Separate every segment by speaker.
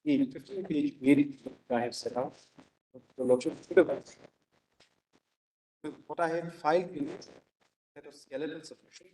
Speaker 1: the 15-page aid that I have set out, the lordship should have what I had filed in a set of skeletal submissions.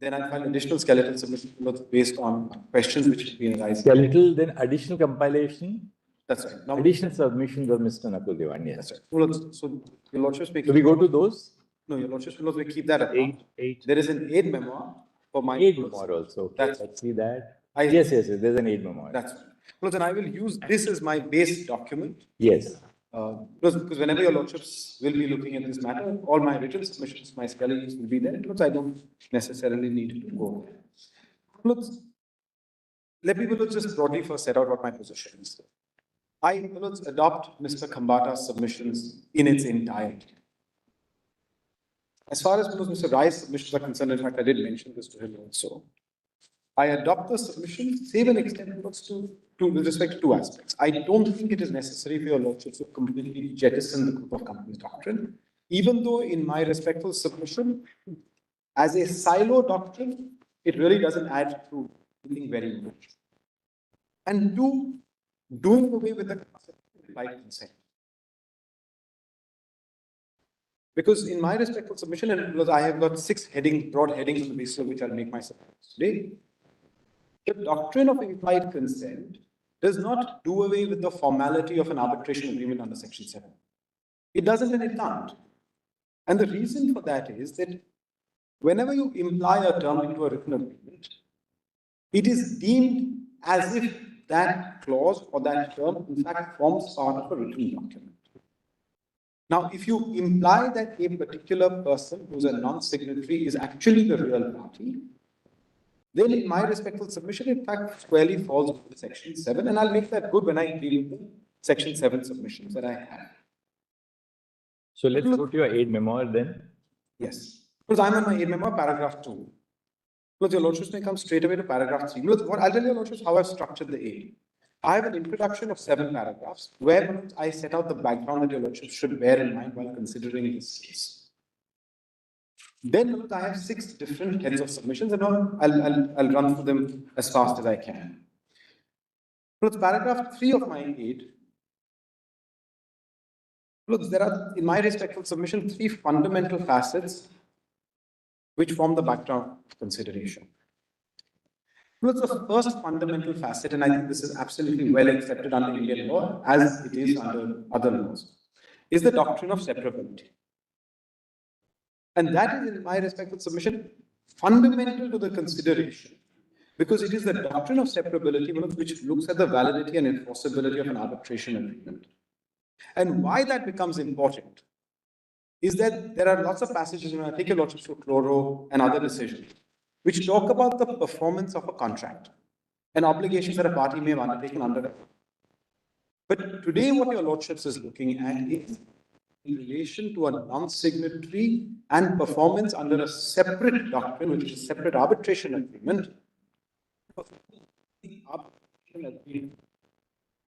Speaker 1: Then I filed additional skeletal submissions based on questions which have been arising.
Speaker 2: Skeletal, then additional compilation.
Speaker 1: That's right. Now,
Speaker 2: additional submissions of Mr. Nakul Dewan, yes.
Speaker 1: That's right. Well, so your lordship
Speaker 2: Do we go to those?
Speaker 1: No, your lordship will keep that apart.
Speaker 2: Eight.
Speaker 1: There is an aid memoir for my
Speaker 2: aid memoir also. Okay. Let's see that. Yes, there's an aid memoir.
Speaker 1: That's right. Well, then I will use this as my base document.
Speaker 2: Yes.
Speaker 1: Because whenever your lordships will be looking at this matter, all my written submissions, my skeletons will be there. Because I don't necessarily need to go there. Look, let me just broadly first set out what my position is. I will adopt Mr. Khambata's submissions in its entirety. As far as Mr. Rai's submissions are concerned, in fact, I did mention this to him also. I adopt the submission, save an extent with respect to two aspects. I don't think it is necessary for your lordships to completely jettison the group of companies doctrine, even though in my respectful submission, as a silo doctrine, it really doesn't add to anything very much. And two, doing away with the concept of implied consent. Because in my respectful submission, and I have got 6 broad headings on the basis of which I'll make my submissions today. The doctrine of implied consent does not do away with the formality of an arbitration agreement under Section 7. It doesn't and it can't. And the reason for that is that whenever you imply a term into a written agreement, it is deemed as if that clause or that term in fact forms part of a written document. Now, if you imply that a particular person who's a non-signatory is actually the real party, then in my respectful submission, in fact, squarely falls within Section 7, and I'll make that good when I deal with the Section 7 submissions that I have.
Speaker 2: So let's go to your aid memoir then.
Speaker 1: Yes. Because I'm on my aid memoir, paragraph 2. Because your lordships may come straight away to paragraph 3. I'll tell your lordships how I've structured the aid. I have an introduction of 7 paragraphs where I set out the background that your lordships should bear in mind while considering this case. Then I have 6 different heads of submissions, and I'll run through them as fast as I can. Look, paragraph 3 of my aid. Look, there are, in my respectful submission, 3 fundamental facets which form the background of consideration. Look, the first fundamental facet, and I think this is absolutely well accepted under Indian law, as it is under other laws, is the doctrine of separability. And that is, in my respectful submission, fundamental to the consideration, because it is the doctrine of separability which looks at the validity and enforceability of an arbitration agreement. And why that becomes important is that there are lots of passages, I take your lordships to Chloro and other decisions, which talk about the performance of a contract and obligations that a party may have undertaken under it. But today what your lordships is looking at is in relation to a non-signatory and performance under a separate doctrine, which is a separate arbitration agreement.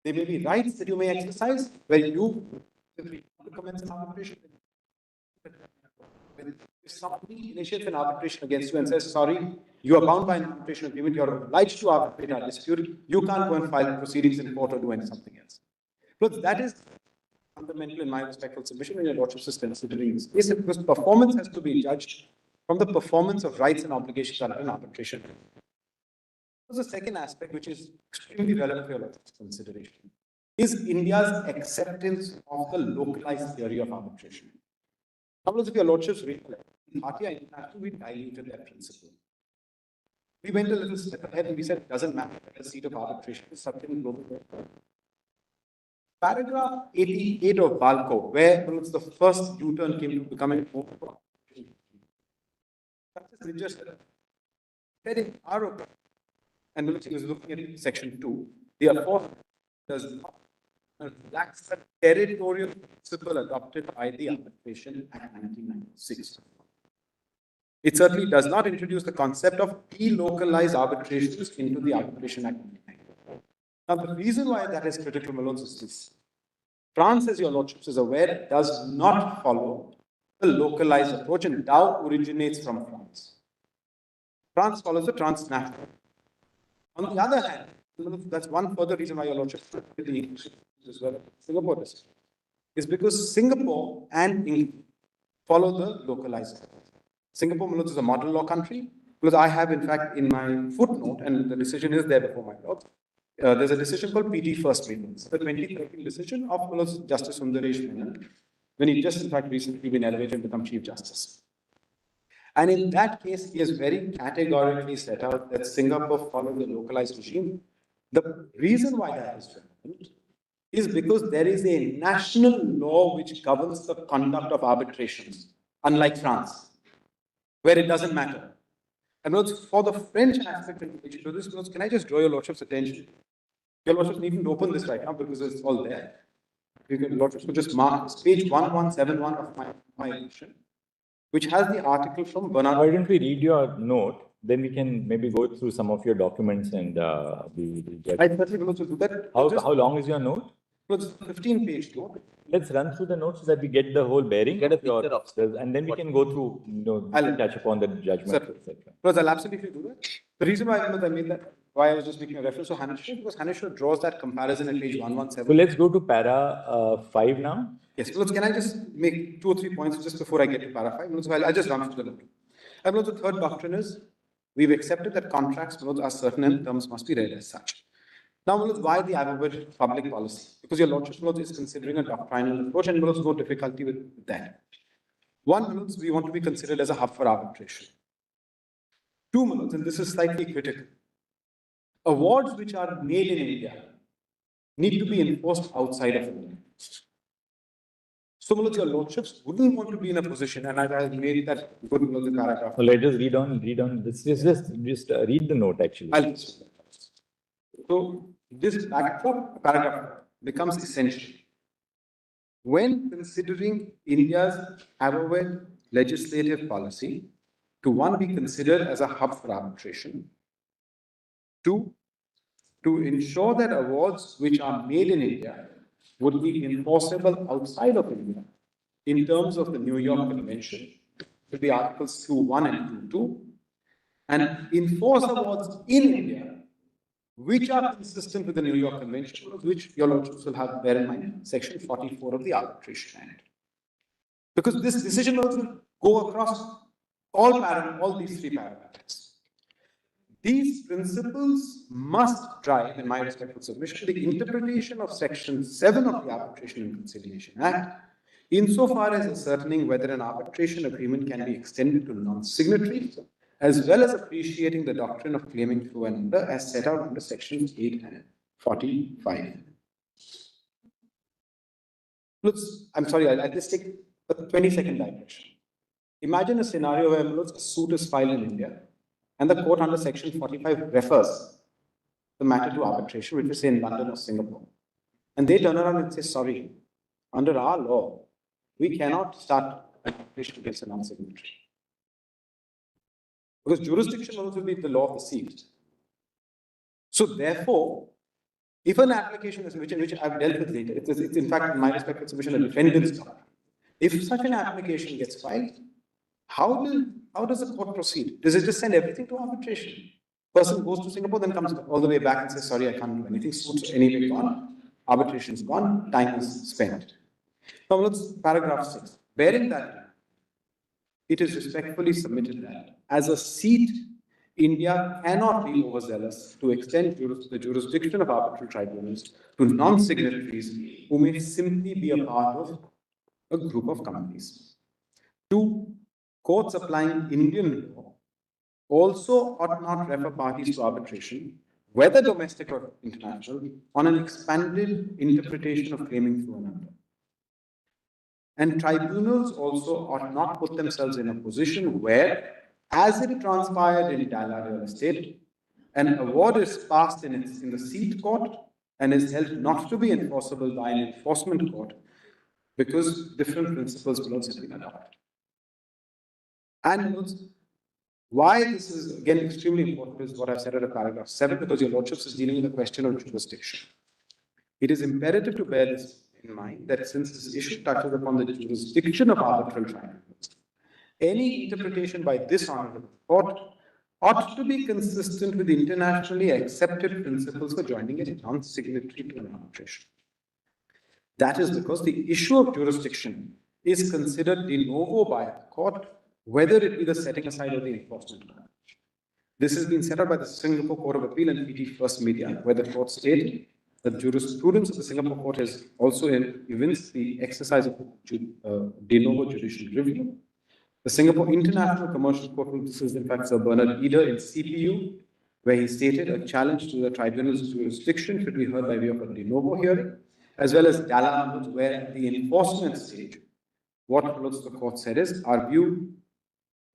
Speaker 1: There may be rights that you may exercise where you commence an arbitration. If somebody initiates an arbitration against you and says, sorry, you are bound by an arbitration agreement, you are obliged to arbitrate our dispute, you can't go and file proceedings in court or do something else. Look, that is fundamental in my respectful submission when your lordship is considering this case, because performance has to be judged from the performance of rights and obligations under an arbitration. The second aspect, which is extremely relevant for your lordship's consideration, is India's acceptance of the localized theory of arbitration. Now, if your lordships recollect, in Bharatiya International, we diluted that principle. We went a little step ahead and we said it doesn't matter the seat of arbitration is something global. Paragraph 88 of Balco, where the first U-turn came to becoming more just said in our opinion, and he was looking at section 2, the aforementioned does not relax the territorial principle adopted by the Arbitration Act 1996. It certainly does not introduce the concept of delocalized arbitrations into the Arbitration Act 1996. Now, the reason why that is critical, Malone, is this. France, as your lordships is aware, does not follow the localized approach, and DAO originates from France. France follows the transnational. On the other hand, That's one further reason why your lordship as well Singapore decision is because Singapore and England follow the localized. Singapore is a model law country because I have in fact in my footnote, and the decision is there before my lord. There's a decision called PT First Meeting. It's the 2013 decision of Justice Sundaresh Menon, when he just in fact recently been elevated to become Chief Justice. And in that case, he has very categorically set out that Singapore followed the localized regime. The reason why that is relevant is because there is a national law which governs the conduct of arbitrations, unlike France, where it doesn't matter. And for the French aspect in relation to this, can I just draw your lordship's attention? Your lordship needn't open this right now because it's all there. You can, lordship, just mark this, page 1171 of my edition, which has the article from Bernard.
Speaker 2: Why don't we read your note? Then we can maybe go through some of your documents and
Speaker 1: I certainly will also do that.
Speaker 2: How long is your note?
Speaker 1: It's a 15-page note.
Speaker 2: Let's run through the notes so that we get the whole bearing.
Speaker 3: Get a picture of
Speaker 2: and then we can go through,
Speaker 1: I'll
Speaker 2: touch upon the judgment, etc.
Speaker 1: I'll absolutely do that. The reason why I made that, why I was just making a reference to Hanisha, because Hanisha draws that comparison at page 117.
Speaker 2: So let's go to para 5 now.
Speaker 1: Yes, can I just make 2 or 3 points just before I get to para 5? So I'll just run through the note. And the third doctrine is, we've accepted that contracts are certain and terms must be read as such. Now, why the adequate public policy? Because your lordship is considering a doctrinal approach, and there's no difficulty with that. One, we want to be considered as a hub for arbitration. Two, and this is slightly critical. Awards which are made in India need to be enforced outside of India. So, your lordships wouldn't want to be in a position, and I made that good paragraph.
Speaker 2: So let us read on. This is just read the note actually.
Speaker 1: So this backdrop paragraph becomes essential when considering India's avowed legislative policy to one, be considered as a hub for arbitration. Two, to ensure that awards which are made in India would be enforceable outside of India in terms of the New York Convention, with the Articles 2.1 and 2.2, and enforce awards in India which are consistent with the New York Convention, which your lordships will have bear in mind, section 44 of the Arbitration Act. Because this decision will go across all these 3 paragraphs. These principles must drive, in my respectful submission, the interpretation of section 7 of the Arbitration and Conciliation Act, insofar as ascertaining whether an arbitration agreement can be extended to non-signatories, as well as appreciating the doctrine of claiming through and under as set out under sections 8 and 45. I'm sorry, I'll just take a 20-second digression. Imagine a scenario where a suit is filed in India and the court under section 45 refers the matter to arbitration, which is say in London or Singapore. And they turn around and say, sorry, under our law, we cannot start arbitration against a non-signatory. Because jurisdiction will be the law of the seat. So therefore, if an application is which I've dealt with later, it's in fact, in my respectful submission, a defendant's doctrine. If such an application gets filed, how does the court proceed? Does it just send everything to arbitration? Person goes to Singapore, then comes all the way back and says, sorry, I can't do anything. Suits anyway gone. Arbitration is gone. Time is spent. Now let's paragraph 6. Bearing that, it is respectfully submitted that as a seat, India cannot be overzealous to extend the jurisdiction of arbitral tribunals to non-signatories who may simply be a part of a group of companies. 2, courts applying Indian law also ought not refer parties to arbitration, whether domestic or international, on an expanded interpretation of claiming through and under. And tribunals also ought not put themselves in a position where, as it transpired in Dala real estate, an award is passed in the seat court and is held not to be enforceable by an enforcement court because different principles will also be adopted. And why this is again extremely important is what I've said at paragraph 7, because your lordships is dealing with the question of jurisdiction. It is imperative to bear this in mind that since this issue touches upon the jurisdiction of arbitral tribunals, any interpretation by this honorable court ought to be consistent with internationally accepted principles for joining a non-signatory to an arbitration. That is because the issue of jurisdiction is considered de novo by a court, whether it be the setting aside or the enforcement of arbitration. This has been set out by the Singapore Court of Appeal and PT First Media, where the court stated that jurisprudence of the Singapore Court has also evinced the exercise of de novo judicial review. The Singapore International Commercial Court, this is in fact Sir Bernard Eder in CPU, where he stated a challenge to the tribunal's jurisdiction should be heard by way of a de novo hearing, as well as Dalla, where at the enforcement stage, what the court said is our view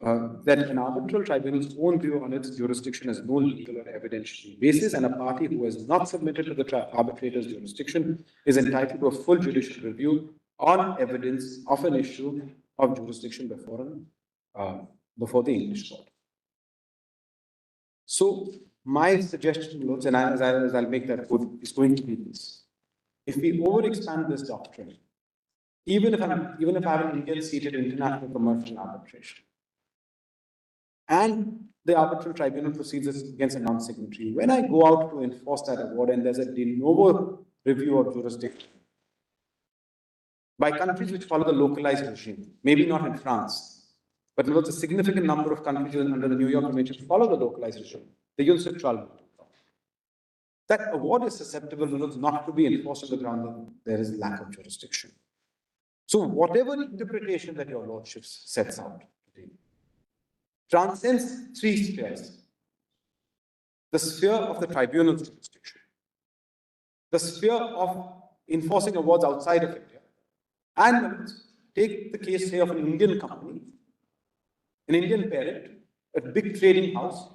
Speaker 1: that an arbitral tribunal's own view on its jurisdiction has no legal or evidentiary basis, and a party who has not submitted to the arbitrator's jurisdiction is entitled to a full judicial review on evidence of an issue of jurisdiction before the English court. So my suggestion, Lords, and as I'll make that good, is going to be this: if we overexpand this doctrine, even if I have an Indian-seated international commercial arbitration, and the arbitral tribunal proceeds against a non-signatory, when I go out to enforce that award and there's a de novo review of jurisdiction by countries which follow the localized regime, maybe not in France, but there's a significant number of countries under the New York Convention follow the localized regime, the unilateral. That award is susceptible not to be enforced on the ground that there is lack of jurisdiction. So whatever interpretation that your Lordship sets out today transcends three spheres: the sphere of the tribunal's jurisdiction, the sphere of enforcing awards outside of India, and take the case, say, of an Indian company, an Indian parent, a big trading house,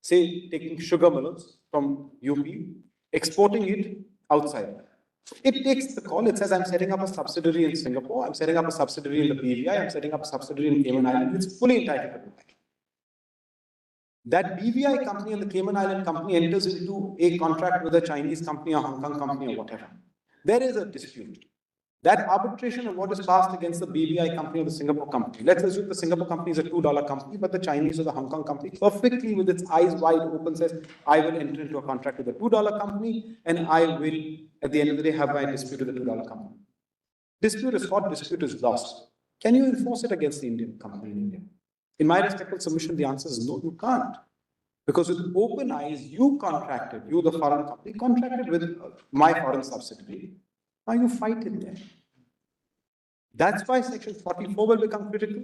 Speaker 1: say, taking sugar millets from UP, exporting it outside. It takes the call. It says, I'm setting up a subsidiary in Singapore, I'm setting up a subsidiary in the BVI, I'm setting up a subsidiary in Cayman Islands. It's fully entitled to that. That BVI company and the Cayman Island company enters into a contract with a Chinese company or Hong Kong company or whatever. There is a dispute. That arbitration award is passed against the BVI company or the Singapore company. Let's assume the Singapore company is a $2 company, but the Chinese or the Hong Kong company perfectly with its eyes wide open says, I will enter into a contract with a $2 company and I will, at the end of the day, have my dispute with the $2 company. Dispute is fought, dispute is lost. Can you enforce it against the Indian company in India? In my respectful submission, the answer is no, you can't. Because with open eyes, you, the foreign company, contracted with my foreign subsidiary. Now you fight it there. That's why Section 44 will become critical.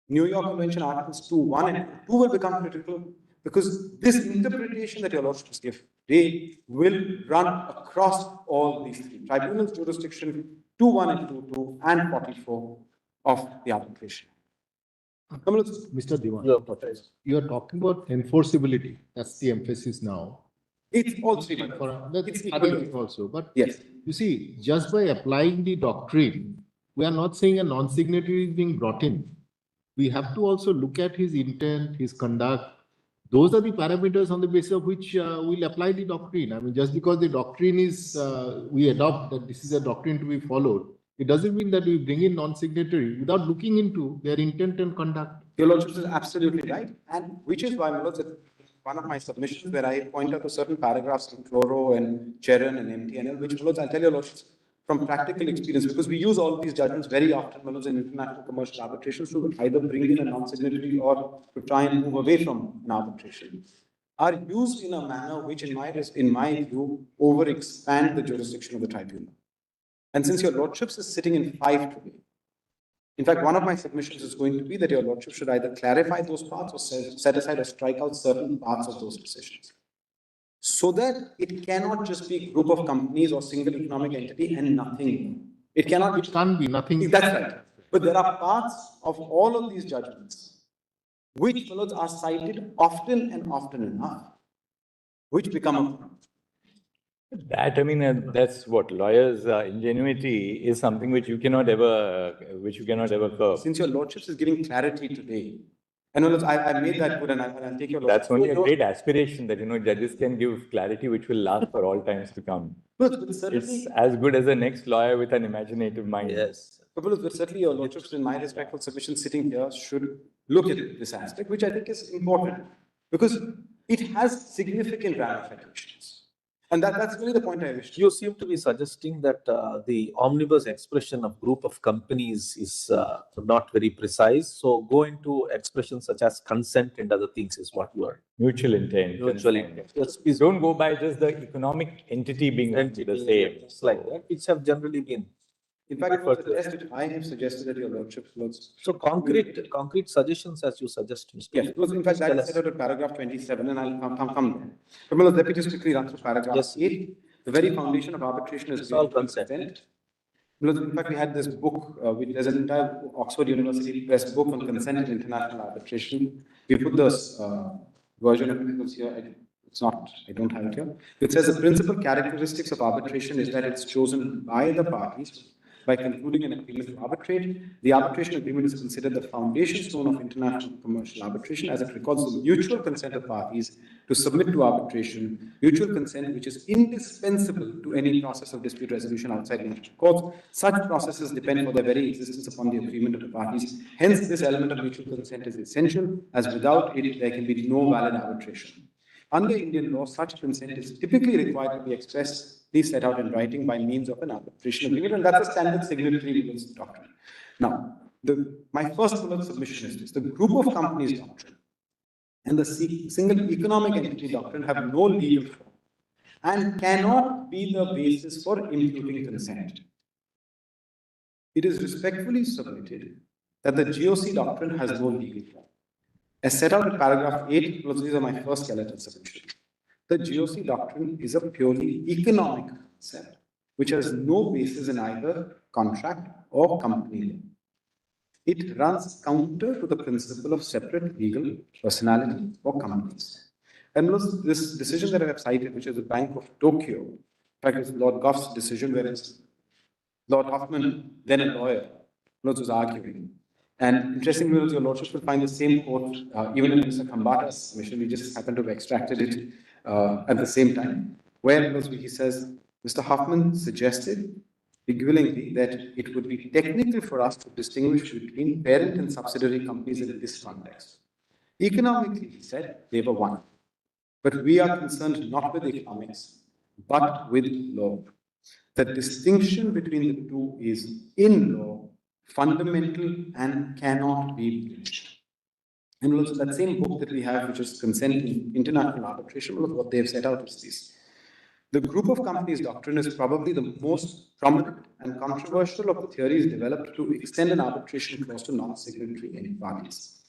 Speaker 1: New York Convention Articles 2.1 and 2 will become critical, because this interpretation that your Lordships give today will run across all these three: tribunal's jurisdiction, 2.1 and 2.2, and 44 of the arbitration.
Speaker 3: Mr. Diwan, you are talking about enforceability. That's the emphasis now.
Speaker 1: It's all three.
Speaker 3: It's equal also. But
Speaker 1: yes,
Speaker 3: you see, just by applying the doctrine, we are not saying a non-signatory is being brought in. We have to also look at his intent, his conduct. Those are the parameters on the basis of which we'll apply the doctrine. I mean, just because the doctrine is, we adopt that this is a doctrine to be followed, it doesn't mean that we bring in non-signatory without looking into their intent and conduct.
Speaker 1: Your Lordship is absolutely right. And which is why, my Lords, one of my submissions where I point out to certain paragraphs in Chloro and Cheran and MTNL, which, my Lords, I'll tell your Lordships, from practical experience, because we use all these judgments very often, my Lords, in international commercial arbitrations to either bring in a non-signatory or to try and move away from an arbitration, are used in a manner which, in my view, overexpand the jurisdiction of the tribunal. And since your Lordships is sitting in 5 today, in fact, one of my submissions is going to be that your Lordship should either clarify those parts or set aside or strike out certain parts of those decisions, so that it cannot just be a group of companies or single economic entity and nothing. It cannot be.
Speaker 3: It can't be nothing.
Speaker 1: That's right. But there are parts of all of these judgments which, fellows, are cited often and often enough, which become a
Speaker 2: That, I mean, that's what lawyers' ingenuity is something which you cannot ever curb.
Speaker 1: Since your Lordships is giving clarity today, and I made that good, and I'll take your Lordship.
Speaker 2: That's only a great aspiration that, judges can give clarity which will last for all times to come.
Speaker 1: But
Speaker 2: it's as good as the next lawyer with an imaginative mind.
Speaker 1: Yes. But certainly your Lordships, in my respectful submission, sitting here, should look at this aspect, which I think is important. because it has significant ramifications. And that's really the point I wish to.
Speaker 4: You seem to be suggesting that the omnibus expression of group of companies is not very precise. So go into expressions such as consent and other things is what you are.
Speaker 2: Mutual intent.
Speaker 4: Mutual
Speaker 2: consent.
Speaker 4: intent. Yes, please.
Speaker 2: Don't go by just the economic entity being the same.
Speaker 4: It's like that, which have generally been.
Speaker 1: In fact, it was the test which I have suggested that your lordship was.
Speaker 4: So concrete suggestions as you suggest, Mr.
Speaker 1: Yes, it was in fact that is set out in paragraph 27, and I'll come there. Kamala, let me just quickly run through paragraph
Speaker 4: Yes.
Speaker 1: 8. The very foundation of arbitration is
Speaker 4: all
Speaker 1: based on consent. In fact, we had this book, there's an entire Oxford University Press book on consent in international arbitration. We put this version of it here. It's not, I don't have it here. It says the principal characteristics of arbitration is that it's chosen by the parties by concluding an agreement to arbitrate. The arbitration agreement is considered the foundation stone of international commercial arbitration, as it records the mutual consent of parties to submit to arbitration, mutual consent which is indispensable to any process of dispute resolution outside national courts. Such processes depend for their very existence upon the agreement of the parties. Hence, this element of mutual consent is essential, as without it, there can be no valid arbitration. Under Indian law, such consent is typically required to be expressly set out in writing by means of an arbitration agreement, and that's a standard signatory legal doctrine. Now, my first bullet submission is this: the group of companies doctrine and the single economic entity doctrine have no legal form and cannot be the basis for imputing consent. It is respectfully submitted that the GOC doctrine has no legal form. As set out in paragraph 8, these are my first skeletal submission. The GOC doctrine is a purely economic concept, which has no basis in either contract or company law. It runs counter to the principle of separate legal personality for companies. And this decision that I have cited, which is the Bank of Tokyo, in fact, it's Lord Gough's decision, whereas Lord Hoffman, then a lawyer, was arguing. And interestingly, your lordship will find the same quote even in Mr. Khambata's submission. We just happened to have extracted it at the same time, where he says, Mr. Hoffman suggested willingly that it would be technical for us to distinguish between parent and subsidiary companies in this context. Economically, he said, they were one. But we are concerned not with economics, but with law. The distinction between the two is in law, fundamental, and cannot be breached. And also that same book that we have, which is Consent in International Arbitration, what they have set out is this. The group of companies doctrine is probably the most prominent and controversial of the theories developed to extend an arbitration clause to non-signatory parties.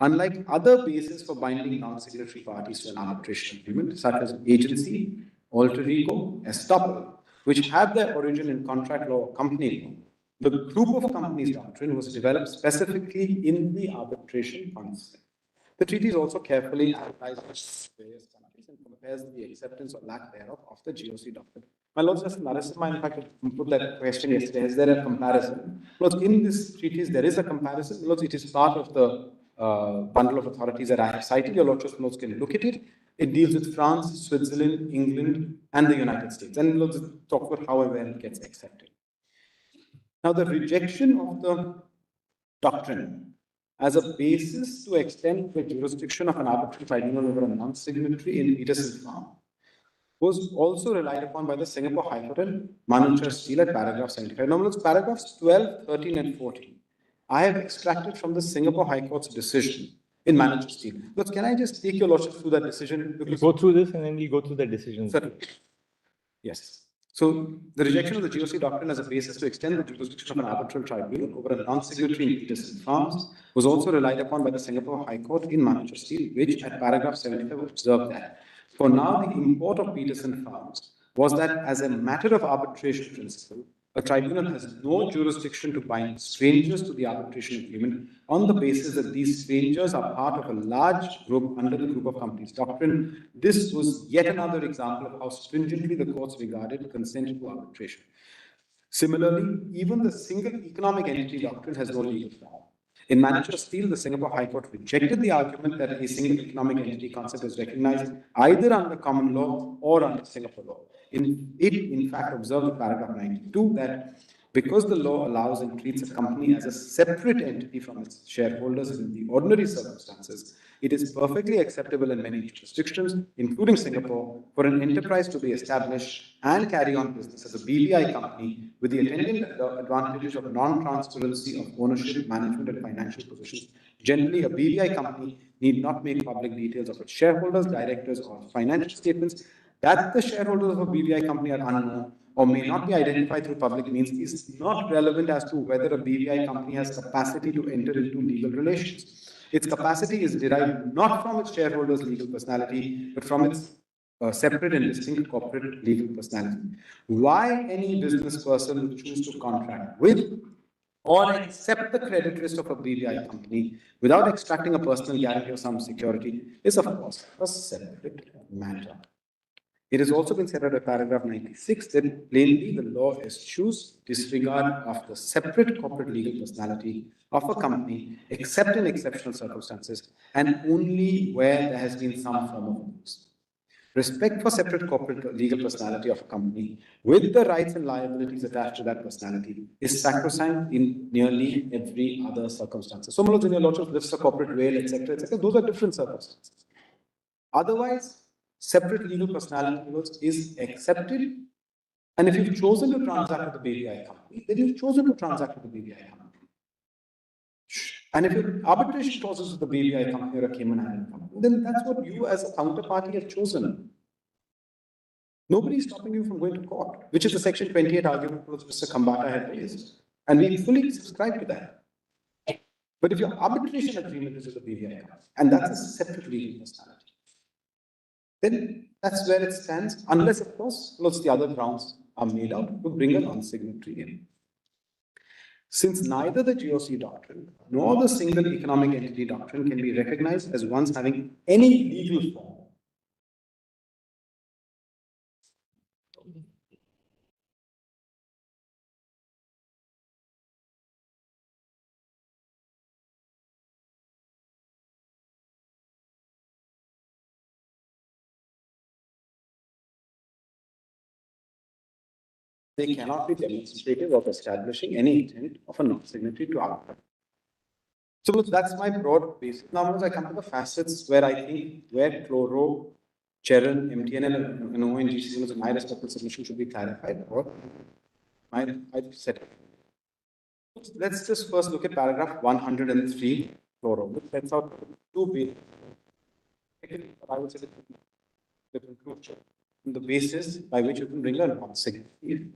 Speaker 1: Unlike other bases for binding non-signatory parties to an arbitration agreement, such as agency, alter ego, estoppel, which have their origin in contract law or company law, the group of companies doctrine was developed specifically in the arbitration concept. The treaty is also carefully analyzed various countries and compares the acceptance or lack thereof of the GOC doctrine. My Lord Justice Narasimha, in fact, put that question yesterday. Is there a comparison? Lord, in this treatise, there is a comparison. Lord, it is part of the bundle of authorities that I have cited. Your Lordship can look at it. It deals with France, Switzerland, England, and the United States. And let's talk about how and when it gets accepted. Now, the rejection of the doctrine as a basis to extend the jurisdiction of an arbitral tribunal over a non-signatory in Peterson Farm was also relied upon by the Singapore High Court and Manchester Steel at paragraph 75. Now, it's paragraphs 12, 13, and 14. I have extracted from the Singapore High Court's decision in Manchester Steel. But can I just take your lordship through that decision?
Speaker 2: We'll go through this and then we'll go through the decisions.
Speaker 1: Certainly. Yes. So, the rejection of the GOC doctrine as a basis to extend the jurisdiction of an arbitral tribunal over a non-signatory in Peterson Farms was also relied upon by the Singapore High Court in Manchester Steel, which at paragraph 75 observed that for now the import of Peterson Farms was that as a matter of arbitration principle, a tribunal has no jurisdiction to bind strangers to the arbitration agreement on the basis that these strangers are part of a large group under the group of companies doctrine. This was yet another example of how stringently the courts regarded consent to arbitration. Similarly, even the single economic entity doctrine has no legal form. In Manchester Steel, the Singapore High Court rejected the argument that a single economic entity concept is recognized either under common law or under Singapore law. In fact, observed in paragraph 92 that because the law allows and treats a company as a separate entity from its shareholders in the ordinary circumstances, it is perfectly acceptable in many jurisdictions, including Singapore, for an enterprise to be established and carry on business as a BVI company with the attendant advantages of non-transparency of ownership, management, and financial positions. Generally, a BVI company need not make public details of its shareholders, directors, or financial statements. That the shareholders of a BVI company are unknown or may not be identified through public means is not relevant as to whether a BVI company has capacity to enter into legal relations. Its capacity is derived not from its shareholders' legal personality, but from its separate and distinct corporate legal personality. Why any business person would choose to contract with or accept the credit risk of a BVI company without extracting a personal guarantee or some security is, of course, a separate matter. It has also been said under paragraph 96 that plainly the law eschews disregard of the separate corporate legal personality of a company except in exceptional circumstances and only where there has been some form of abuse. Respect for separate corporate legal personality of a company with the rights and liabilities attached to that personality is sacrosanct in nearly every other circumstance. So, Manoj, in your lordship lifts a corporate veil, etc., those are different circumstances. Otherwise, separate legal personality is accepted. And if you've chosen to transact with the BVI company, then you've chosen to transact with the BVI company. And if your arbitration clauses with the BVI company or a Cayman Island company, then that's what you as a counterparty have chosen. Nobody is stopping you from going to court, which is the Section 28 argument which Mr. Khambata had raised. And we fully subscribe to that. But if your arbitration agreement is with the BVI company, and that's a separate legal personality, then that's where it stands, unless, of course, the other grounds are made out to bring a non-signatory in. Since neither the GOC doctrine nor the single economic entity doctrine can be recognized as ones having any legal form, they cannot be demonstrative of establishing any intent of a non-signatory to arbitration. So that's my broad basis. Now, as I come to the facets where I think where Chloro, Cheran, MTNL, and ONGC, my respectful submission should be clarified, or I've said it. Let's just first look at paragraph 103, Chloro, which sets out two bases. I would say the conclusion, the basis by which you can bring a non-signatory.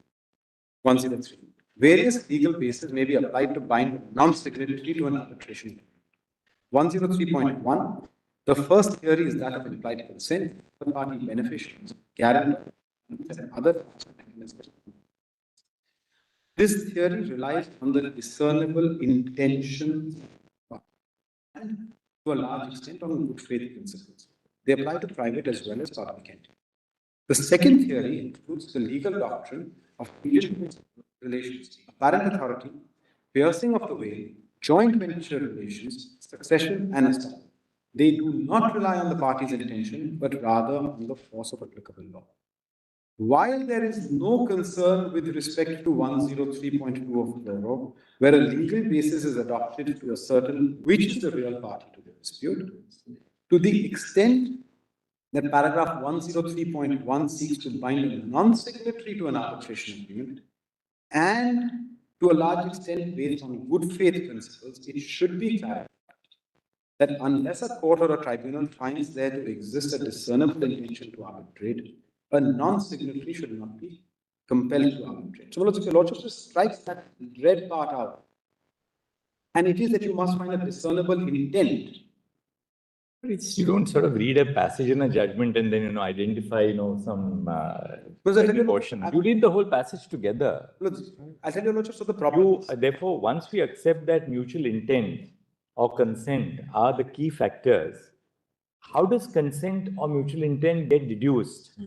Speaker 1: 103. Various legal bases may be applied to bind non-signatory to an arbitration. 103.1. The first theory is that of implied consent, third-party beneficiaries, guarantors, and other mechanisms. This theory relies on the discernible intention and to a large extent on good faith principles. They apply to private as well as public entities. The second theory includes the legal doctrine of relations, apparent authority, piercing of the veil, joint venture relations, succession, and estoppel. They do not rely on the party's intention, but rather on the force of applicable law. While there is no concern with respect to 103.2 of the law, where a legal basis is adopted to ascertain which is the real party to the dispute, to the extent that paragraph 103.1 seeks to bind a non-signatory to an arbitration agreement, and to a large extent based on good faith principles, it should be clarified that unless a court or a tribunal finds there to exist a discernible intention to arbitrate, a non-signatory should not be compelled to arbitrate. So, if your lordship just strikes that red part out, and it is that you must find a discernible intent.
Speaker 2: You don't sort of read a passage in a judgment and then, identify, some portion. You read the whole passage together.
Speaker 1: I tell you, Lordship, so the problem.
Speaker 2: Therefore, once we accept that mutual intent or consent are the key factors, how does consent or mutual intent get deduced?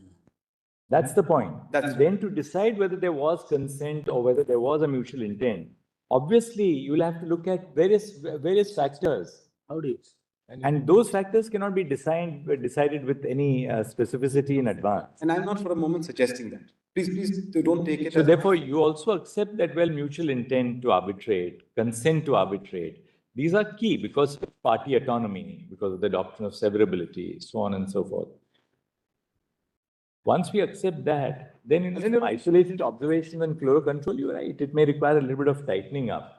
Speaker 2: That's the point. Then to decide whether there was consent or whether there was a mutual intent, obviously you will have to look at various factors.
Speaker 4: How do you?
Speaker 2: And those factors cannot be decided with any specificity in advance.
Speaker 1: And I'm not for a moment suggesting that. Please don't take it.
Speaker 2: So therefore, you also accept that, mutual intent to arbitrate, consent to arbitrate, These are key because of party autonomy, because of the doctrine of severability, so on and so forth. Once we accept that, then in some isolated observations and fluoro control, you're right, it may require a little bit of tightening up.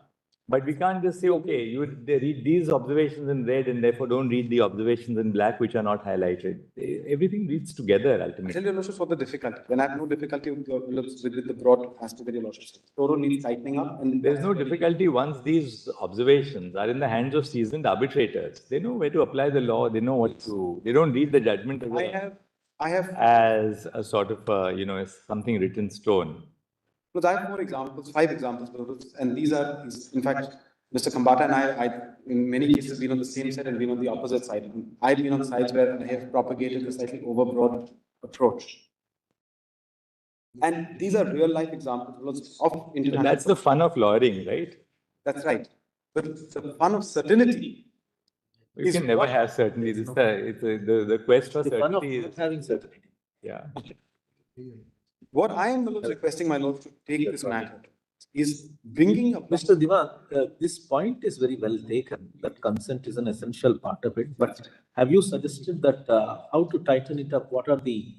Speaker 2: But we can't just say, okay, they read these observations in red and therefore don't read the observations in black, which are not highlighted. Everything reads together
Speaker 1: I
Speaker 2: ultimately.
Speaker 1: tell your lordship what the difficulty. When I have no difficulty with the broad aspect that your lordship said. Fluoro needs tightening up. And
Speaker 2: There's no difficulty once these observations are in the hands of seasoned arbitrators. They know where to apply the law. They know what to. They don't read the judgment as a sort of as something written in stone.
Speaker 1: Because I have 4 examples, 5 examples, and these are, in fact, Mr. Kambata and I, in many cases, been on the same side and been on the opposite side. I've been on sides where I have propagated a slightly overbroad approach. And these are real life examples of international.
Speaker 2: That's the fun of lawyering, right?
Speaker 1: That's right. But the fun of certainty.
Speaker 2: You can never have certainty. The quest for certainty is
Speaker 4: having certainty.
Speaker 2: Yeah.
Speaker 1: What I am requesting my lord to take this matter is bringing up.
Speaker 4: Mr. Diwan, this point is very well taken, that consent is an essential part of it. But have you suggested that how to tighten it up? What are the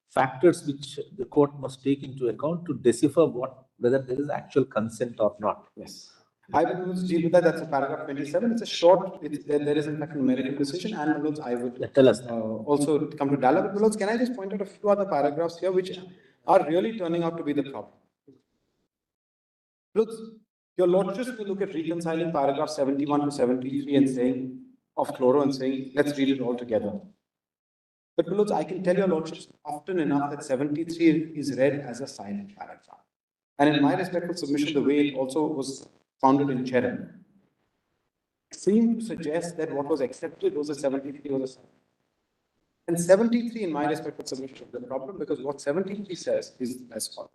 Speaker 4: factors which the court must take into account to decipher whether there is actual consent or not?
Speaker 1: Yes. I will deal with that. That's a paragraph 27. It's a short, there is in fact a numerical decision, and I would
Speaker 4: tell us
Speaker 1: also come to dialogue. But can I just point out a few other paragraphs here which are really turning out to be the problem? Look, your lordship will look at reconciling paragraph 71 to 73 and saying, of fluoro, and saying, let's read it all together. But Lords, I can tell your lordships often enough that 73 is read as a silent paragraph. And in my respectful submission, the way it also was founded in Cherem, seemed to suggest that what was accepted was a 73 was a 7. And 73, in my respectful submission, is the problem, because what 73 says is as follows.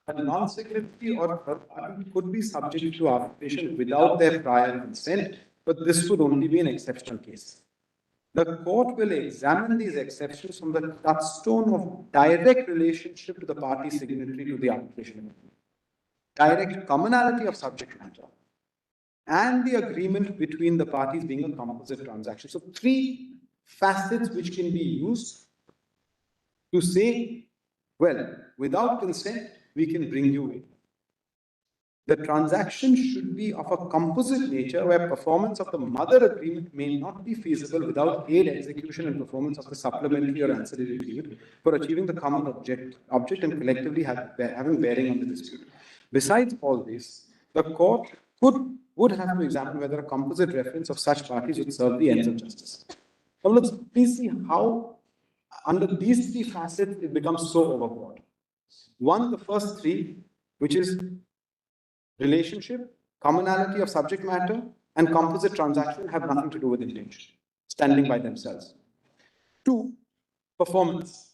Speaker 1: A non-signatory or third party could be subject to arbitration without their prior consent, but this would only be an exceptional case. The court will examine these exceptions from the touchstone of direct relationship to the party signatory to the arbitration agreement, direct commonality of subject matter, and the agreement between the parties being a composite transaction. So 3 facets which can be used to say, well, without consent, we can bring you in. The transaction should be of a composite nature where performance of the mother agreement may not be feasible without aid, execution, and performance of the supplementary or ancillary agreement for achieving the common object and collectively having bearing on the dispute. Besides all this, the court would have to examine whether a composite reference of such parties would serve the ends of justice. Now let's please see how under these 3 facets it becomes so overbroad. One, the first 3, which is relationship, commonality of subject matter, and composite transaction have nothing to do with intention, standing by themselves. 2, performance.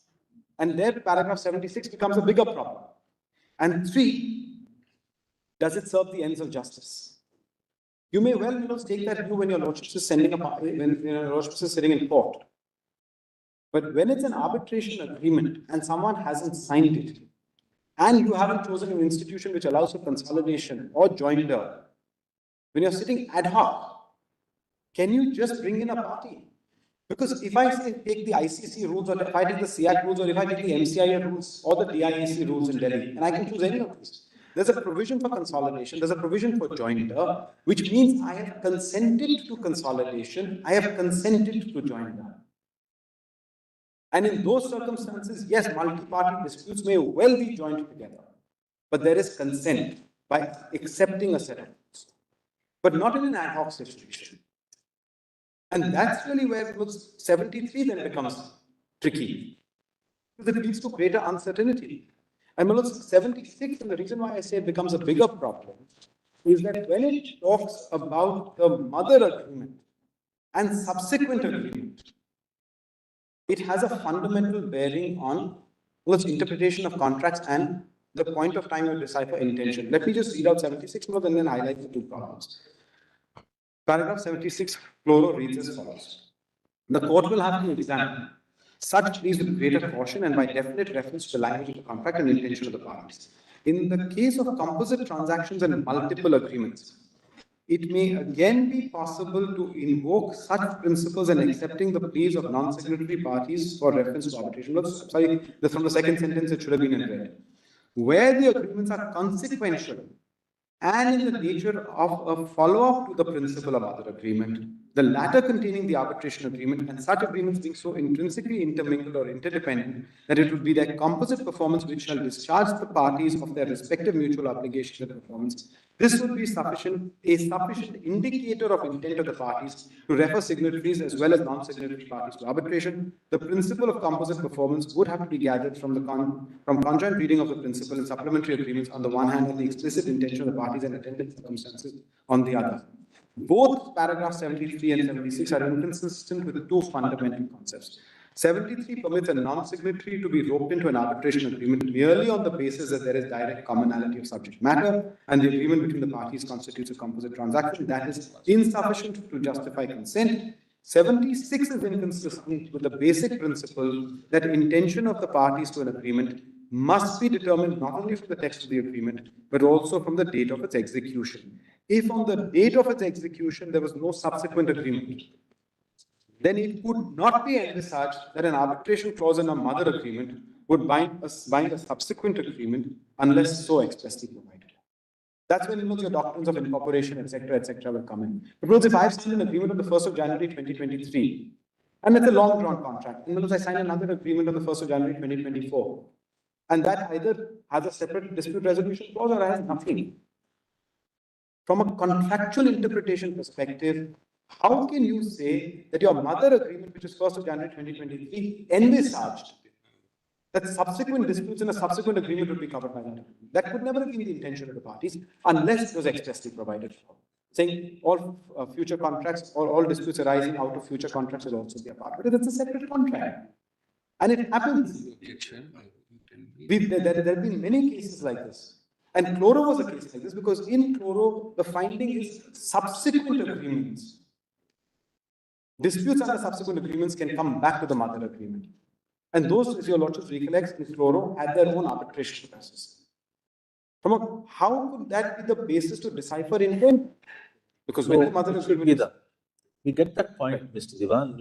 Speaker 1: And there paragraph 76 becomes a bigger problem. And 3, does it serve the ends of justice? You may well take that view when your lordship is sending when your lordship is sitting in court. But when it's an arbitration agreement and someone hasn't signed it, and you haven't chosen an institution which allows for consolidation or joinder, when you're sitting ad hoc, can you just bring in a party? Because if I say take the ICC rules, or if I take the CIAC rules, or if I take the MCIA rules, or the DIAC rules in Delhi, and I can choose any of these, there's a provision for consolidation, there's a provision for joinder, which means I have consented to consolidation, I have consented to joinder. And in those circumstances, yes, multi-party disputes may well be joined together, but there is consent by accepting a set of rules, but not in an ad hoc situation. And that's really where 73 then becomes tricky, because it leads to greater uncertainty. And 76, and the reason why I say it becomes a bigger problem, is that when it talks about the mother agreement and subsequent agreement, it has a fundamental bearing on interpretation of contracts and the point of time you decipher intention. Let me just read out 76 more and then highlight the 2 problems. Paragraph 76, fluoro reads as follows. The court will have to examine such pleas with greater caution and by definite reference to the language of the contract and intention of the parties. In the case of composite transactions and multiple agreements, it may again be possible to invoke such principles and accepting the pleas of non-signatory parties for reference to arbitration. Sorry, that's from the second sentence, it should have been in red. Where the agreements are consequential and in the nature of a follow-up to the principle of other agreement, the latter containing the arbitration agreement, and such agreements being so intrinsically intermingled or interdependent that it would be their composite performance which shall discharge the parties of their respective mutual obligations and performance. This would be a sufficient indicator of intent of the parties to refer signatories as well as non-signatory parties to arbitration. The principle of composite performance would have to be gathered from conjoint reading of the principle and supplementary agreements on the one hand and the explicit intention of the parties and attendant circumstances on the other. Both paragraphs 73 and 76 are inconsistent with two fundamental concepts. 73 permits a non-signatory to be roped into an arbitration agreement merely on the basis that there is direct commonality of subject matter and the agreement between the parties constitutes a composite transaction that is insufficient to justify consent. 76 is inconsistent with the basic principle that intention of the parties to an agreement must be determined not only from the text of the agreement, but also from the date of its execution. If on the date of its execution there was no subsequent agreement, then it could not be envisaged that an arbitration clause in a mother agreement would bind a subsequent agreement unless so expressly provided. That's when your doctrines of incorporation, etc., will come in. But if I have signed an agreement on the 1st of January 2023, and it's a long-drawn contract, and I sign another agreement on the 1st of January 2024, and that either has a separate dispute resolution clause or has nothing. From a contractual interpretation perspective, how can you say that your mother agreement, which is 1st of January 2023, envisaged that subsequent disputes in a subsequent agreement would be covered by that agreement? That could never have been the intention of the parties unless it was expressly provided for. Saying all future contracts or all disputes arising out of future contracts will also be a part, because it's a separate contract. And it happens. There have been many cases like this. And Chloro was a case like this because in Chloro, the finding is subsequent agreements. Disputes under subsequent agreements can come back to the mother agreement. And those, as your lordship recollects, in Chloro had their own arbitration process. How could that be the basis to decipher intent? Because when the mother agreement
Speaker 4: we get that point, Mr. Divan,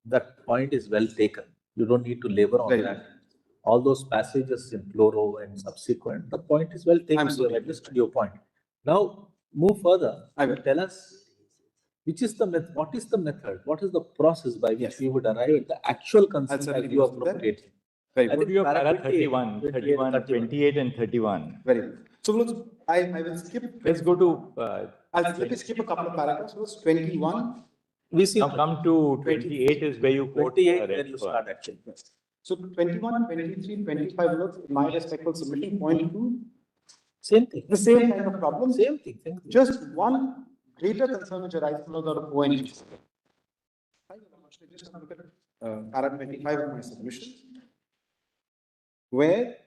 Speaker 4: that point is well taken. You don't need to labor on that. All those passages in Chloro and subsequent, the point is well taken. You have understood your point. Now, move further. Tell us, which is the method? What is the method? What is the process by which we would arrive at the actual consent as you appropriate?
Speaker 2: Very good. You have para 31, 28 and 31.
Speaker 1: Very good. So I will skip.
Speaker 2: Let's go to...
Speaker 1: I'll skip a couple of paragraphs. So 21.
Speaker 2: We see now come to 28 is where you quote
Speaker 4: 28 where you start actually.
Speaker 1: So 21, 23, 25 words, in my respectful submission, point 2.
Speaker 4: Same thing.
Speaker 1: The same kind of problem.
Speaker 4: Same thing.
Speaker 1: Just one greater concern which arises from the ONGC. Just look at para 25 of my submission, where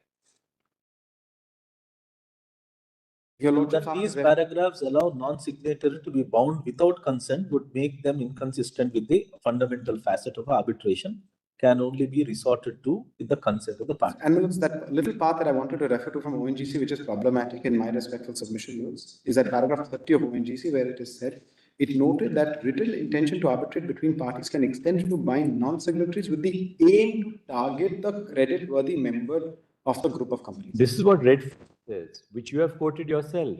Speaker 4: that these paragraphs allow non-signatory to be bound without consent would make them inconsistent with the fundamental facet of arbitration, can only be resorted to with the consent of the party.
Speaker 1: And that little part that I wanted to refer to from ONGC, which is problematic in my respectful submission, is that paragraph 30 of ONGC, where it is said, it noted that written intention to arbitrate between parties can extend to bind non-signatories with the aim to target the credit-worthy member of the group of companies.
Speaker 2: This is what Red says, which you have quoted yourself.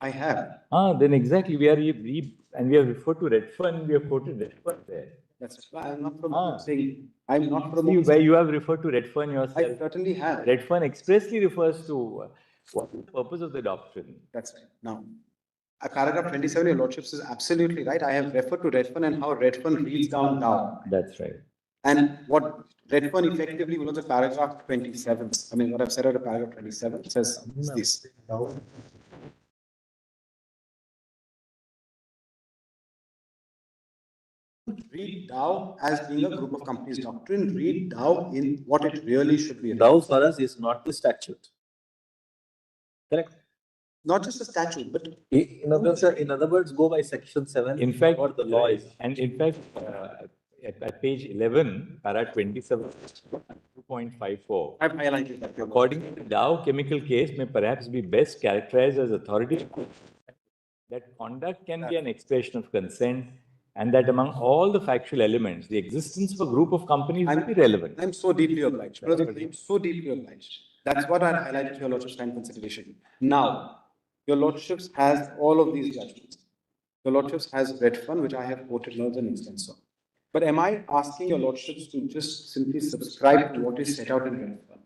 Speaker 1: I have.
Speaker 2: Then exactly, we have referred to Redfern, we have quoted Redfern there.
Speaker 1: That's why I'm not saying I'm not promoting.
Speaker 2: Where you have referred to Redfern yourself.
Speaker 1: I certainly have.
Speaker 2: Redfern expressly refers to what is the purpose of the doctrine.
Speaker 1: That's right. Now, paragraph 27, your lordships is absolutely right. I have referred to Redfern and how Redfern reads down now.
Speaker 2: That's right.
Speaker 1: And what Redfern effectively was a paragraph 27. I mean, what I've said out of paragraph 27 says this. Read Dow as being a group of companies doctrine. Read Dow in what it really should be.
Speaker 4: Dow for us is not the statute. Correct?
Speaker 1: Not just a statute, but
Speaker 4: in other words, go by section 7.
Speaker 2: In fact,
Speaker 4: what the law is.
Speaker 2: And in fact, at page 11, para 27, 2.54.
Speaker 1: I've highlighted that.
Speaker 2: According to the Dow chemical case, may perhaps be best characterized as authority that conduct can be an expression of consent, and that among all the factual elements, the existence of a group of companies will be relevant.
Speaker 1: I'm so deeply obliged. I'm so deeply obliged. That's what I highlighted to your Lordship's kind consideration. Now, your Lordships has all of these judgments. Your Lordships has Redfern, which I have quoted more than instance of. But am I asking your Lordships to just simply subscribe to what is set out in Redfern?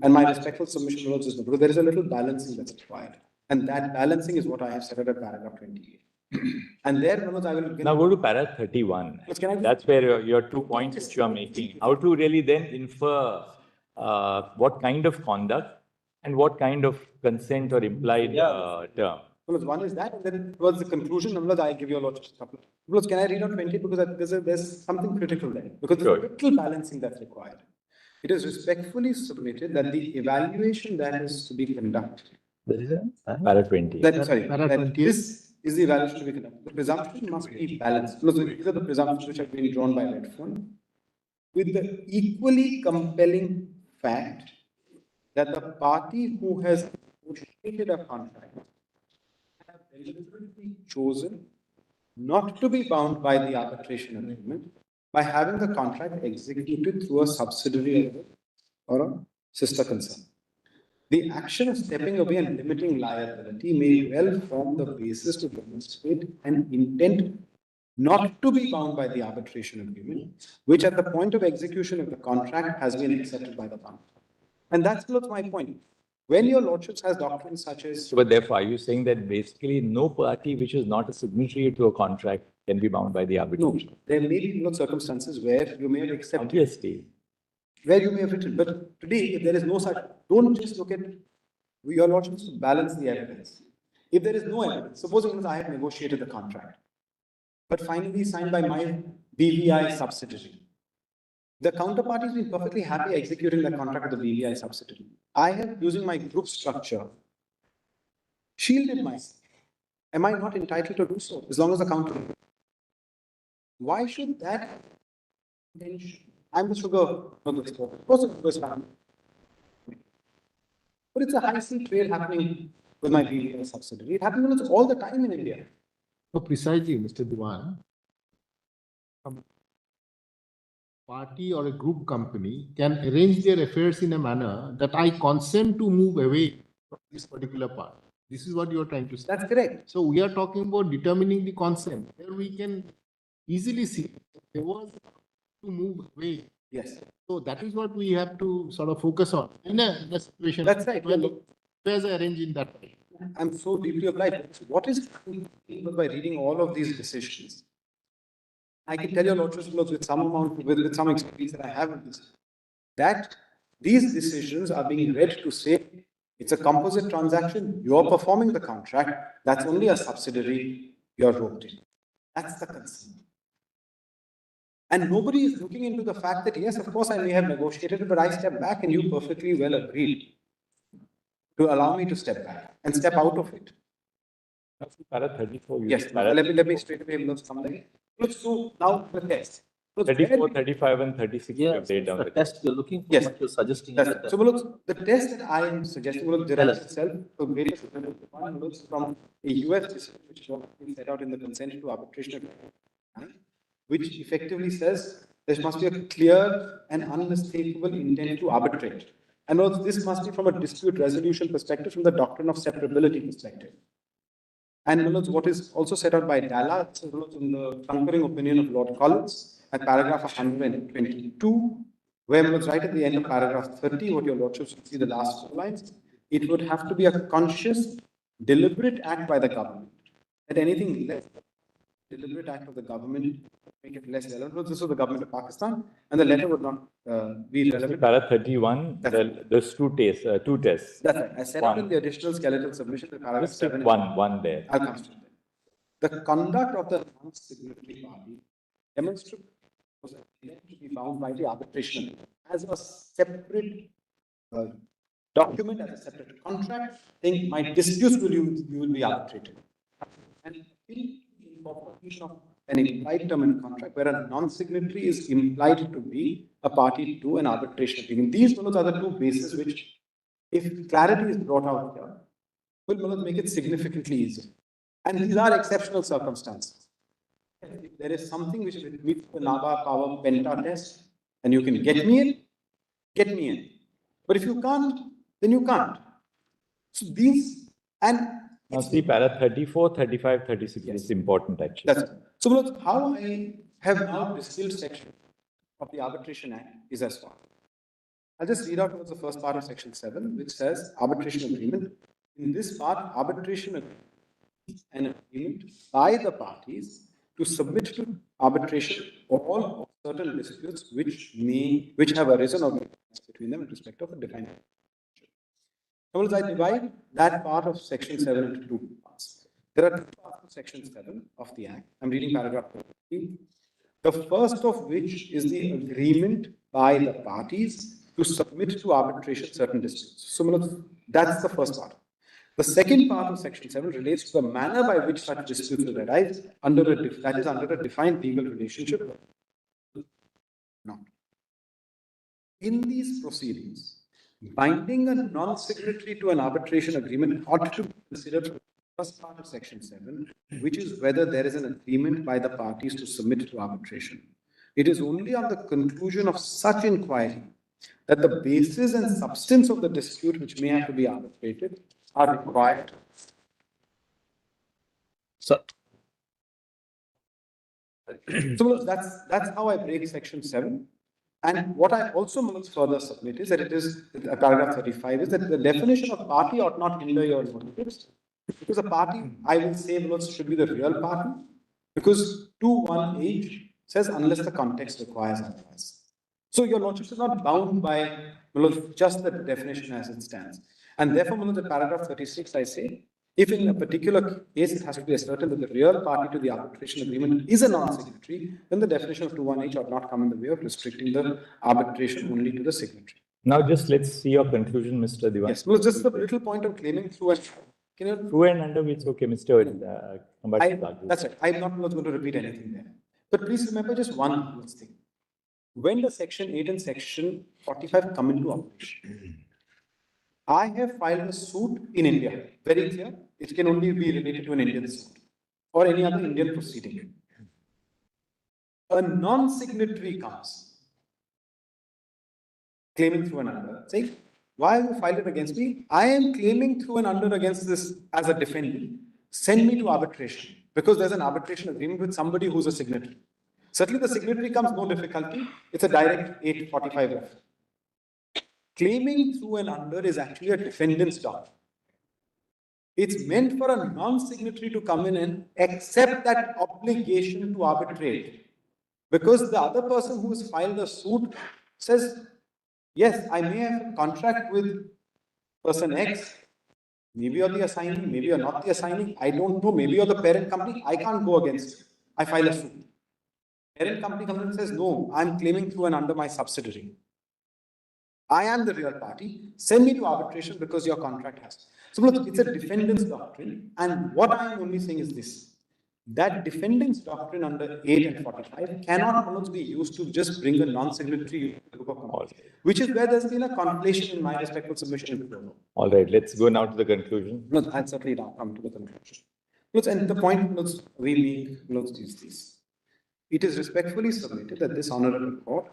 Speaker 1: And my respectful submission, Lords, is because there is a little balancing that's required. And that balancing is what I have said at paragraph 28. And there, Manoj, I will
Speaker 2: Now go to paragraph 31. That's where your 2 points which you are making. How to really then infer what kind of conduct and what kind of consent or implied term.
Speaker 1: One is that, and then towards the conclusion, I give you a lot of couple. Can I read out 20? Because there's something critical there. Because there's a little balancing that's required. It is respectfully submitted that the evaluation that is to be conducted.
Speaker 2: There is a paragraph 20.
Speaker 1: This is the evaluation to be conducted. The presumption must be balanced. These are the presumptions which have been drawn by Redfern with the equally compelling fact that the party who has negotiated a contract have deliberately chosen not to be bound by the arbitration agreement by having the contract executed through a subsidiary or a sister concern. The action of stepping away and limiting liability may well form the basis to demonstrate an intent not to be bound by the arbitration agreement, which at the point of execution of the contract has been accepted by the party. And that's my point. When your Lordships has doctrines such as...
Speaker 2: So, but therefore, are you saying that basically no party which is not a signatory to a contract can be bound by the arbitration?
Speaker 1: No, there may be circumstances where you may have accepted...
Speaker 2: Obviously.
Speaker 1: Where you may have written. But today, if there is no such... Don't just look at your Lordships to balance the evidence. If there is no evidence, supposing I have negotiated the contract, but finally signed by my BVI subsidiary. The counterparty has been perfectly happy executing the contract with the BVI subsidiary. I have, using my group structure, shielded myself. Am I not entitled to do so as long as the counter? Why should that intention? I'm the sugar exporter. Of course, it was family. But it's a high-sea trade happening with my BVI subsidiary. It happens all the time in India.
Speaker 3: So precisely, Mr. Diwan, party or a group company can arrange their affairs in a manner that I consent to move away from this particular part. This is what you are trying to say.
Speaker 1: That's correct.
Speaker 3: So we are talking about determining the consent. Here we can easily see there was to move away.
Speaker 1: Yes.
Speaker 3: So that is what we have to sort of focus on in a situation.
Speaker 1: That's right.
Speaker 3: Affairs are arranged in that way.
Speaker 1: I'm so deeply obliged. What is by reading all of these decisions? I can tell your Lordships with some amount, with some experience that I have in this, that these decisions are being read to say it's a composite transaction, you're performing the contract, that's only a subsidiary, you're roped in. That's the concern. And nobody is looking into the fact that, yes, of course, I may have negotiated it, but I step back and you perfectly well agreed to allow me to step back and step out of it.
Speaker 2: That's para 34.
Speaker 1: Yes, let me straight away come there. So now the test.
Speaker 2: 34, 35 and 36.
Speaker 4: Yes, the test you're looking for,
Speaker 1: yes.
Speaker 4: what you're suggesting.
Speaker 1: So look, the test that I am suggesting derives itself from various from a US decision which was set out in the consent to arbitration, which effectively says there must be a clear and unmistakable intent to arbitrate. And also this must be from a dispute resolution perspective, from the doctrine of separability perspective. And what is also set out by Dalla in the concurring opinion of Lord Collins at paragraph 122, where right at the end of paragraph 30, what your Lordships see the last 4 lines, it would have to be a conscious, deliberate act by the government. That anything less deliberate act of the government make it less relevant. This was the government of Pakistan, and the letter would not be relevant.
Speaker 2: Para 31, there's two tests.
Speaker 1: That's right. I set out in the additional skeletal submission the paragraph 7.
Speaker 2: One there.
Speaker 1: I'll come to that. The conduct of the non-signatory party demonstrates to be bound by the arbitration as a separate document, as a separate contract. Think my disputes you will be arbitrated. And in incorporation of an implied term in a contract where a non-signatory is implied to be a party to an arbitration agreement. These are the 2 bases which, if clarity is brought out here, will make it significantly easier. And these are exceptional circumstances. If there is something which meets the NABA power penta test, and you can get me in, get me in. But if you can't, then you can't. So these, and
Speaker 2: Now see, para 34, 35, 36 is important actually.
Speaker 1: that's it. So Manoj, how I have now distilled section of the Arbitration Act is as follows. I'll just read out the first part of section 7, which says arbitration agreement. In this part, arbitration agreement is an agreement by the parties to submit to arbitration all of certain disputes which have arisen or between them in respect of a defined. Now, I divide that part of section 7 into two parts. There are two parts of section 7 of the Act. I'm reading paragraph 13. The first of which is the agreement by the parties to submit to arbitration certain disputes. So, that's the first part. The second part of section 7 relates to the manner by which such disputes will arise under a defined legal relationship. Now, in these proceedings, binding a non-signatory to an arbitration agreement ought to be considered for the first part of section 7, which is whether there is an agreement by the parties to submit to arbitration. It is only on the conclusion of such inquiry that the basis and substance of the dispute which may have to be arbitrated are required.
Speaker 4: So,
Speaker 1: So that's how I break section 7. And what I also must further submit is that it is, paragraph 35 is that the definition of party ought not hinder your motives. Because a party, I will say, should be the real party. Because 2(1)(h) says unless the context requires otherwise. So your lordship is not bound by just the definition as it stands. And therefore, the paragraph 36, I say, if in a particular case it has to be ascertained that the real party to the arbitration agreement is a non-signatory, then the definition of 2(1)(h) ought not come in the way of restricting the arbitration only to the signatory.
Speaker 2: Now just let's see your conclusion, Mr. Diwan.
Speaker 1: Yes, no, just the little point of claiming through and
Speaker 2: Through and under, it's okay, Mr.
Speaker 1: that's right. I'm not going to repeat anything there. But please remember just one thing. When the section 8 and section 45 come into operation, I have filed a suit in India. Very clear. It can only be related to an Indian suit or any other Indian proceeding. A non-signatory comes claiming through and under, saying, why have you filed it against me? I am claiming through and under against this as a defendant. Send me to arbitration because there's an arbitration agreement with somebody who's a signatory. Certainly the signatory comes, no difficulty. It's a direct 845 reference. Claiming through and under is actually a defendant's job. It's meant for a non-signatory to come in and accept that obligation to arbitrate. Because the other person who has filed the suit says, yes, I may have a contract with person X. Maybe you're the assignee, maybe you're not the assignee. I don't know. Maybe you're the parent company. I can't go against you. I file a suit. Parent company comes and says, no, I'm claiming through and under my subsidiary. I am the real party. Send me to arbitration because your contract has. So look, it's a defendant's doctrine. And what I'm only saying is this. That defendant's doctrine under 8 and 45 cannot be used to just bring a non-signatory group of companies, which is where there's been a conflation in my respectful submission.
Speaker 2: All right, let's go now to the conclusion.
Speaker 1: No, I'll certainly now come to the conclusion. And the point we make is this. It is respectfully submitted that this honorable court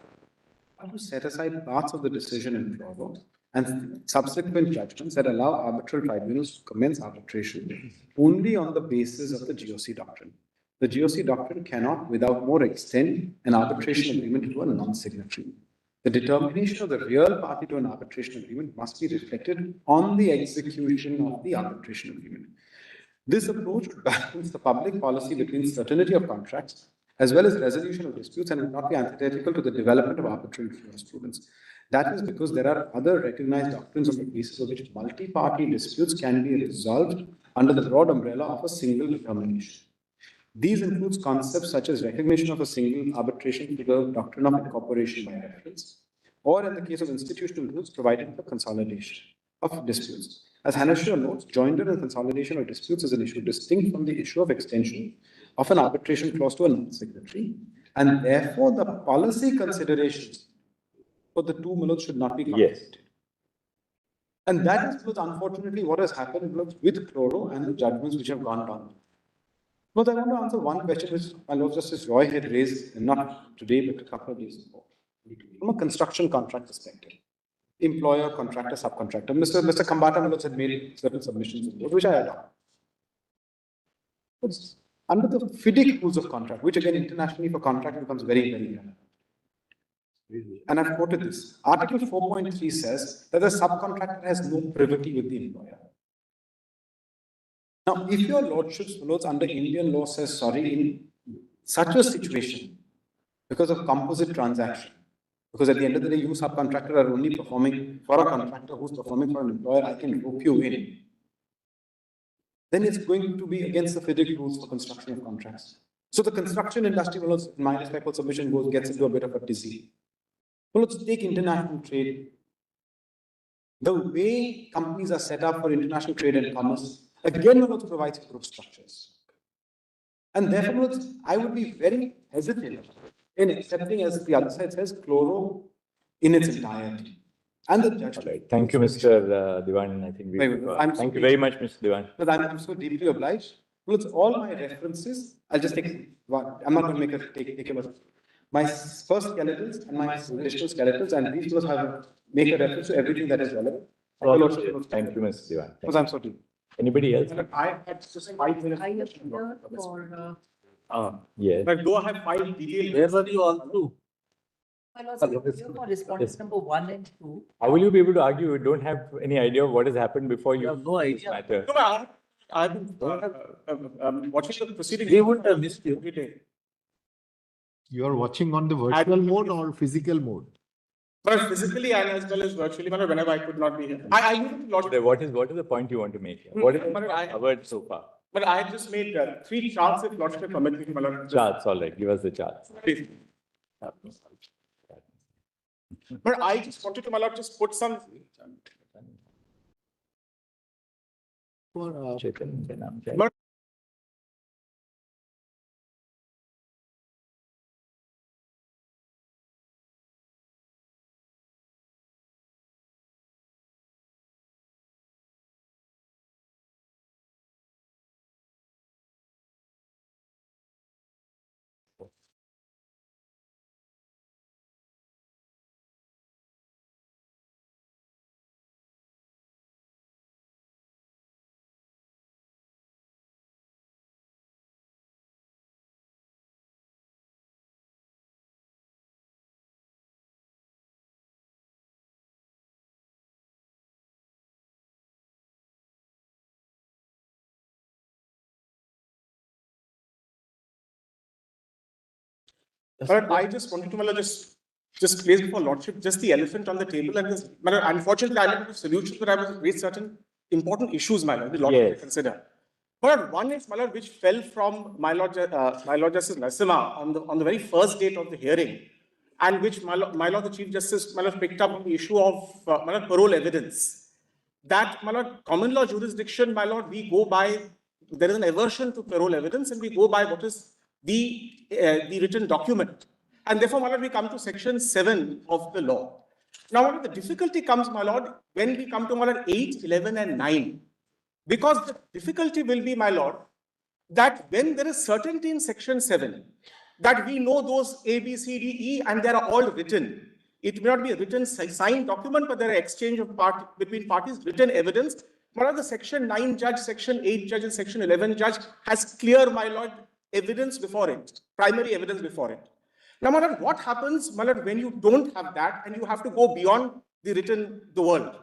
Speaker 1: to set aside parts of the decision in favor and subsequent judgments that allow arbitral tribunals to commence arbitration only on the basis of the GOC doctrine. The GOC doctrine cannot, without more, extend an arbitration agreement to a non-signatory. The determination of the real party to an arbitration agreement must be reflected on the execution of the arbitration agreement. This approach would balance the public policy between certainty of contracts as well as resolution of disputes and will not be antithetical to the development of arbitral jurisprudence. That is because there are other recognized doctrines on the basis of which multi-party disputes can be resolved under the broad umbrella of a single determination. These include concepts such as recognition of a single arbitration to the doctrine of incorporation by reference, or in the case of institutional rules, providing for consolidation of disputes. As Hannah notes, joinder and consolidation of disputes is an issue distinct from the issue of extension of an arbitration clause to a non-signatory, and therefore the policy considerations for the two should not be conflicted. Yes. And that is unfortunately what has happened with Chloro and the judgments which have gone down. But I want to answer one question which my Lord Justice Roy had raised, not today, but a couple of days ago. From a construction contract perspective, employer, contractor, subcontractor. Mr. Kambata Malot had made certain submissions, which I adopt. Under the FIDIC rules of contract, which again internationally for contract becomes very, very relevant. And I've quoted this. Article 4.3 says that the subcontractor has no privity with the employer. Now, if your lordship's lords under Indian law says, sorry, in such a situation, because of composite transaction, because at the end of the day, you subcontractor are only performing for a contractor who's performing for an employer, I can rope you in. Then it's going to be against the FIDIC rules for construction of contracts. So the construction industry, in my respectful submission, gets into a bit of a dizzy. Well, let's take international trade. The way companies are set up for international trade and commerce, again, also provides group structures. And therefore, I would be very hesitant in accepting, as the other side says, chloro in its entirety. And the judge.
Speaker 2: Right. Thank you, Mr. Diwan. I think thank you very much, Mr. Diwan.
Speaker 1: But I'm so deeply obliged. Well, it's all my references. I'll just take one. I'm not going to make take my first skeletons and my additional skeletons, and these two have make a reference to everything that is relevant.
Speaker 2: Thank you, Mr. Diwan.
Speaker 1: Because I'm so deep.
Speaker 2: Anybody else?
Speaker 5: I had just 5 minutes.
Speaker 6: I appear for,
Speaker 2: Yes.
Speaker 5: But do I have 5 detailed?
Speaker 4: Where were you all through?
Speaker 6: I also appear for respondents number 1 and 2.
Speaker 2: How will you be able to argue? You don't have any idea of what has happened before you
Speaker 4: have no idea.
Speaker 2: matter.
Speaker 5: No, but I've been watching the proceedings.
Speaker 4: They wouldn't have missed you.
Speaker 5: every day.
Speaker 3: You are watching on the virtual mode or physical mode?
Speaker 5: But physically and as well as virtually, whenever I could not be here. I knew a lot.
Speaker 2: What is the point you want to make here? What is
Speaker 5: I-
Speaker 2: covered so far?
Speaker 5: But I had just made 3 charts if Lordship permit me.
Speaker 2: Charts, all right. Give us the charts.
Speaker 5: But I just wanted to, my lord, just put some.
Speaker 2: Chetan, के नाम क्या है?
Speaker 5: But But I just wanted to, my lord, just place before Lordship just the elephant on the table, and this, my lord, unfortunately, I didn't have solutions, but I was raised certain important issues, my lord, the Lordship
Speaker 2: Yes.
Speaker 5: to consider. But one is, my lord, which fell from my lord Justice Narasimha on the very first date of the hearing, and which my lord the Chief Justice, my lord, picked up on the issue of my lord, parole evidence. That, my lord, common law jurisdiction, my lord, we go by, there is an aversion to parole evidence, and we go by what is the written document. And therefore, my lord, we come to section 7 of the law. Now, my lord, the difficulty comes, my lord, when we come to, my lord, 8, 11, and 9. Because the difficulty will be, my lord, that when there is certainty in section 7, that we know those A, B, C, D, E, and they are all written. It may not be a written signed document, but there are exchange of between parties, written evidence. My lord, the section 9 judge, section 8 judge, and section 11 judge has clear, my lord, evidence before it, primary evidence before it. Now, my lord, what happens, my lord, when you don't have that and you have to go beyond the world?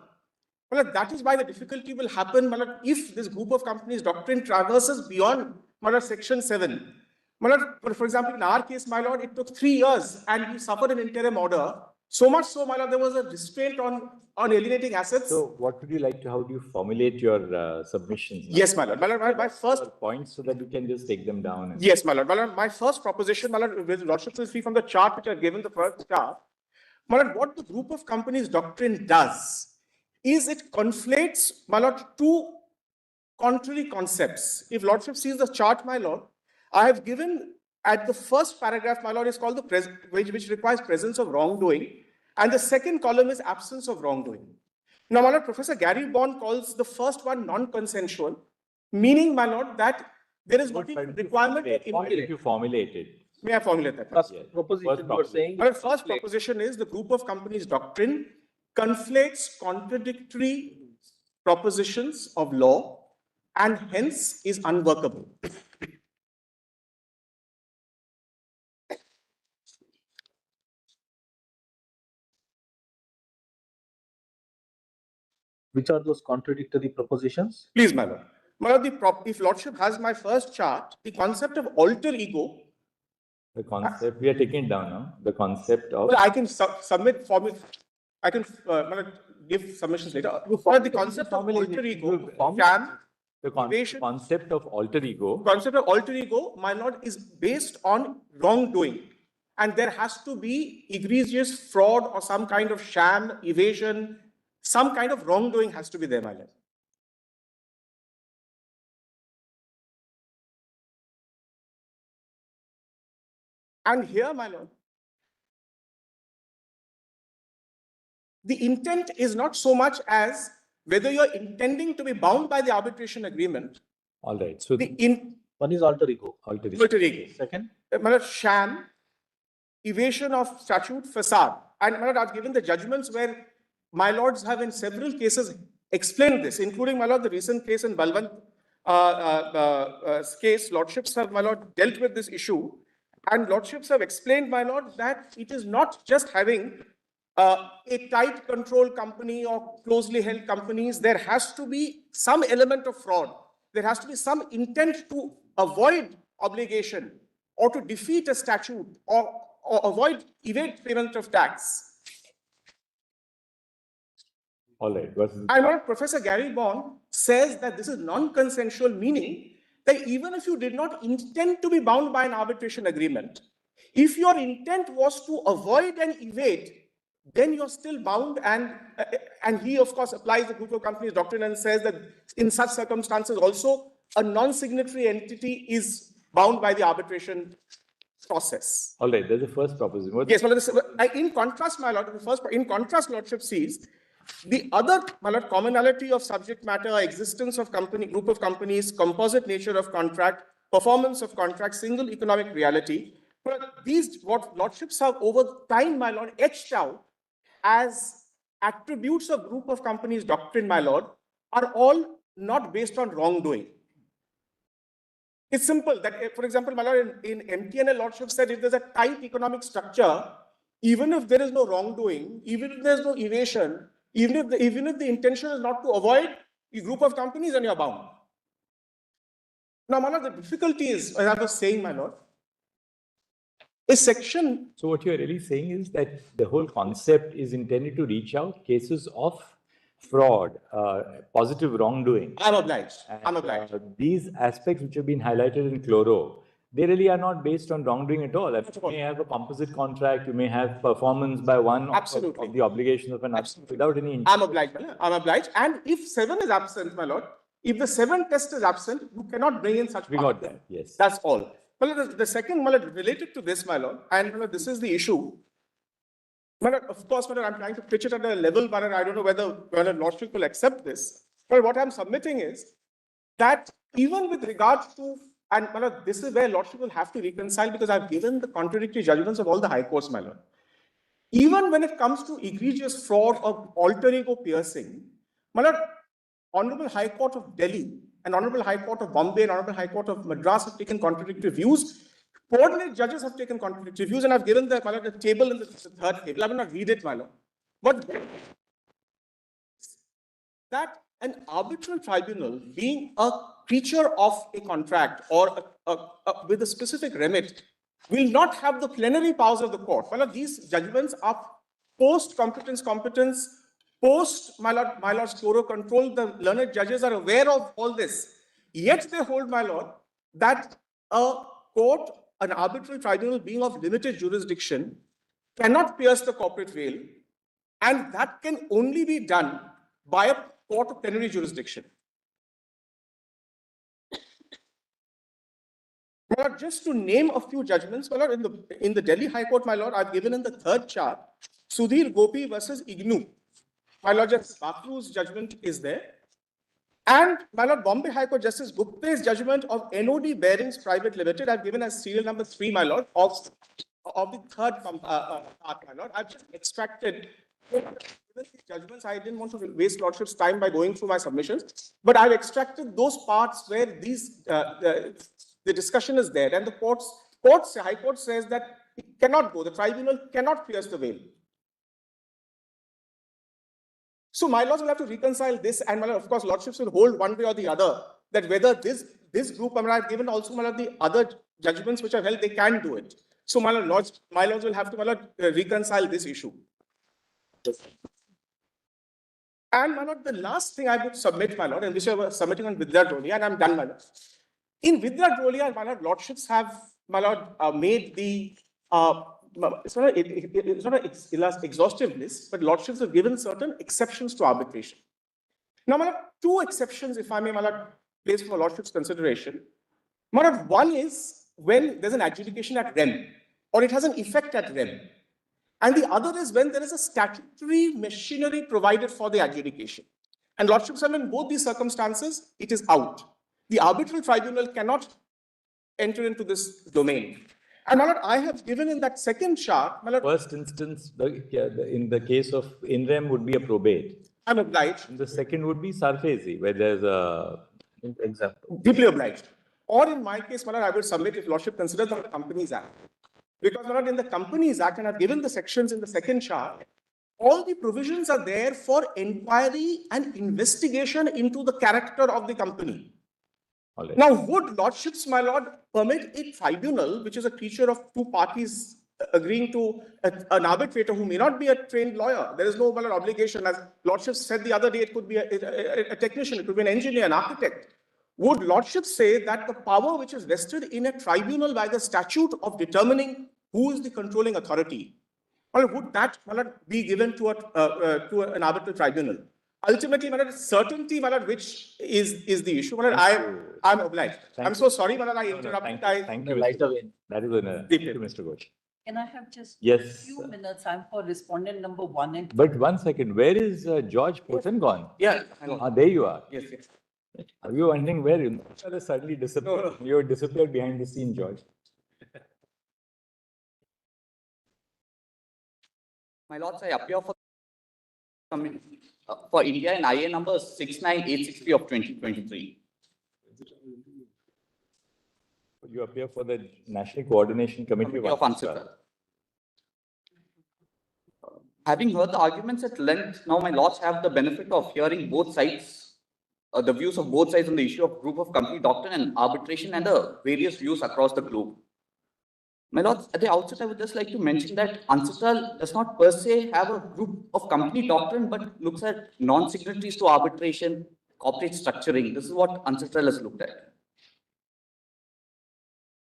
Speaker 5: My lord, that is why the difficulty will happen, my lord, if this group of companies doctrine traverses beyond, my lord, section 7. My lord, for example, in our case, my lord, it took 3 years and we suffered an interim order. So much so, my lord, there was a restraint on alienating assets.
Speaker 2: So, what would you like to? How do you formulate your submissions?
Speaker 5: Yes, my lord. My first
Speaker 2: points so that you can just take them down. And
Speaker 5: yes, my lord. My first proposition, my lord, with Lordship will see from the chart which I have given, the first chart. My lord, what the group of companies doctrine does is it conflates, my lord, 2 contrary concepts. If Lordship sees the chart, my lord, I have given at the first paragraph, my lord, is called the which requires presence of wrongdoing, and the second column is absence of wrongdoing. Now, my lord, Professor Gary Bond calls the first one non-consensual, meaning, my lord, that there is not even requirement.
Speaker 2: What if you formulate it?
Speaker 5: May I formulate that?
Speaker 4: First
Speaker 2: Yes.
Speaker 4: proposition
Speaker 2: First
Speaker 4: you are saying.
Speaker 5: Our first proposition is the group of companies doctrine conflates contradictory propositions of law and hence is unworkable.
Speaker 4: Which are those contradictory propositions?
Speaker 5: Please, my lord. My lord, if lordship has my first chart, the concept of alter ego,
Speaker 2: The concept, we are taking it down now. The concept of.
Speaker 5: well, I can submit formula. I can my lord, give submissions later. But the concept of alter ego, can
Speaker 2: The
Speaker 5: evasion-
Speaker 2: concept of alter ego.
Speaker 5: concept of alter ego, my lord, is based on wrongdoing. And there has to be egregious fraud or some kind of sham, evasion, some kind of wrongdoing has to be there, my lord. And here, my lord, the intent is not so much as whether you're intending to be bound by the arbitration agreement.
Speaker 2: All right. So
Speaker 4: One is alter ego.
Speaker 2: alter ego.
Speaker 5: Alter ego.
Speaker 4: Second,
Speaker 5: My lord, sham, evasion of statute, facade. And my lord, I've given the judgments where my lords have in several cases explained this, including, my lord, the recent case in Balwant case. Lordships have, my lord, dealt with this issue. And lordships have explained, my lord, that it is not just having a tight control company or closely held companies. There has to be some element of fraud. There has to be some intent to avoid obligation or to defeat a statute or evade payment of tax.
Speaker 2: All right.
Speaker 5: And what Professor Gary Bond says that this is non-consensual, meaning that even if you did not intend to be bound by an arbitration agreement, if your intent was to avoid and evade, then you're still bound. And he, of course, applies the group of companies doctrine and says that in such circumstances also a non-signatory entity is bound by the arbitration process.
Speaker 2: All right. There's the first proposition.
Speaker 5: Yes, well, in contrast, my lord, in contrast, lordship sees the other, my lord, commonality of subject matter, existence of company, group of companies, composite nature of contract, performance of contract, single economic reality. But these, what lordships have over time, my lord, etched out as attributes of group of companies doctrine, my lord, are all not based on wrongdoing. It's simple that, for example, my lord, in MTNL, lordship said if there's a tight economic structure, even if there is no wrongdoing, even if there's no evasion, even if the intention is not to avoid a group of companies, then you're bound. Now, my lord, the difficulty is, as I was saying, my lord, a section.
Speaker 2: So what you're really saying is that the whole concept is intended to reach out cases of fraud, positive wrongdoing.
Speaker 5: I'm obliged.
Speaker 2: And,
Speaker 5: I'm obliged.
Speaker 2: These aspects which have been highlighted in chloro, they really are not based on wrongdoing at all. You may have a composite contract, you may have performance by one
Speaker 5: Absolutely.
Speaker 2: of the obligations of another without any
Speaker 5: I'm obliged, my lord. I'm obliged. And if 7 is absent, my lord, if the 7 test is absent, you cannot bring in such.
Speaker 2: We got that, yes.
Speaker 5: That's all. Well, the second, my lord, related to this, my lord, and my lord, this is the issue. My lord, of course, my lord, I'm trying to pitch it at a level, my lord, I don't know whether lordship will accept this. But what I'm submitting is that even with regard to, and my lord, this is where lordship will have to reconcile because I've given the contradictory judgments of all the high courts, my lord. Even when it comes to egregious fraud or alter ego piercing, my lord, Honorable High Court of Delhi and Honorable High Court of Bombay and Honorable High Court of Madras have taken contradictory views. Coordinate judges have taken contradictory views, and I've given the, my lord, the table in the third table. I will not read it, my lord. But that an arbitral tribunal, being a creature of a contract or with a specific remit, will not have the plenary powers of the court. My lord, these judgments are post-competence, post, my lord's chloro control. The learned judges are aware of all this. Yet they hold, my lord, that a court, an arbitral tribunal being of limited jurisdiction, cannot pierce the corporate veil, and that can only be done by a court of plenary jurisdiction. My lord, just to name a few judgments, my lord, in the Delhi High Court, my lord, I've given in the third chart, Sudhir Gopi versus IGNU. My lord, Justice Bakru's judgment is there. And my Lord, Bombay High Court Justice Gupta's judgment of NOD Bearings Private Limited, I've given as serial number 3, my Lord, of the third part, my Lord. I've just extracted given these judgments. I didn't want to waste Lordship's time by going through my submissions, but I've extracted those parts where these the discussion is there, and the High Court says that it cannot go. The tribunal cannot pierce the veil. So my lords will have to reconcile this, and my lord, of course, lordships will hold one way or the other that whether this group, I mean, I've given also my lord, the other judgments which are held, they can do it. So my lords will have to, my lord, reconcile this issue. And my lord, the last thing I would submit, my lord, and which I was submitting on Vidya Drolia, and I'm done, my lord. In Vidya Drolia, my lord, lordships have, my lord, made the it's not an exhaustive list, but lordships have given certain exceptions to arbitration. Now, my lord, two exceptions, if I may, my lord, place for lordship's consideration. My lord, one is when there's an adjudication at rem, or it has an effect at rem. And the other is when there is a statutory machinery provided for the adjudication. And lordships have in both these circumstances, it is out. The arbitral tribunal cannot enter into this domain. And my lord, I have given in that second chart, my lord,
Speaker 2: First instance, in the case of in rem would be a probate.
Speaker 5: I'm obliged.
Speaker 2: And the second would be surface, where there's a example.
Speaker 5: Deeply obliged. Or in my case, my lord, I will submit if lordship considers the Companies Act. Because my lord, in the Companies Act, and I've given the sections in the second chart, all the provisions are there for inquiry and investigation into the character of the company.
Speaker 2: Right.
Speaker 5: Now, would lordships, my lord, permit a tribunal, which is a creature of two parties agreeing to an arbitrator who may not be a trained lawyer? There is no, my lord, obligation. As lordships said the other day, it could be a technician, it could be an engineer, an architect. Would lordships say that the power which is vested in a tribunal by the statute of determining who is the controlling authority, or would that, my lord, be given to an arbitral tribunal? Ultimately, my lord, certainty, my lord, which is the issue. My lord, I'm obliged. I'm so sorry, my lord, I interrupted.
Speaker 2: Thank you.
Speaker 4: Right away.
Speaker 2: That is thank you, Mr. Ghosh.
Speaker 6: Can I have just
Speaker 2: Yes.
Speaker 6: a few minutes? I'm for respondent number 1 and 2.
Speaker 2: But one second, where is George Posen gone?
Speaker 1: Yeah.
Speaker 2: There you are.
Speaker 1: Yes, yes.
Speaker 2: Are you wondering where you suddenly disappeared?
Speaker 1: No.
Speaker 2: You disappeared behind the scene, George.
Speaker 7: My lords, I appear for India in IA number 69863 of 2023.
Speaker 2: You appear for the National Coordination Committee
Speaker 7: Committee of Answer. Having heard the arguments at length, now my lords have the benefit of hearing both sides, the views of both sides on the issue of group of company doctrine and arbitration and the various views across the globe. My lords, at the outset, I would just like to mention that Ancestral does not per se have a group of company doctrine, but looks at non-signatories to arbitration, corporate structuring. This is what Ancestral has looked at.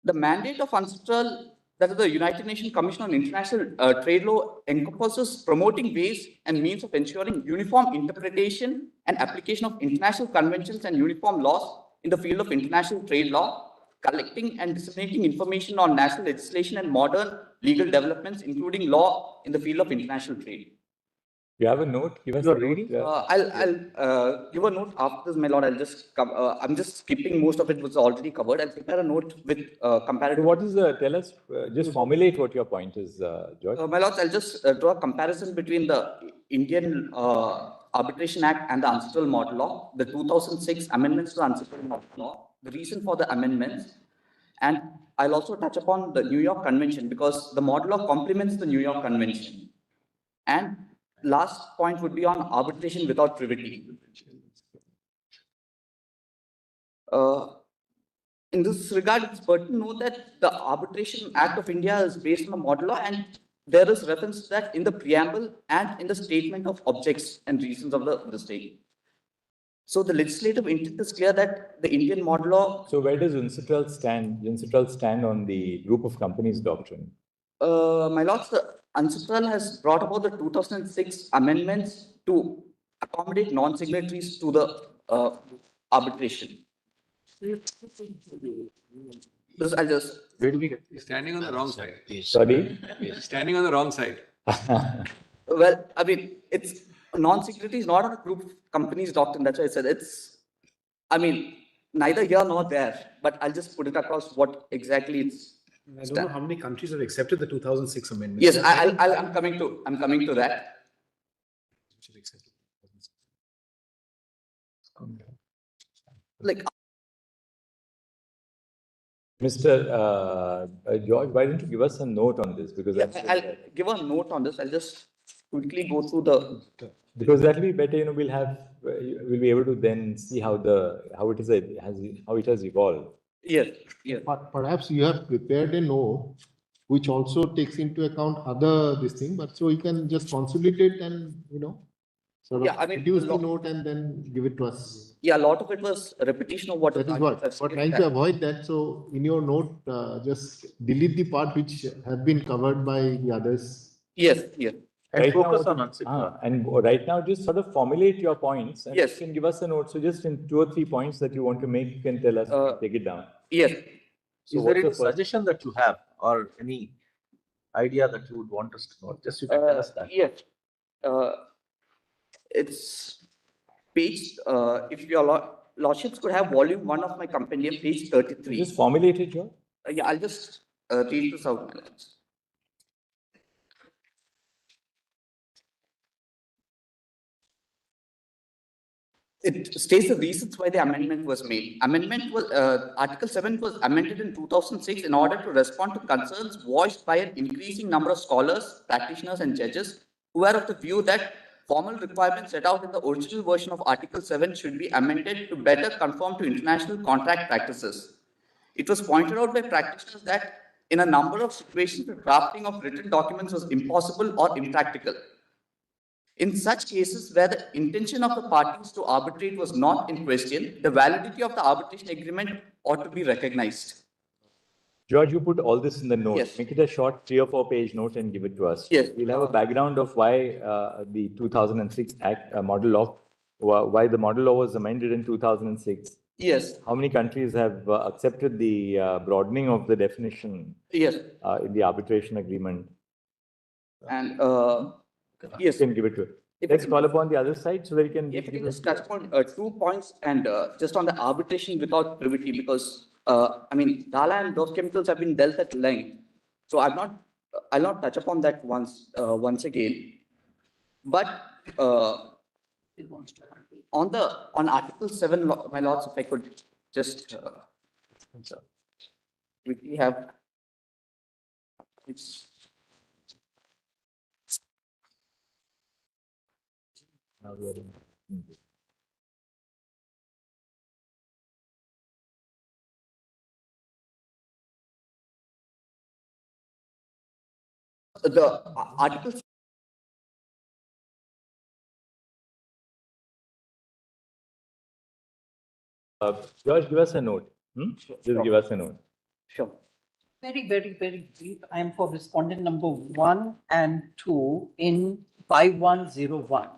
Speaker 7: The mandate of Ancestral, that is the United Nations Commission on International Trade Law, encompasses promoting ways and means of ensuring uniform interpretation and application of international conventions and uniform laws in the field of international trade law, collecting and disseminating information on national legislation and modern legal developments, including law in the field of international trade.
Speaker 2: You have a note? Give us a reading.
Speaker 7: I'll give a note after this, my lord. I'll just I'm just skipping most of it, which is already covered. I'll prepare a note with comparative.
Speaker 2: What is tell us, just formulate what your point is, George.
Speaker 7: My lords, I'll just draw a comparison between the Indian Arbitration Act and the Ancestral Model Law, the 2006 amendments to the Ancestral Model Law, the reason for the amendments, and I'll also touch upon the New York Convention because the model law complements the New York Convention. And last point would be on arbitration without privity. In this regard, it's pertinent to note that the Arbitration Act of India is based on a model law, and there is reference to that in the preamble and in the statement of objects and reasons of the state. So the legislative intent is clear that the Indian model law.
Speaker 2: So where does UNCITRAL stand? UNCITRAL stand on the group of companies doctrine?
Speaker 7: My lords, the UNCITRAL has brought about the 2006 amendments to accommodate non-signatories to the arbitration. This I'll just.
Speaker 8: You're standing on the wrong side.
Speaker 2: Sorry?
Speaker 8: You're standing on the wrong side.
Speaker 7: Well, I mean, it's non-signatory is not a group of companies doctrine. That's why I said it's I mean, neither here nor there, but I'll just put it across what exactly it's.
Speaker 1: I don't know how many countries have accepted the 2006 amendment.
Speaker 7: Yes, I'm coming to that. Like,
Speaker 2: Mr. George, why don't you give us a note on this? Because
Speaker 7: yeah,
Speaker 2: that's
Speaker 7: I'll give a note on this. I'll just quickly go through the.
Speaker 2: because that'll be better. You know, we'll be able to then see how it has evolved.
Speaker 7: Yes, yes.
Speaker 3: But perhaps you have prepared a note which also takes into account other this thing, but so you can just consolidate and, sort of
Speaker 7: Yeah, I mean,
Speaker 3: produce
Speaker 7: a
Speaker 3: the
Speaker 7: lot-
Speaker 3: note and then give it to us.
Speaker 7: Yeah, a lot of it was a repetition of what.
Speaker 3: That is what, we're trying to avoid that. So in your note, just delete the part which have been covered by the others.
Speaker 7: Yes, yes.
Speaker 4: And
Speaker 2: Right now,
Speaker 4: focus
Speaker 2: what-
Speaker 4: on Ansika.
Speaker 2: And right now, just sort of formulate your points and
Speaker 7: Yes.
Speaker 2: you can give us a note. So just in 2 or 3 points that you want to make, you can tell us, take it down.
Speaker 7: Yes.
Speaker 2: So
Speaker 4: Is
Speaker 2: what's
Speaker 4: there
Speaker 2: the
Speaker 4: any
Speaker 2: first-
Speaker 4: suggestion that you have or any idea that you would want us to know? Just you can tell us that.
Speaker 7: Yes. It's page, if your lordships could have volume 1 of my compendium, page 33.
Speaker 2: Just formulate it, George.
Speaker 7: Yeah, I'll just read this out, my lords. It states the reasons why the amendment was made. Article 7 was amended in 2006 in order to respond to concerns voiced by an increasing number of scholars, practitioners, and judges who are of the view that formal requirements set out in the original version of Article 7 should be amended to better conform to international contract practices. It was pointed out by practitioners that in a number of situations, the drafting of written documents was impossible or impractical. In such cases where the intention of the parties to arbitrate was not in question, the validity of the arbitration agreement ought to be recognized.
Speaker 2: George, you put all this in the note.
Speaker 7: Yes.
Speaker 2: Make it a short 3 or 4 page note and give it to us.
Speaker 7: Yes.
Speaker 2: We'll have a background of why the 2006 Act model law, why the model law was amended in 2006.
Speaker 7: Yes,
Speaker 2: How many countries have accepted the broadening of the definition
Speaker 7: yes,
Speaker 2: in the arbitration agreement?
Speaker 7: and yes.
Speaker 2: You can give it to it.
Speaker 7: If
Speaker 2: Let's
Speaker 7: I can
Speaker 2: call
Speaker 7: just-
Speaker 2: upon the other side so that you can
Speaker 7: If I
Speaker 2: give
Speaker 7: can just
Speaker 2: us.
Speaker 7: touch upon 2 points and just on the arbitration without privity, because I mean, Dala and those chemicals have been dealt at length. So I'll not touch upon that once again. But on Article 7, my lords, if I could just quickly have it's. The Article.
Speaker 2: George, give us a note. Just give us a note.
Speaker 7: Sure.
Speaker 6: Very, very, very brief. I am for respondent number 1 and 2 in 5101.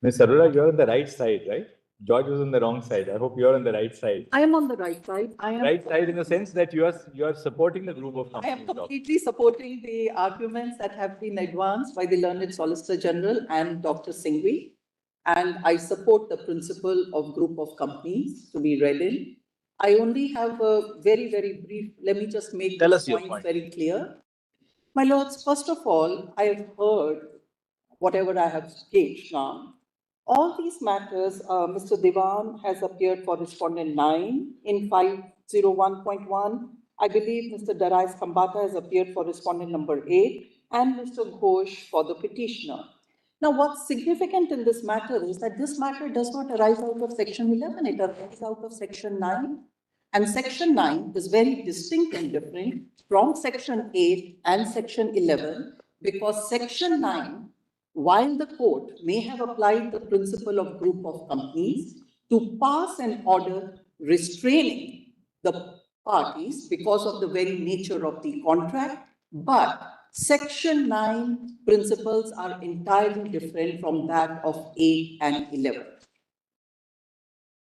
Speaker 2: Ms. Arora, you're on the right side, right? George was on the wrong side. I hope you're on the right side.
Speaker 6: I am on the right side.
Speaker 2: Right side in the sense that you are supporting the group of
Speaker 6: I am
Speaker 2: companies.
Speaker 6: completely supporting the arguments that have been advanced by the learned Solicitor General and Dr. Singhvi. And I support the principle of group of companies to be read in. I only have a very, very brief, let me just make
Speaker 4: Tell
Speaker 6: the
Speaker 4: us your
Speaker 6: points
Speaker 4: point.
Speaker 6: very clear. My lords, first of all, I have heard whatever I have staged now. All these matters, Mr. Devan has appeared for respondent 9 in 501.1. I believe Mr. Darais Kambata has appeared for respondent number 8 and Mr. Ghosh for the petitioner. Now, what's significant in this matter is that this matter does not arise out of section 11, it arises out of section 9. And section 9 is very distinct and different from section 8 and section 11 because section 9, while the court may have applied the principle of group of companies to pass an order restraining the parties because of the very nature of the contract, but section 9 principles are entirely different from that of 8 and 11.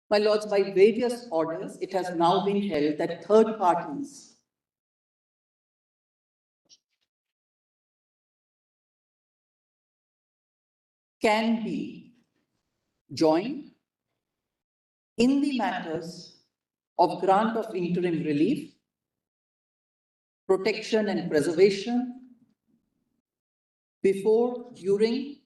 Speaker 6: My lords, by various orders, it has now been held that third parties can be joined in the matters of grant of interim relief, protection and preservation, before, during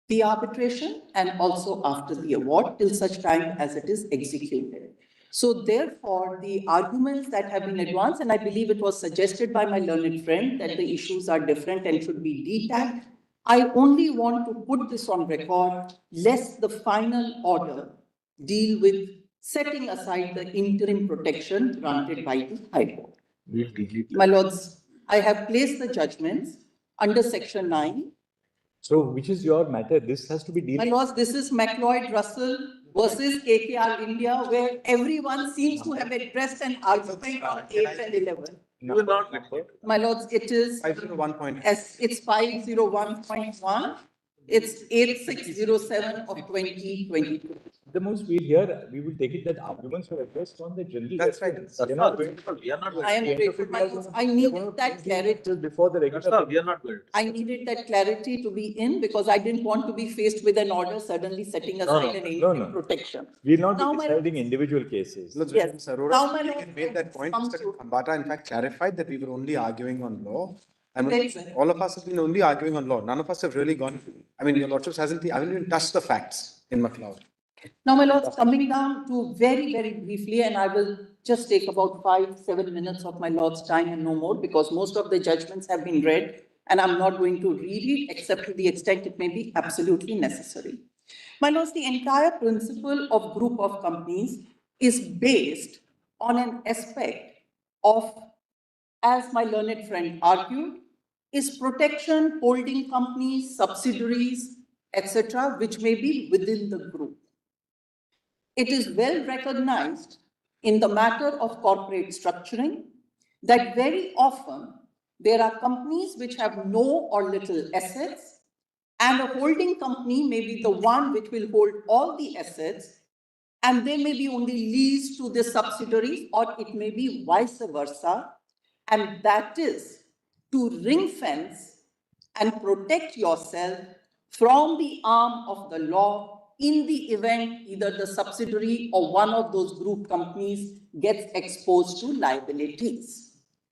Speaker 6: the arbitration, and also after the award till such time as it is executed. So therefore, the arguments that have been advanced, and I believe it was suggested by my learned friend that the issues are different and should be detailed, I only want to put this on record, lest the final order deal with setting aside the interim protection granted by the High Court. My lords, I have placed the judgments under section 9.
Speaker 2: So which is your matter? This has to be
Speaker 6: My
Speaker 2: dealt.
Speaker 6: lords, this is McLeod Russell versus KKR India, where everyone seems to have expressed an argument on 8 and 11.
Speaker 2: You will not.
Speaker 6: My lords, it is,
Speaker 1: 501.
Speaker 6: it's 501.1, it's 8607 of 2022.
Speaker 2: The most we hear, we will take it that arguments were addressed on the general.
Speaker 1: That's right.
Speaker 2: reference. We're not going
Speaker 4: We are not
Speaker 6: I am grateful, my lords. I needed that clarity.
Speaker 2: to before the regular.
Speaker 4: We are not going.
Speaker 6: I needed that clarity to be in because I didn't want to be faced with an order suddenly setting aside an
Speaker 2: no.
Speaker 6: interim protection.
Speaker 2: We're not
Speaker 6: Now, my
Speaker 2: deciding individual cases.
Speaker 1: Look,
Speaker 6: Yes.
Speaker 1: Mr. Arora
Speaker 6: Now, my lord,
Speaker 1: made that point.
Speaker 6: come
Speaker 1: Mr.
Speaker 6: to-
Speaker 1: Ambata, in fact, clarified that we were only arguing on law. And
Speaker 6: Very well.
Speaker 1: all of us have been only arguing on law. None of us have really gone, I mean, your lordships haven't even touched the facts in McLeod.
Speaker 6: Now, my lords, coming down to very, very briefly, and I will just take about 5-7 minutes of my lord's time and no more, because most of the judgments have been read, and I'm not going to read it except to the extent it may be absolutely necessary. My lords, the entire principle of group of companies is based on an aspect of, as my learned friend argued, is protection holding companies, subsidiaries, etc., which may be within the group. It is well recognized in the matter of corporate structuring that very often there are companies which have no or little assets, and a holding company may be the one which will hold all the assets, and they may be only leased to the subsidiaries, or it may be vice versa, and that is to ring fence and protect yourself from the arm of the law in the event either the subsidiary or one of those group companies gets exposed to liabilities.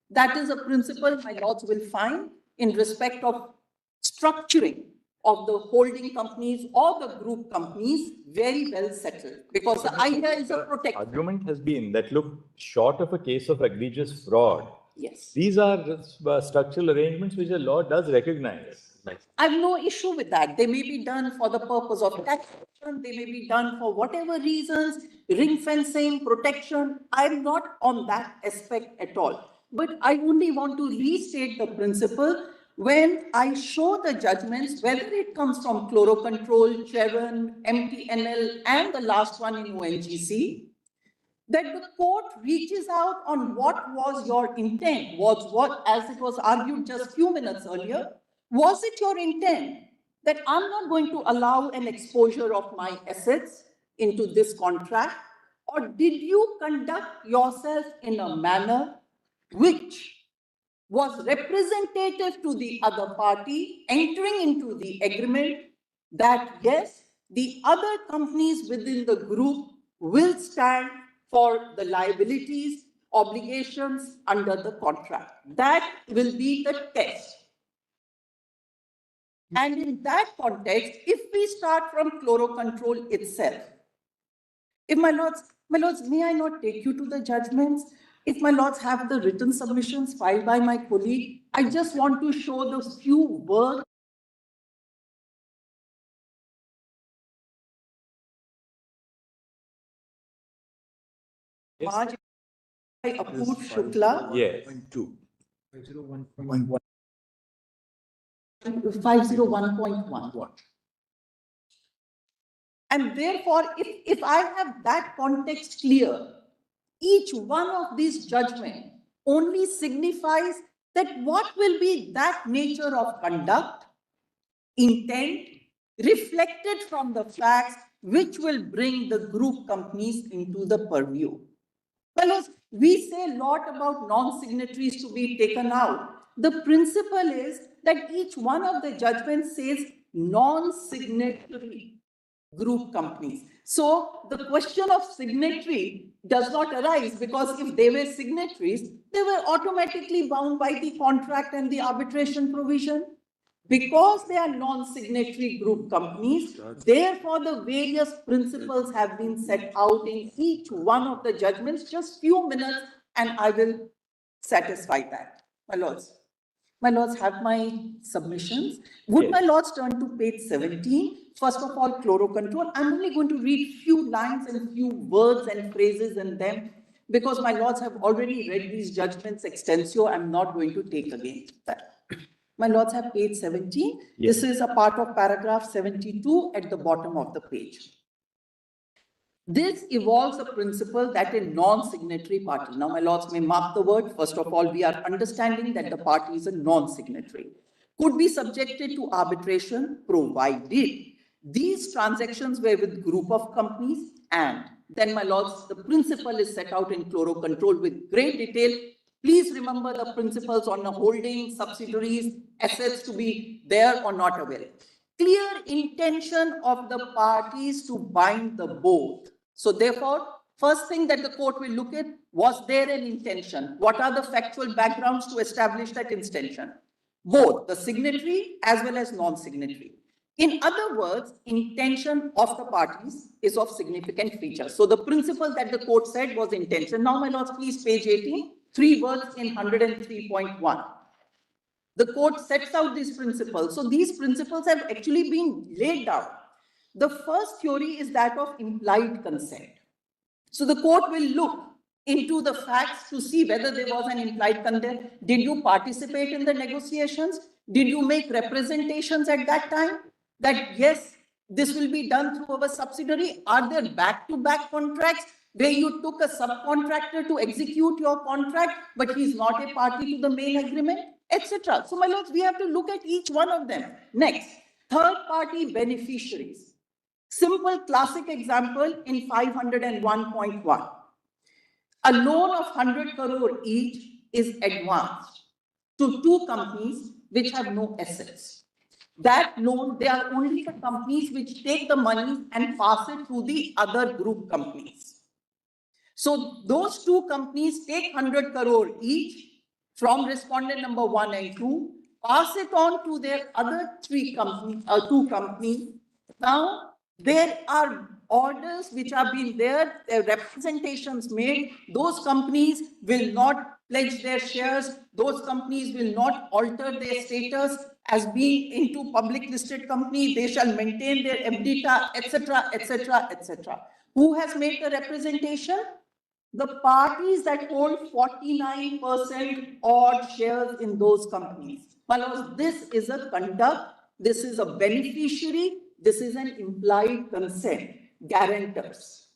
Speaker 6: That is a principle my lords will find in respect of structuring of the holding companies or the group companies very well settled, because the idea is a protection.
Speaker 2: Argument has been that, look, short of a case of egregious fraud,
Speaker 6: Yes.
Speaker 2: these are structural arrangements which the law does recognize.
Speaker 6: I have no issue with that. They may be done for the purpose of taxation, they may be done for whatever reasons, ring fencing, protection. I'm not on that aspect at all. But I only want to restate the principle when I show the judgments, whether it comes from Chlorocontrol, Chevron, MTNL, and the last one in ONGC, that the court reaches out on what was your intent, was what, as it was argued just a few minutes earlier, was it your intent that I'm not going to allow an exposure of my assets into this contract, or did you conduct yourself in a manner which was representative to the other party entering into the agreement that yes, the other companies within the group will stand for the liabilities, obligations under the contract. That will be the test. And in that context, if we start from Chlorocontrol itself, if my lords, may I not take you to the judgments? If my lords have the written submissions filed by my colleague, I just want to show those few words.
Speaker 2: Yes.
Speaker 6: By Apur Shukla.
Speaker 2: Yes.
Speaker 6: 501.1. And therefore, if I have that context clear, each one of these judgments only signifies that what will be that nature of conduct, intent, reflected from the facts which will bring the group companies into the purview. Fellows, we say a lot about non-signatories to be taken out. The principle is that each one of the judgments says non-signatory group companies. So the question of signatory does not arise, because if they were signatories, they were automatically bound by the contract and the arbitration provision. Because they are non-signatory group companies, therefore the various principles have been set out in each one of the judgments. Just few minutes and I will satisfy that. My lords. My lords have my submissions. Would my lords turn to page 17? First of all, chlorocontrol. I'm only going to read few lines and few words and phrases in them, because my lords have already read these judgments extensio. I'm not going to take again that. My lords have page 17.
Speaker 2: Yes.
Speaker 6: This is a part of paragraph 72 at the bottom of the page. This evolves a principle that a non-signatory party, now my lords may mark the word, first of all, we are understanding that the party is a non-signatory, could be subjected to arbitration provided these transactions were with group of companies, and then my lords, the principle is set out in chlorocontrol with great detail. Please remember the principles on the holding, subsidiaries, assets to be there or not available. Clear intention of the parties to bind the both. So therefore, first thing that the court will look at, was there an intention? What are the factual backgrounds to establish that intention? Both the signatory as well as non-signatory. In other words, intention of the parties is of significant feature. So the principle that the court said was intention. Now, my lords, please, page 18, 3 words in 103.1. The court sets out these principles. So these principles have actually been laid down. The first theory is that of implied consent. So the court will look into the facts to see whether there was an implied consent. Did you participate in the negotiations? Did you make representations at that time that yes, this will be done through our subsidiary? Are there back-to-back contracts where you took a subcontractor to execute your contract, but he's not a party to the main agreement, etc.? So my lords, we have to look at each one of them. Next, third-party beneficiaries. Simple classic example in 501.1. A loan of 100 crore each is advanced to 2 companies which have no assets. That loan, they are only the companies which take the money and pass it to the other group companies. So those 2 companies take 100 crore each from respondent number 1 and 2, pass it on to their other 2 companies. Now, there are orders which are being there representations made. Those companies will not pledge their shares. Those companies will not alter their status as being into public listed company. They shall maintain their EBITDA, etc., etc., etc. Who has made the representation? The parties that hold 49% odd shares in those companies. Well, this is a conduct. This is a beneficiary. This is an implied consent. Guarantors.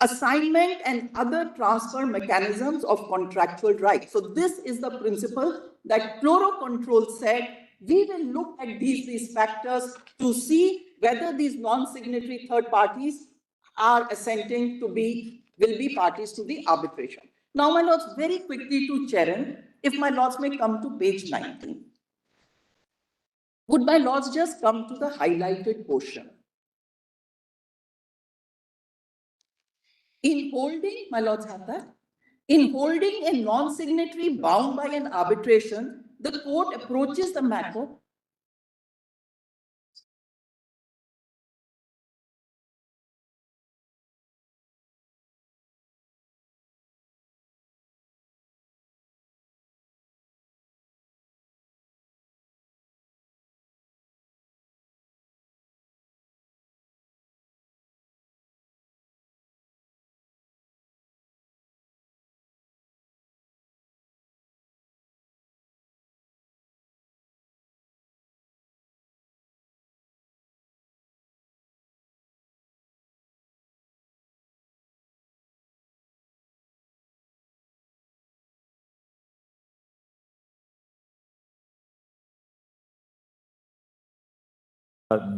Speaker 6: Assignment and other transfer mechanisms of contractual rights. So this is the principle that chlorocontrol said. We will look at these factors to see whether these non-signatory third parties are assenting to will be parties to the arbitration. Now, my lords, very quickly to Charan, if my lords may come to page 19. Would my lords just come to the highlighted portion? In holding, my lords have that. In holding a non-signatory bound by an arbitration, the court approaches the matter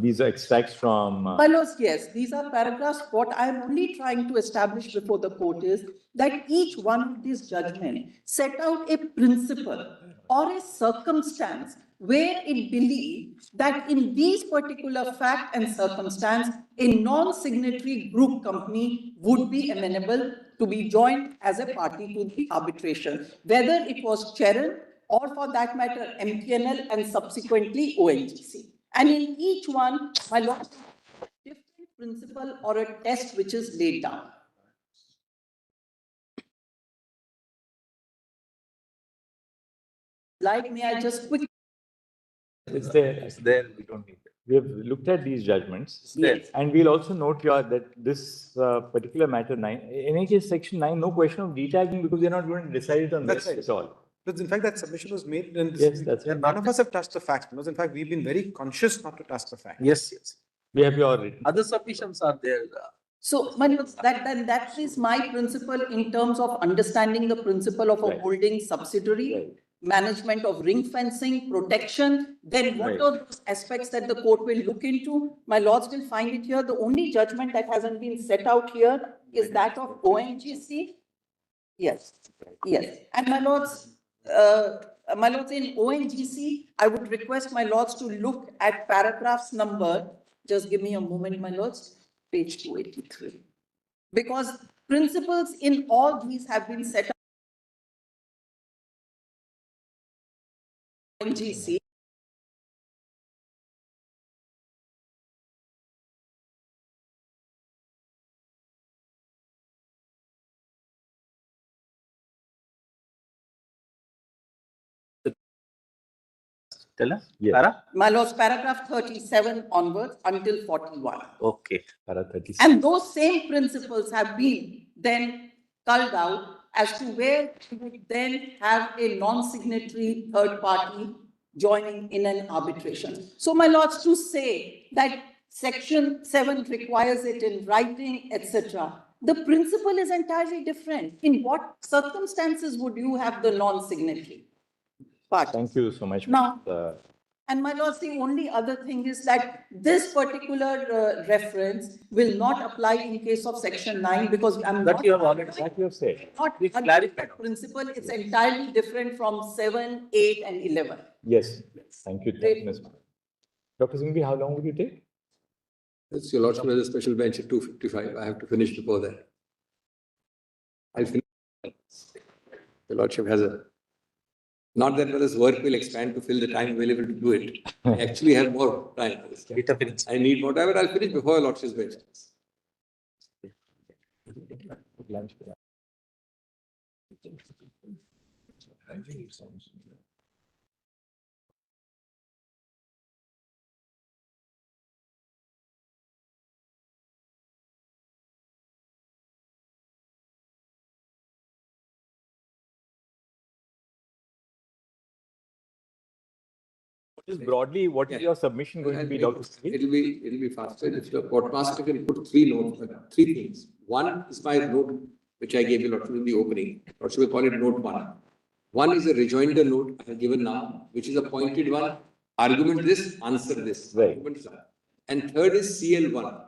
Speaker 2: These are extracts from.
Speaker 6: My lords, yes, these are paragraphs. What I am only trying to establish before the court is that each one of these judgments set out a principle or a circumstance where it believed that in these particular fact and circumstance, a non-signatory group company would be amenable to be joined as a party to the arbitration, whether it was Charan or for that matter MTNL and subsequently ONGC. And in each one, my lord, different principle or a test which is laid down. Like, may I just quickly?
Speaker 2: It's there.
Speaker 4: It's there, we don't need it.
Speaker 2: We have looked at these judgments.
Speaker 6: Yes.
Speaker 2: And we'll also note here that this particular matter 9, NHS section 9, no question of detagging because they're not going to decide it on
Speaker 1: That's
Speaker 2: this
Speaker 1: right.
Speaker 2: at all.
Speaker 1: But in fact, that submission was made and
Speaker 2: Yes, that's right.
Speaker 1: none of us have touched the facts. Because in fact, we've been very conscious not to touch the facts.
Speaker 4: Yes, yes.
Speaker 2: We have your written.
Speaker 4: Other submissions are there.
Speaker 6: So, my lord, that is my principle in terms of understanding the principle of a
Speaker 2: Right.
Speaker 6: holding subsidiary,
Speaker 2: Right.
Speaker 6: management of ring fencing, protection, then what
Speaker 2: Right.
Speaker 6: are those aspects that the court will look into? My lords will find it here. The only judgment that hasn't been set out here is that of ONGC. Yes, yes. And my lords, in ONGC, I would request my lords to look at paragraphs number, just give me a moment, my lords, page 283. Because principles in all these have been set up. ONGC.
Speaker 4: Tell us.
Speaker 2: Yes.
Speaker 4: Para?
Speaker 6: My lords, paragraph 37 onwards until 41.
Speaker 4: Okay.
Speaker 2: Para 36.
Speaker 6: And those same principles have been then culled out as to where you would then have a non-signatory third party joining in an arbitration. So, my lords, to say that section 7 requires it in writing, etc., the principle is entirely different. In what circumstances would you have the non-signatory party?
Speaker 2: Thank you so much.
Speaker 6: Now,
Speaker 2: Uh,
Speaker 6: and my lords, the only other thing is that this particular reference will not apply in case of section 9 because I'm
Speaker 4: That
Speaker 6: not.
Speaker 4: you have already
Speaker 2: that you have said.
Speaker 6: Not
Speaker 4: we
Speaker 6: arguing
Speaker 4: clarified.
Speaker 6: that principle, it's entirely different from 7, 8 and 11.
Speaker 2: Yes. Thank you. Thank you, Ms. Dr. Singhvi, how long will you take?
Speaker 8: It's your lordship has a special bench at 2:55. I have to finish before that. I'll finish. Your lordship has a, not that whether work will expand to fill the time available to do it. I actually have more time. I need more time, but I'll finish before your lordship's bench.
Speaker 2: Lunch. Just broadly, what is your submission going to be, Dr. Singhvi?
Speaker 8: It'll be faster. If your courtmaster can put three notes, three things. One is my note, which I gave you lordship in the opening. Lordship will call it note 1. One is a rejoinder note I have given now, which is a pointed one. Argument this, answer this.
Speaker 2: Right.
Speaker 8: Argument is that. And third is CL1.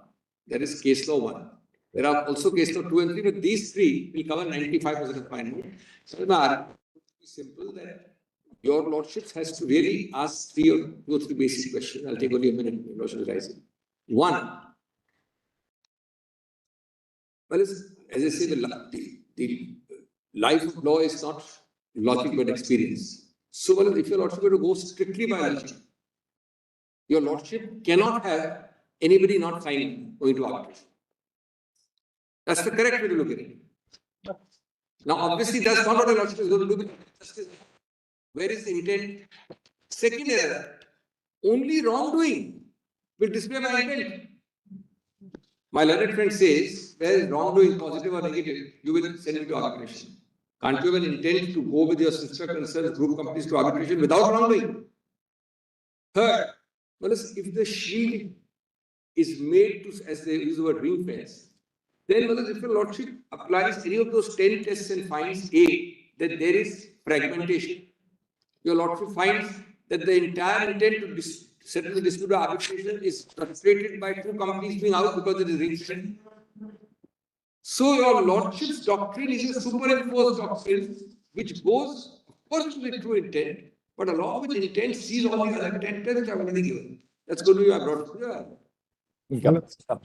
Speaker 8: That is case law 1. There are also case law 2 and 3, but these three will cover 95% of my note. So my argument is simple that your lordships has to really ask 3 or 2 or 3 basic questions. I'll take only a minute. Your lordship is rising. One. Well, as I say, the life of law is not logic but experience. So, well, if your lordship were to go strictly by logic, your lordship cannot have anybody not sign going to arbitration. That's the correct way to look at it. Now, obviously, that's not what your lordship is going to do. Where is the intent? Second error, only wrongdoing will display my intent. My learned friend says, where is wrongdoing positive or negative, you will send it to arbitration. Can't you have an intent to go with your sister concerns, group companies to arbitration without wrongdoing? Third, well, if the shield is made to, as they use the word ring fence, then well, if your lordship applies any of those 10 tests and finds A, that there is fragmentation, your lordship finds that the entire intent to settle the dispute or arbitration is frustrated by 2 companies being out because it is ring. So your lordship's doctrine is a superimposed doctrine which goes, of course, to the true intent, But a law which intent sees all the other intent tests I've already given. That's going to be my broad.
Speaker 2: Come.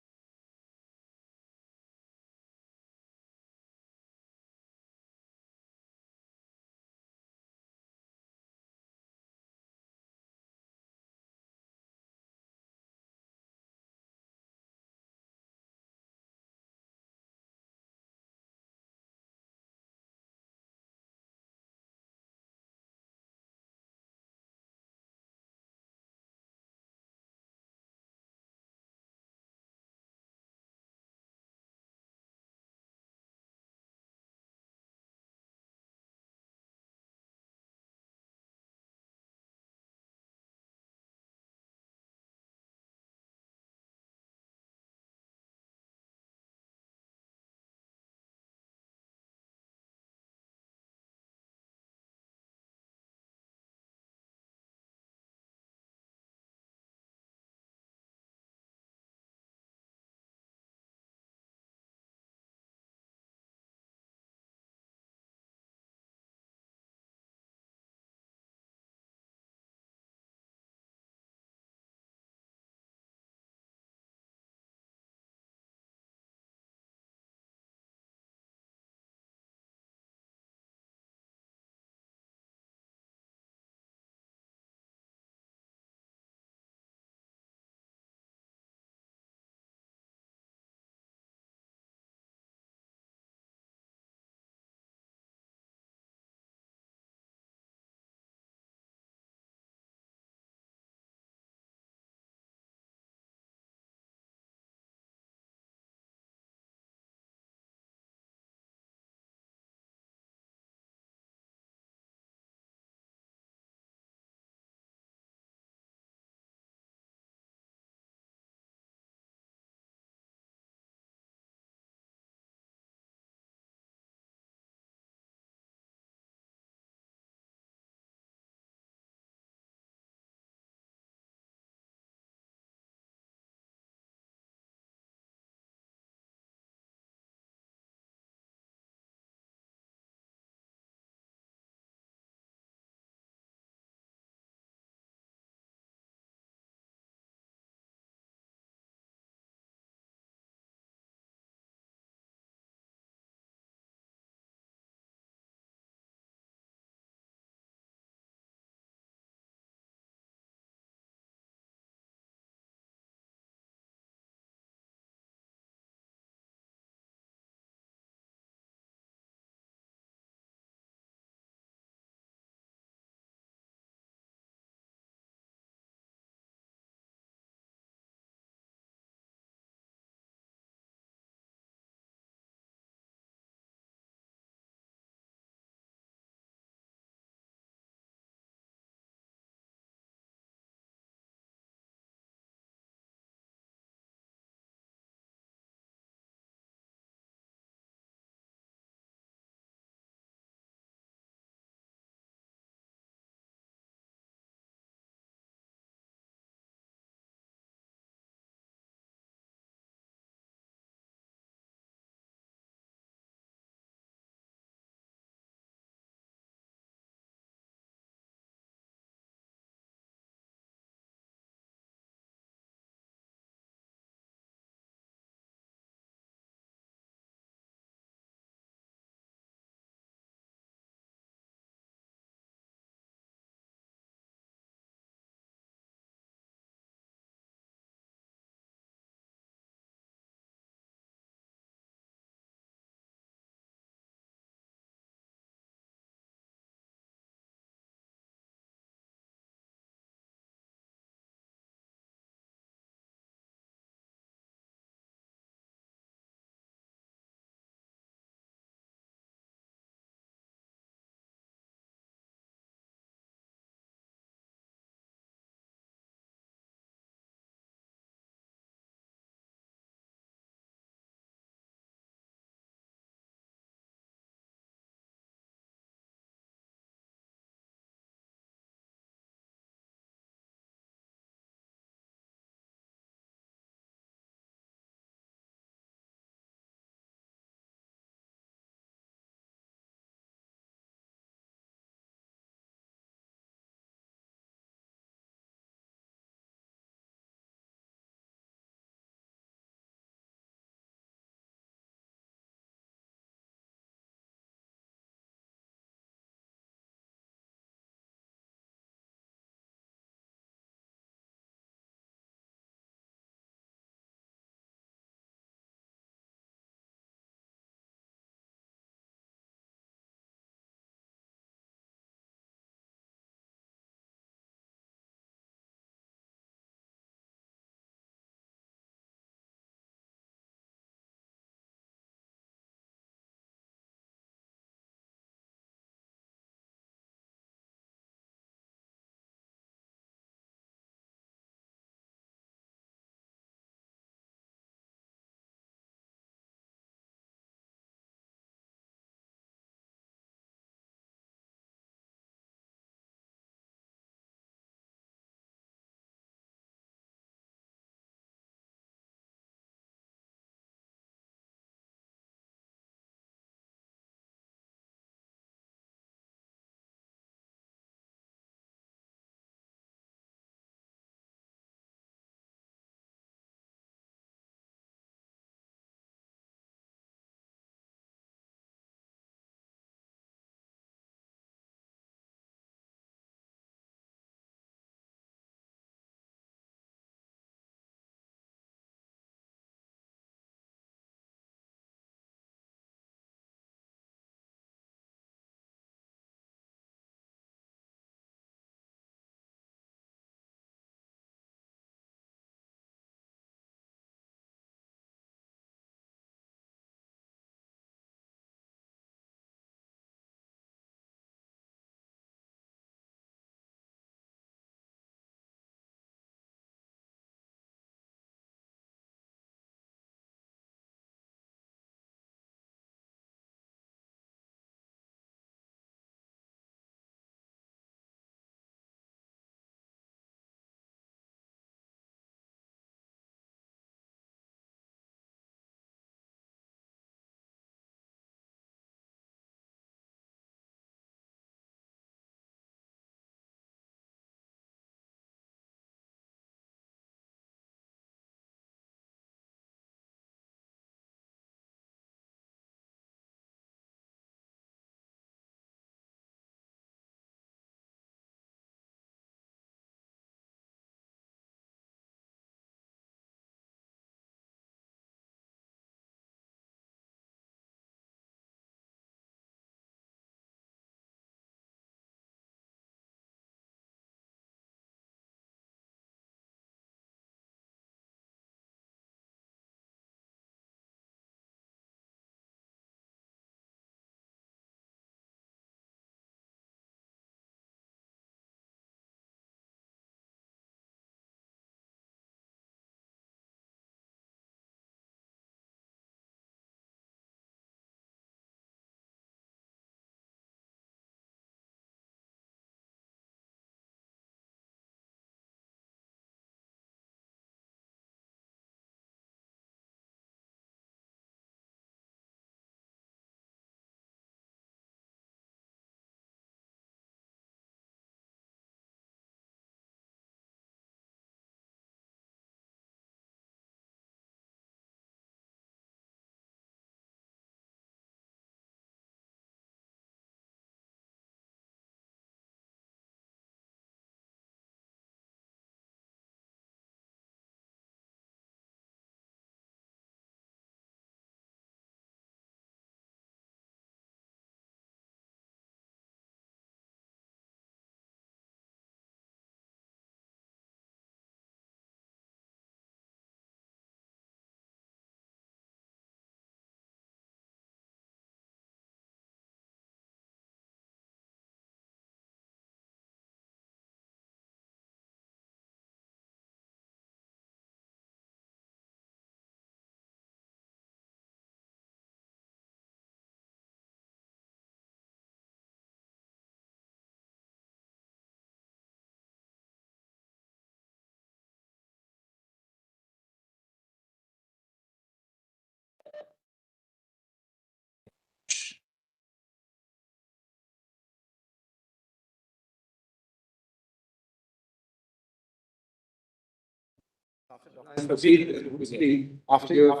Speaker 8: I'll proceed quickly.
Speaker 1: After
Speaker 8: I'll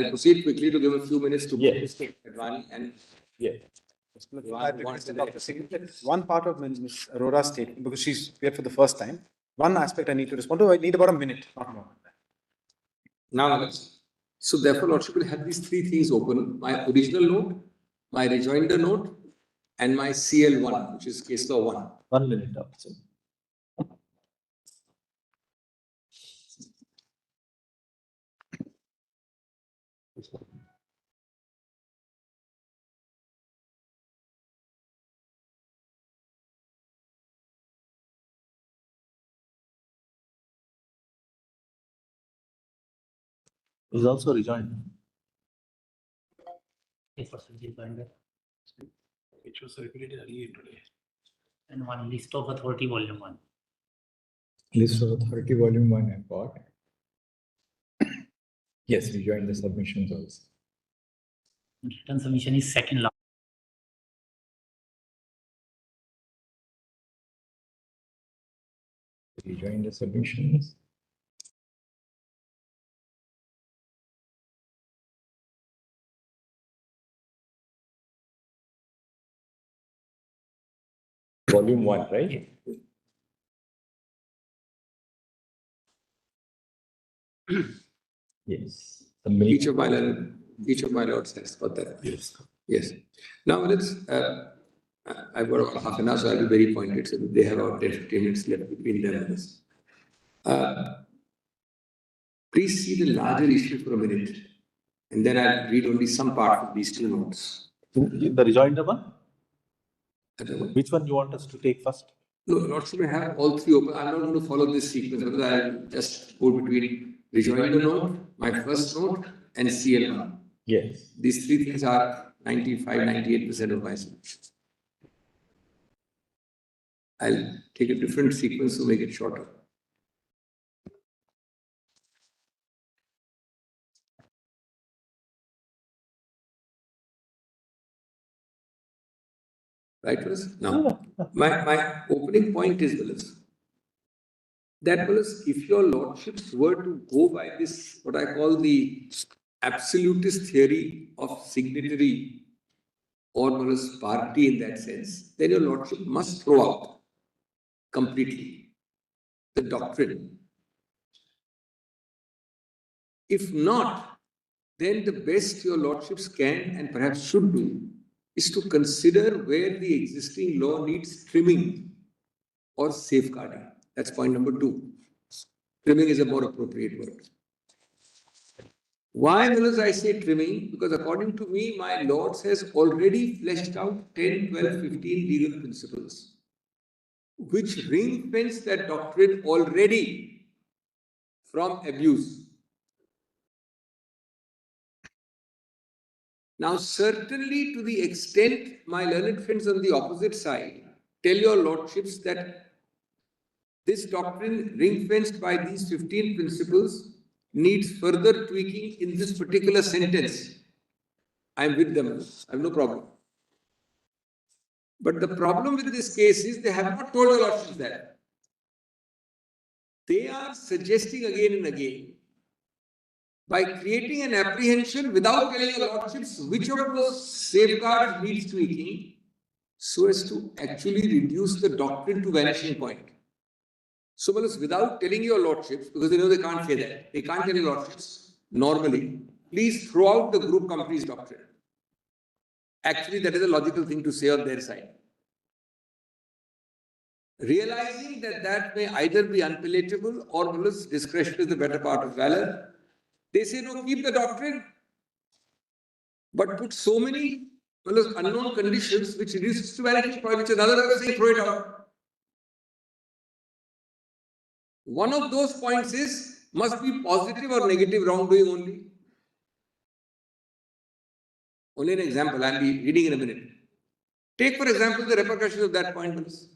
Speaker 8: proceed quickly to give a few minutes to
Speaker 2: Yes.
Speaker 8: Advani and
Speaker 2: Yes.
Speaker 1: I requested Dr. Singh, one part of Ms. Arora's statement, because she's here for the first time, one aspect I need to respond to, I need about a minute, not more.
Speaker 8: now, so therefore, Lordship will have these three things open: my original note, my rejoinder note, and my CL1, which is case law 1.
Speaker 4: 1 minute, officer. Is also rejoined.
Speaker 9: Which was circulated earlier today. And one list of authority volume 1.
Speaker 2: List of authority volume 1 I got. Yes, we joined the submissions also.
Speaker 9: Written submission is second last.
Speaker 2: We joined the submissions. Volume 1, right? Yes.
Speaker 8: Each of my lords has got that. Yes. Yes. Now let's. I've got about half an hour, so I'll be very pointed. So they have about 10-15 minutes left between them and us. Please see the larger issue for a minute, and then I'll read only some part of these two notes.
Speaker 4: The rejoinder one?
Speaker 8: Other one.
Speaker 4: Which one you want us to take first?
Speaker 8: No, Lordship may have all three open. I'm not going to follow this sequence because I'll just go between rejoinder note, my first note, and CL1.
Speaker 2: Yes.
Speaker 8: These three things are 95-98% of my solutions. I'll take a different sequence to make it shorter. Right, Willis? Now, my opening point is, Willis, that Willis, if your lordships were to go by this, what I call the absolutist theory of signatory or Willis party in that sense, then your lordship must throw out completely the doctrine. If not, then the best your lordships can and perhaps should do is to consider where the existing law needs trimming or safeguarding. That's point number 2. Trimming is a more appropriate word. Why, Willis, I say trimming? Because according to me, my lords has already fleshed out 10, 12, 15 legal principles, which ring fence that doctrine already from abuse. Now, certainly to the extent my learned friends on the opposite side tell your lordships that this doctrine ring-fenced by these 15 principles needs further tweaking in this particular sentence, I am with them. I have no problem. But the problem with this case is they have not told your lordships that. They are suggesting again and again, by creating an apprehension without telling your lordships which of those safeguards needs tweaking, so as to actually reduce the doctrine to vanishing point. So, without telling your lordships, because they know they can't say that, they can't tell your lordships normally, please throw out the group companies doctrine. Actually, that is a logical thing to say on their side. Realizing that that may either be unpalatable or discretion is the better part of valor, they say, no, keep the doctrine, but put so many unknown conditions which reduces to vanishing point, which another way of saying throw it out. One of those points is, must be positive or negative wrongdoing only. Only an example, I'll be reading in a minute. Take, for example, the repercussions of that point, Willis.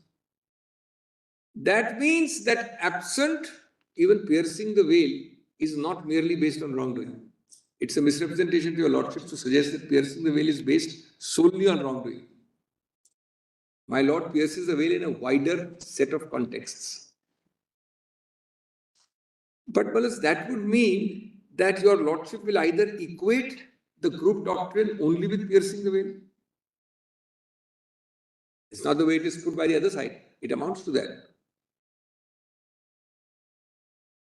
Speaker 8: That means that absent even piercing the veil is not merely based on wrongdoing. It's a misrepresentation to your lordships to suggest that piercing the veil is based solely on wrongdoing. My lord pierces the veil in a wider set of contexts. But well, that would mean that your lordship will either equate the group doctrine only with piercing the veil. It's not the way it is put by the other side. It amounts to that.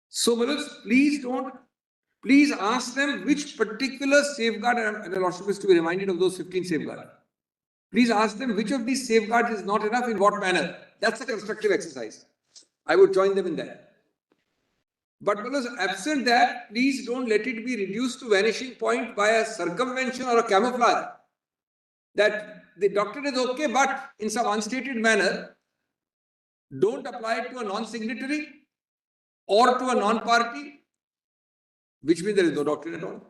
Speaker 8: So, please ask them which particular safeguard, and the lordship is to be reminded of those 15 safeguards. Please ask them which of these safeguards is not enough, in what manner. That's a constructive exercise. I would join them in that. But absent that, please don't let it be reduced to vanishing point by a circumvention or a camouflage. That the doctrine is okay, but in some unstated manner, don't apply it to a non-signatory or to a non-party, which means there is no doctrine at all.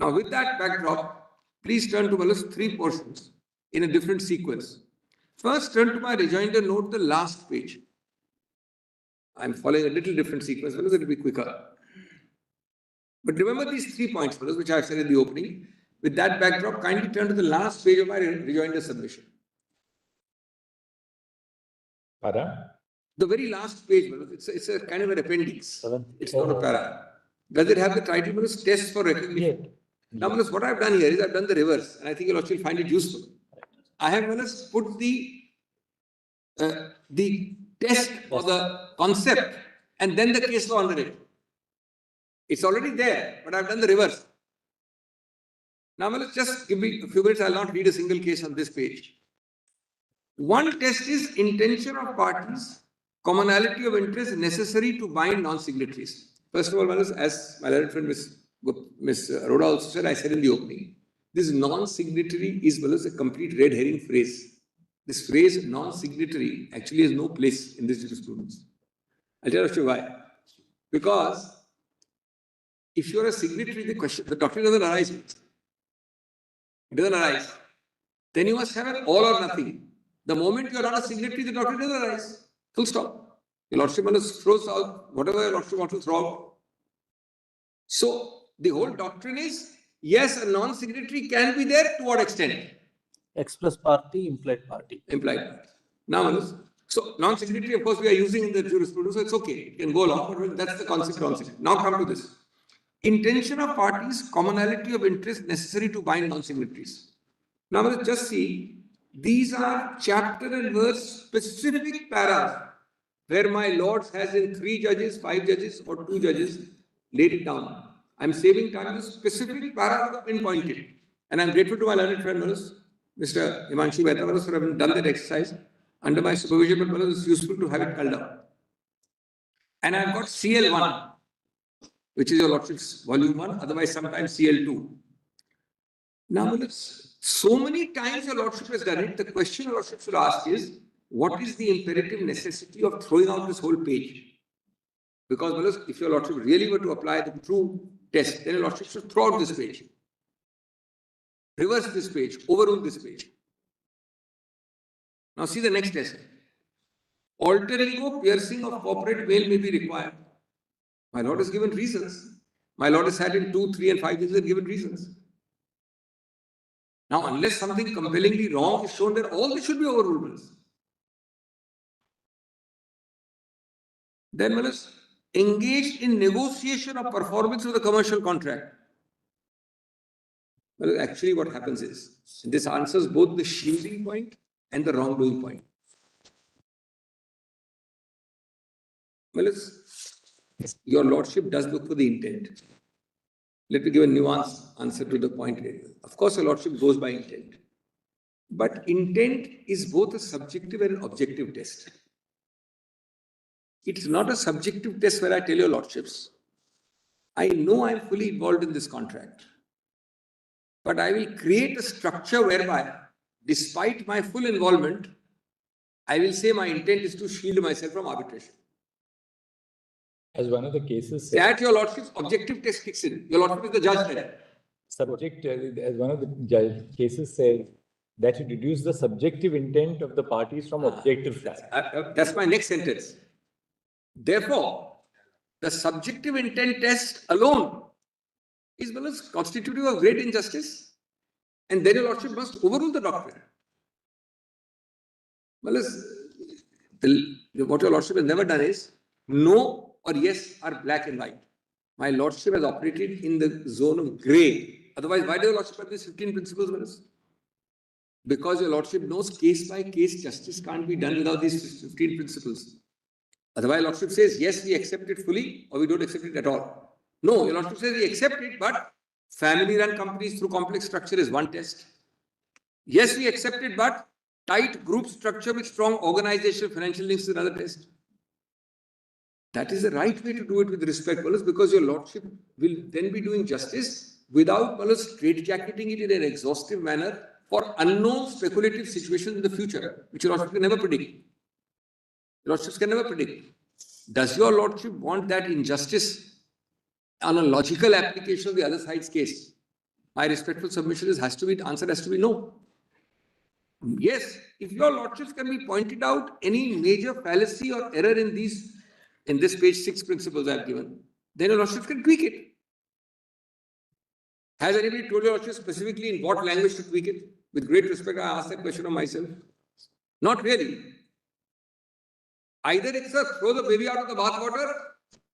Speaker 8: Now, with that backdrop, please turn to three portions in a different sequence. First, turn to my rejoinder note, the last page. I'm following a little different sequence, it will be quicker. But remember these 3 points, which I said in the opening. With that backdrop, kindly turn to the last page of my rejoinder submission.
Speaker 2: Para?
Speaker 8: The very last page, it's a kind of an appendix. It's not a para. Does it have the title, test for recognition? Now, what I've done here is I've done the reverse, and I think you'll actually find it useful. I have put the test or the concept and then the case law under it. It's already there, but I've done the reverse. Now, let's just give me a few minutes. I'll not read a single case on this page. One test is intention of parties, commonality of interest necessary to bind non-signatories. First of all, as my learned friend Ms. Arora also said, I said in the opening, this non-signatory is a complete red herring phrase. This phrase non-signatory actually has no place in this jurisprudence. I'll tell you why. Because if you're a signatory, the doctrine doesn't arise. It doesn't arise. Then you must have an all or nothing. The moment you're not a signatory, the doctrine doesn't arise. Full stop. Your lordship throws out whatever your lordship wants to throw out. So the whole doctrine is, yes, a non-signatory can be there to what extent?
Speaker 4: Express party, implied party.
Speaker 8: Implied party. Now, so non-signatory, of course, we are using in the jurisprudence, so it's okay. It can go along, but that's the concept. Now come to this. Intention of parties, commonality of interest necessary to bind non-signatories. Now, let's just see. These are chapter and verse specific paras where my lords has in 3 judges, 5 judges, or 2 judges laid it down. I'm saving time to specific paras pinpointed. And I'm grateful to my learned friend, Mr. Himanshu Mehta, for having done that exercise under my supervision, but it's useful to have it called out. And I've got CL1, which is your lordship's volume 1, otherwise sometimes CL2. Now, so many times your lordship has done it, the question your lordship should ask is, what is the imperative necessity of throwing out this whole page? Because if your lordship really were to apply the true test, then your lordship should throw out this page. Reverse this page, overrule this page. Now see the next test. Alter ego piercing of corporate veil may be required. My lord has given reasons. My lord has had in 2, 3 and 5 years and given reasons. Now unless something compellingly wrong is shown there, all this should be overruled. Then engaged in negotiation of performance of the commercial contract. Well, actually what happens is, this answers both the shielding point and the wrongdoing point. Well, your lordship does look for the intent. Let me give a nuanced answer to the point here. Of course, your lordship goes by intent. But intent is both a subjective and an objective test. It's not a subjective test where I tell your lordships, I know I'm fully involved in this contract, but I will create a structure whereby, despite my full involvement, I will say my intent is to shield myself from arbitration.
Speaker 2: As one of the cases said,
Speaker 8: that your lordship's objective test kicks in. Your lordship is the judge there.
Speaker 2: As one of the cases said, that you deduce the subjective intent of the parties from objective facts.
Speaker 8: That's my next sentence. Therefore, the subjective intent test alone is constitutive of great injustice, and then your lordship must overrule the doctrine. What your lordship has never done is know or yes are black and white. My lordship has operated in the zone of grey. Otherwise, why do your lordship have these 15 principles, brothers? Because your lordship knows case by case justice can't be done without these 15 principles. Otherwise, lordship says, yes, we accept it fully or we don't accept it at all. No, your lordship says we accept it, but family-run companies through complex structure is one test. Yes, we accept it, but tight group structure with strong organization, financial links is another test. That is the right way to do it with respect, because your lordship will then be doing justice without straitjacketing it in an exhaustive manner for unknown speculative situations in the future, which your lordship can never predict. Your lordships can never predict. Does your lordship want that injustice on a logical application of the other side's case? My respectful submission is answer has to be no. Yes, if your lordships can be pointed out any major fallacy or error in this page 6 principles I have given, then your lordships can tweak it. Has anybody told your lordship specifically in what language to tweak it? With great respect, I ask that question of myself. Not really. Either it's a throw the baby out of the bathwater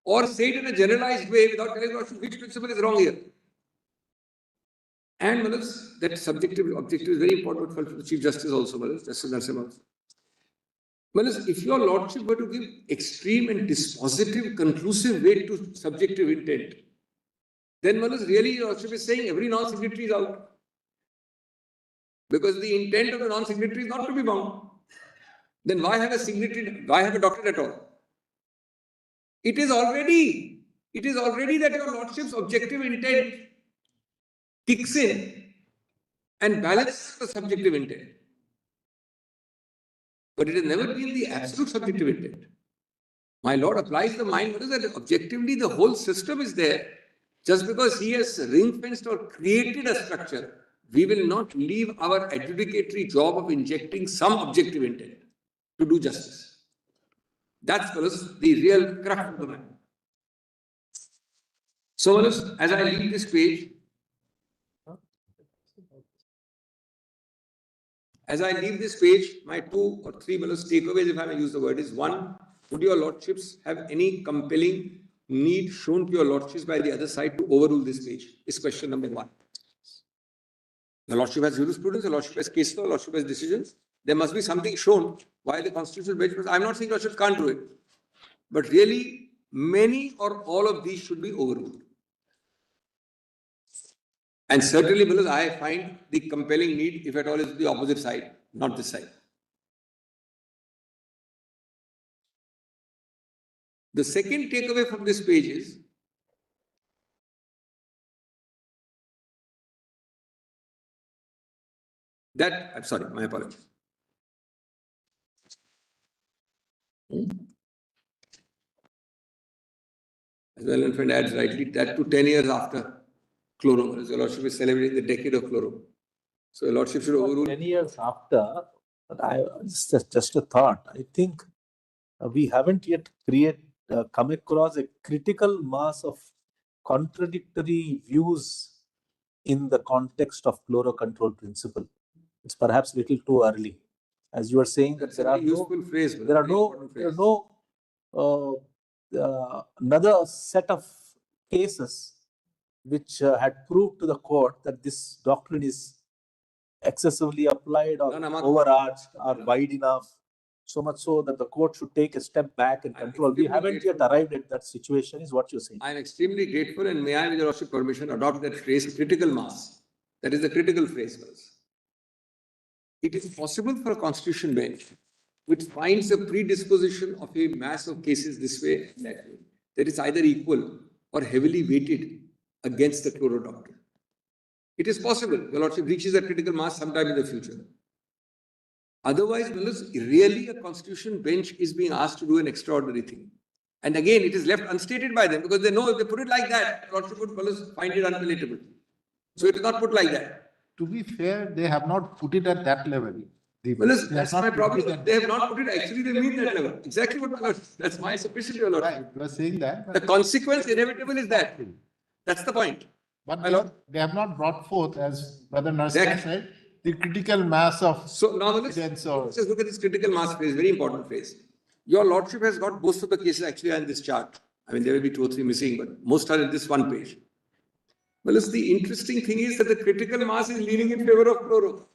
Speaker 8: or say it in a generalized way without telling your lordship which principle is wrong here. And that subjective objective is very important for the Chief Justice also, Justice Narasimha. If your lordship were to give extreme and dispositive, conclusive weight to subjective intent, then really your lordship is saying every non-signatory is out. Because the intent of the non-signatory is not to be bound. Then why have a signatory, why have a doctrine at all? It is already that your lordship's objective intent kicks in and balances the subjective intent. But it has never been the absolute subjective intent. My lord applies the mind, that objectively the whole system is there. Just because he has ring-fenced or created a structure, we will not leave our adjudicatory job of injecting some objective intent to do justice. That's the real crux of the matter. So, as I leave this page, my 2 or 3 takeaways, if I may use the word, is 1, would your lordships have any compelling need shown to your lordships by the other side to overrule this page? Is question number 1. The lordship has jurisprudence, the lordship has case law, the lordship has decisions. There must be something shown why the constitutional bench. I'm not saying lordships can't do it, but really many or all of these should be overruled. And certainly, because I find the compelling need, if at all, is the opposite side, not this side. The second takeaway from this page is that, I'm sorry, my apologies. As well, and friend adds rightly, that to 10 years after Chloro, your lordship is celebrating the decade of Chloro. So your lordship should overrule.
Speaker 4: 10 years after, but it's just a thought. I think we haven't yet come across a critical mass of contradictory views in the context of chloro control principle. It's perhaps a little too early. As you are saying, that there are another set of cases which had proved to the court that this doctrine is excessively applied or overarched or wide enough, so much so that the court should take a step back and control. We haven't yet arrived at that situation, is what you're saying.
Speaker 8: I'm extremely grateful, and may I, with your lordship permission, adopt that phrase, critical mass. That is the critical phrase. It is possible for a constitution bench which finds a predisposition of a mass of cases this way and that way, that is either equal or heavily weighted against the chloro doctrine. It is possible your lordship reaches a critical mass sometime in the future. Otherwise, really a constitution bench is being asked to do an extraordinary thing. And again, it is left unstated by them because they know if they put it like that, lordship would find it unpalatable. So it is not put like that.
Speaker 3: To be fair, they have not put it at that level.
Speaker 8: That's my problem. They have not put it, actually they mean that level. Exactly what my lord, that's my submission to your lord.
Speaker 3: Right, you are saying that.
Speaker 8: The consequence inevitable is that. That's the point.
Speaker 3: But they have not brought forth, as Brother Narasimha said, the critical mass of evidence.
Speaker 8: Let's just look at this critical mass phrase, very important phrase. Your lordship has got most of the cases actually on this chart. I mean, there will be 2 or 3 missing, but most are in this one page. Well, the interesting thing is that the critical mass is leaning in favor of chloro.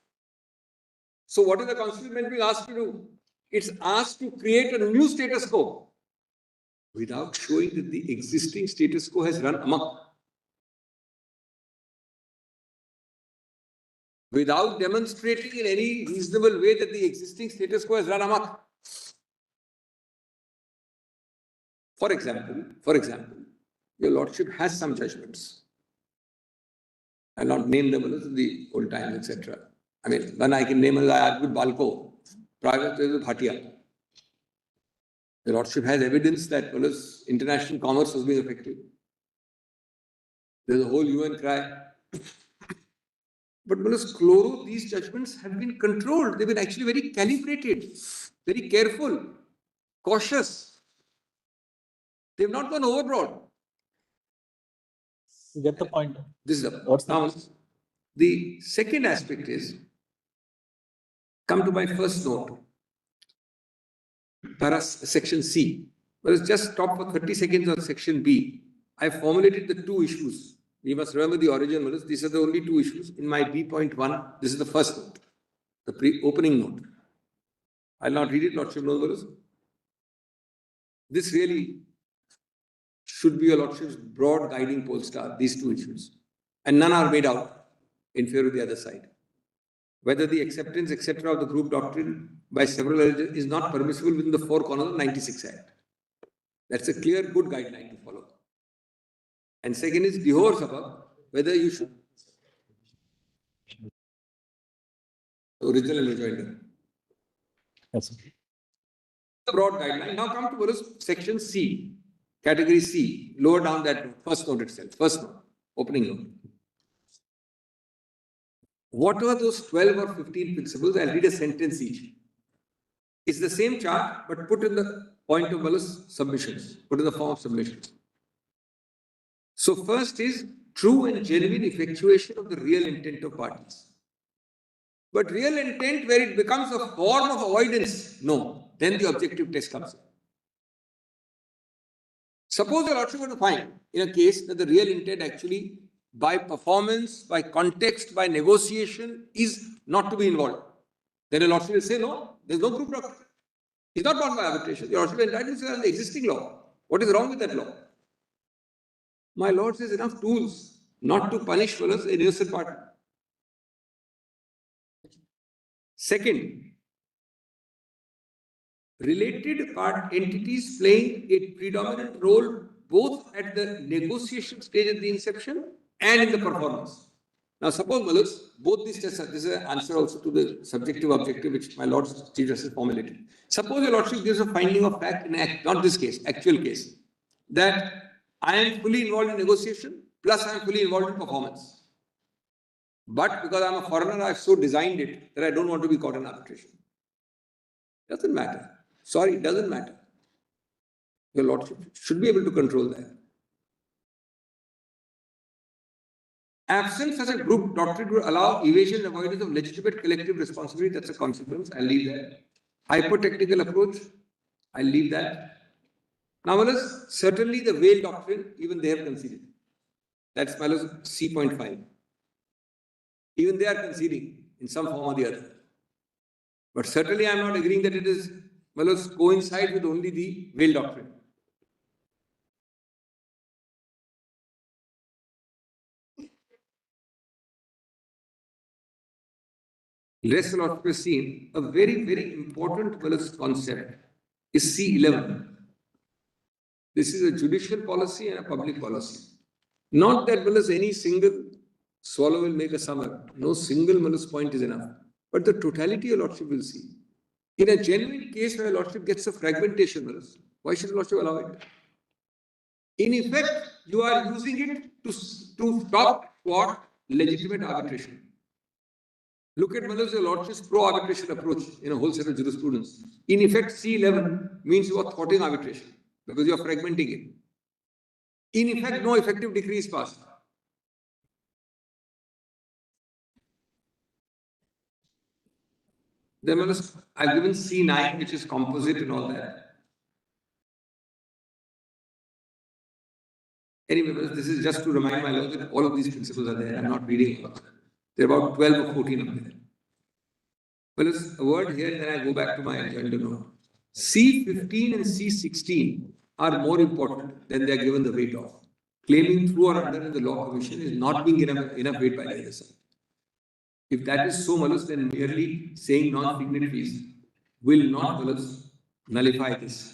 Speaker 8: So what is the constitution being asked to do? It's asked to create a new status quo without showing that the existing status quo has run amok. Without demonstrating in any reasonable way that the existing status quo has run amok. For example, your lordship has some judgments. I'll not name them as the old times, etc. I mean, one I can name as I argued Balco, private with Bhatia. The lordship has evidence that international commerce was being affected. There's a whole UN cry. But chloro, these judgments have been controlled. They've been actually very calibrated, very careful, cautious. They've not gone overboard.
Speaker 4: You get the point.
Speaker 8: This is the
Speaker 4: What's
Speaker 8: now, the second aspect is, come to my first note, section C. Well, just stop for 30 seconds on section B. I formulated the 2 issues. You must remember the origin. These are the only 2 issues. In my B.1, this is the first note, the opening note. I'll not read it, Lordship knows. This really should be a Lordship's broad guiding pole star, these 2 issues. And none are made out in favor of the other side. Whether the acceptance, etc. of the group doctrine by several religions is not permissible within the 4 corners of 96 Act. That's a clear, good guideline to follow. And second is divorce about whether you should. Original and rejoinder.
Speaker 4: Yes.
Speaker 8: The broad guideline. Now come to section C, category C, lower down that first note itself, first note, opening note. What are those 12 or 15 principles? I'll read a sentence each. It's the same chart, but put in the point of submissions, put in the form of submissions. So first is true and genuine effectuation of the real intent of parties. But real intent where it becomes a form of avoidance, no, then the objective test comes in. Suppose your lordship were to find in a case that the real intent actually by performance, by context, by negotiation is not to be involved. Then your lordship will say, no, there's no group doctrine. It's not bound by arbitration. Your lordship is entitled to the existing law. What is wrong with that law? My lord says enough tools not to punish an innocent party. Second, related part entities playing a predominant role both at the negotiation stage at the inception and in the performance. Now, suppose both these tests, this is an answer also to the subjective objective which my Lord Chief Justice formulated. Suppose your Lordship gives a finding of fact in act, not this case, actual case, that I am fully involved in negotiation, plus I am fully involved in performance. But because I am a foreigner, I have so designed it that I don't want to be caught in arbitration. Doesn't matter. Sorry, it doesn't matter. Your Lordship should be able to control that. Absent such a group doctrine would allow evasion and avoidance of legitimate collective responsibility. That's a consequence. I'll leave that. Hypothetical approach. I'll leave that. Now, certainly the Whale doctrine, even they have conceded. That's C.5. Even they are conceding in some form or the other. But certainly I am not agreeing that it is coincide with only the Whale doctrine. Rest of what we've seen, a very, very important concept is C11. This is a judicial policy and a public policy. Not that any single swallow will make a summer. No single point is enough. But the totality your Lordship will see. In a genuine case where a Lordship gets a fragmentation, why should a Lordship allow it? In effect, you are using it to stop what? Legitimate arbitration. Look at your Lordship's pro-arbitration approach in a whole set of jurisprudence. In effect, C11 means you are thwarting arbitration because you are fragmenting it. In effect, no effective decree is passed. Then I've given C9, which is composite and all that. Anyway, this is just to remind my lord that all of these principles are there. I'm not reading about them. There are about 12 or 14 of them. Well, there's a word here, and then I go back to my agenda note. C15 and C16 are more important than they are given the weight of. Claiming through or under in the Law Commission is not being given enough weight by the other side. If that is so, Malus, then merely saying non-signatories will not, Malus, nullify this.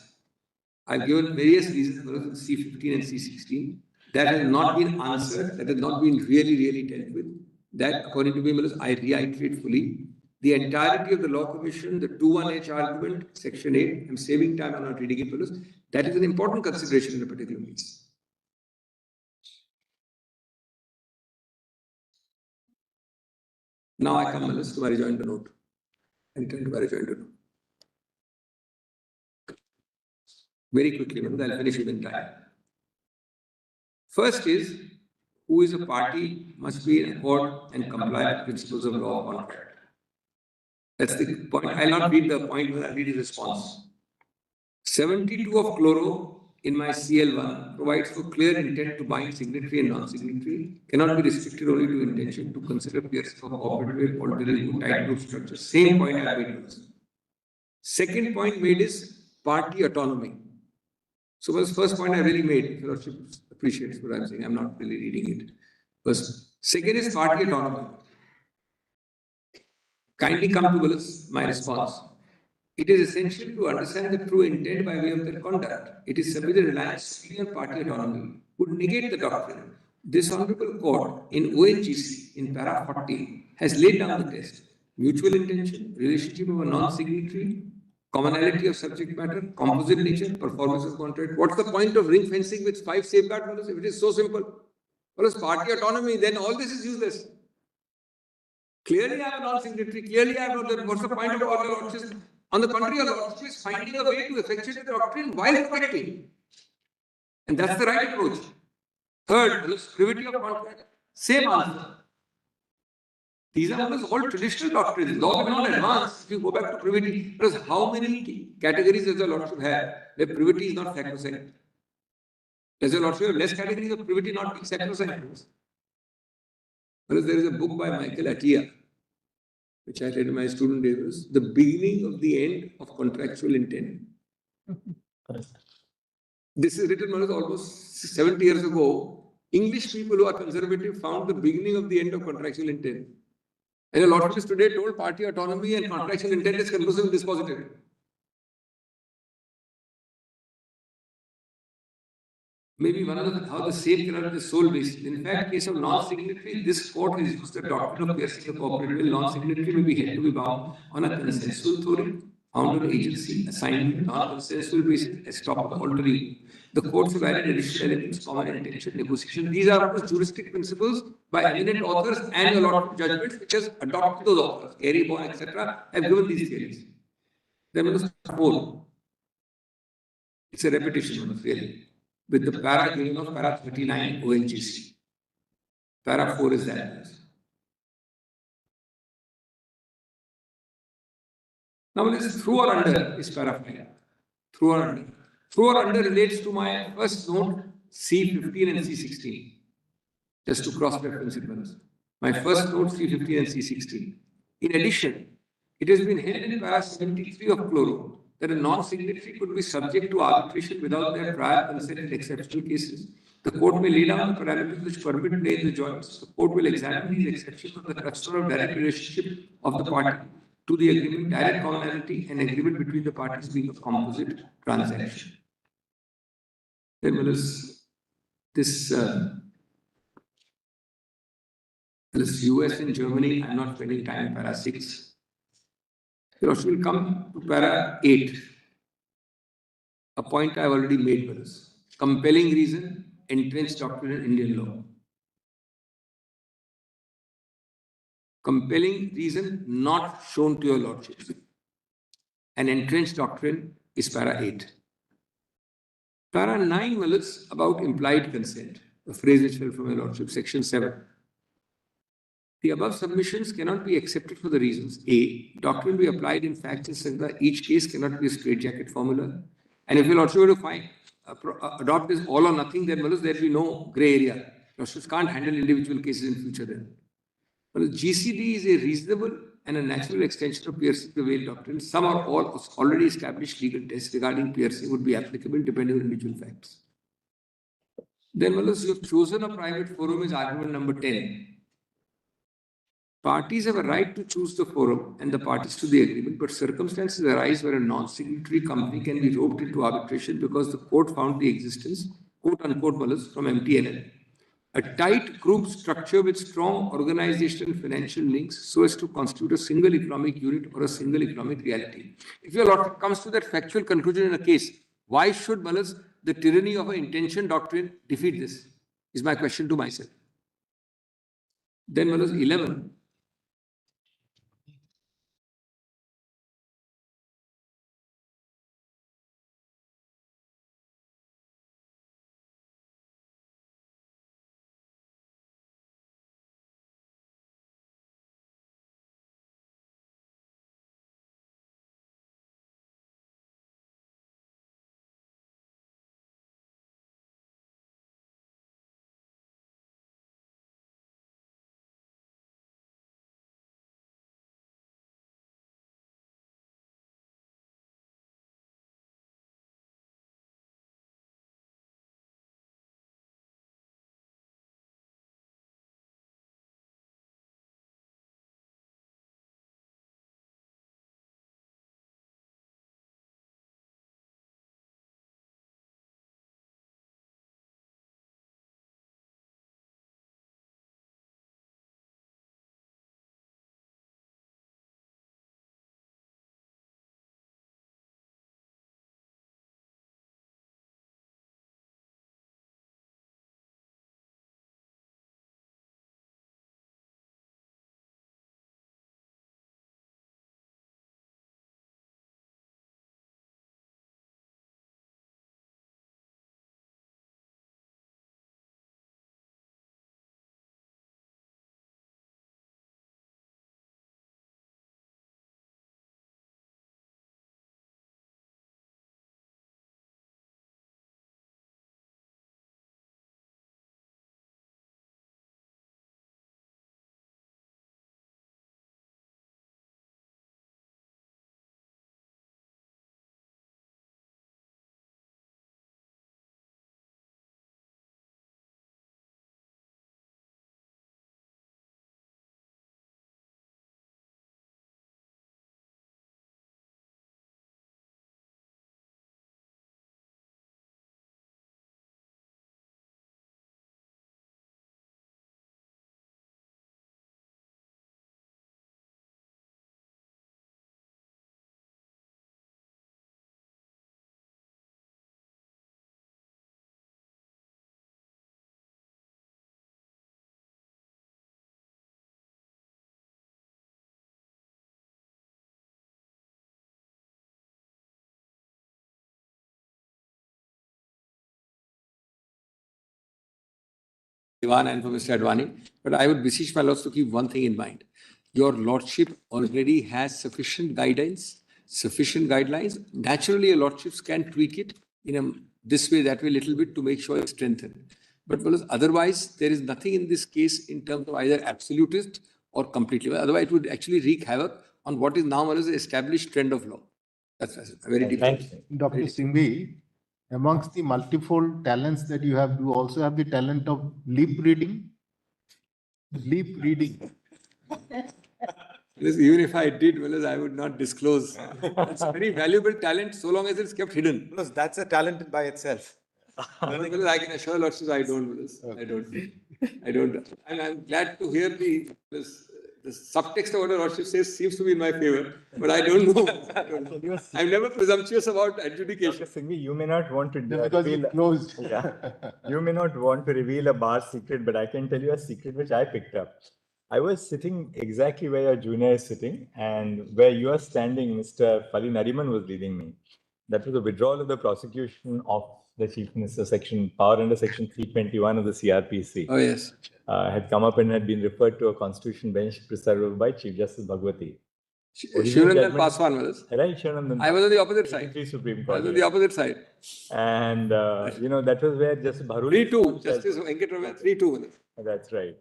Speaker 8: I've given various reasons for C15 and C16 that has not been answered, that has not been really dealt with. That, according to me, Malus, I reiterate fully. The entirety of the Law Commission, the 2(1)H argument, Section 8, I'm saving time, I'm not reading it, Malus. That is an important consideration in a particular case. Now I come, Malus, to my rejoinder note. And turn to my rejoinder note. Very quickly, Malus, I'll finish within time. First is, who is a party must be in accord and comply with principles of law of contract. That's the point. I'll not read the point, but I'll read the response. 72 of chloro in my CL1 provides for clear intent to bind signatory and non-signatory, cannot be restricted only to intention to consider peers for cooperative, voluntary, tight group structure. Same point I made. Second point made is party autonomy. So was the first point I really made. Fellowship appreciates what I'm saying. I'm not really reading it. First. Second is party autonomy. Kindly come to my response. It is essential to understand the true intent by way of their conduct. It is simply the reliance solely on party autonomy would negate the doctrine. This Honorable Court in ONGC in para 40 has laid down the test. Mutual intention, relationship of a non-signatory, commonality of subject matter, composite nature, performance of contract. What's the point of ring fencing with 5 safeguards? If it is so simple. Well, party autonomy, then all this is useless. Clearly, I am a non-signatory. Clearly, I am not. What's the point of all the lordships? On the contrary, a lordship is finding a way to effectuate the doctrine while protecting. And that's the right approach. Third, privity of contract. Same answer. These are all traditional doctrines. Law will not advance if you go back to privity. Because how many categories does the lordship have where privity is not sacrosanct? Does the lordship have less categories of privity not being sacrosanct? Whereas there is a book by Michael Atiyah, which I read in my student days, The Beginning of the End of Contractual Intent. This is written almost 70 years ago. English people who are conservative found the beginning of the end of contractual intent. And a lot of us today told party autonomy and contractual intent is conclusive and dispositive. Maybe one of how the same cannot be sole basis. In fact, case of non-signatory, this court has used the doctrine of piercing the cooperative. Non-signatory may be held to be bound on a consensual theory, found on agency, assignment, non-consensual basis, estoppel, altering. The courts have added additional elements, common intention, negotiation. These are juristic principles by eminent authors and a lot of judgments which has adopted those authors. Gary Bourne, etc. have given these theories. Then we must more. It's a repetition, really. With the para given of para 39 ONGC. Para 4 is that. Now this through or under is para 5. Through or under. Through or under relates to my first note C15 and C16. Just to cross-reference it once. My first note C15 and C16. In addition, it has been held in para 73 of chloro that a non-signatory could be subject to arbitration without their prior consent in exceptional cases. The court may lay down the parameters which permit play in the joints. The court will examine these exceptions of the custom of direct relationship of the party to the agreement, direct commonality, and agreement between the parties being a composite transaction. Then this US and Germany, I'm not spending time in para 6. We'll come to para 8. A point I've already made for this. Compelling reason, entrenched doctrine in Indian law. Compelling reason not shown to your lordships. An entrenched doctrine is para 8. Para 9 was about implied consent, a phrase which fell from your lordship, section 7. The above submissions cannot be accepted for the reasons. A, doctrine be applied in facts, etc. Each case cannot be a straitjacket formula. And if your lordship were to find adopt this all or nothing, then there will be no grey area. Lordships can't handle individual cases in future then. Well, GCD is a reasonable and a natural extension of piercing the veil doctrine. Some or all already established legal tests regarding piercing would be applicable depending on individual facts. Then, you have chosen a private forum is argument number 10. Parties have a right to choose the forum and the parties to the agreement, but circumstances arise where a non-signatory company can be roped into arbitration because the court found the existence, quote unquote, from MTNL, a tight group structure with strong organizational and financial links so as to constitute a single economic unit or a single economic reality. If your lordship comes to that factual conclusion in a case, why should the tyranny of an intention doctrine defeat this? Is my question to myself. Then 11. Diwan and for Mr. Advani, but I would beseech my lords to keep one thing in mind. Your lordship already has sufficient guidelines. Naturally, your lordships can tweak it in this way, that way, little bit to make sure it's strengthened. But otherwise, there is nothing in this case in terms of either absolutist or completely. Otherwise, it would actually wreak havoc on what is now an established trend of law. That's a very deep.
Speaker 3: Dr. Singhvi, amongst the multifold talents that you have, you also have the talent of lip reading. Lip reading.
Speaker 8: Even if I did, I would not disclose. It's a very valuable talent so long as it's kept hidden.
Speaker 1: That's a talent by itself.
Speaker 8: I can assure lordships, I don't. I don't. And I'm glad to hear the subtext of what a lordship says seems to be in my favor, but I don't know. I'm never presumptuous about adjudication.
Speaker 2: Dr. Singhvi, you may not want to
Speaker 3: Because
Speaker 2: reveal,
Speaker 3: it closed.
Speaker 2: yeah, you may not want to reveal a bar secret, but I can tell you a secret which I picked up. I was sitting exactly where your junior is sitting, and where you are standing, Mr. Fali Nariman was leading me. That was the withdrawal of the prosecution of the Chief Minister power under section 321 of the CRPC.
Speaker 8: Oh, yes.
Speaker 2: Had come up and had been referred to a constitution bench presided by Chief Justice Bhagwati. Original
Speaker 8: Shivnandan
Speaker 2: judgment-
Speaker 8: Paswan was.
Speaker 2: Right, Shivanandan.
Speaker 8: I was on the opposite side.
Speaker 2: 83 Supreme
Speaker 8: I
Speaker 2: Court.
Speaker 8: was on the opposite side.
Speaker 2: And, that was where Justice Bharoli.
Speaker 8: 3-2. Justice Venkatramaya, 3-2.
Speaker 2: That's right.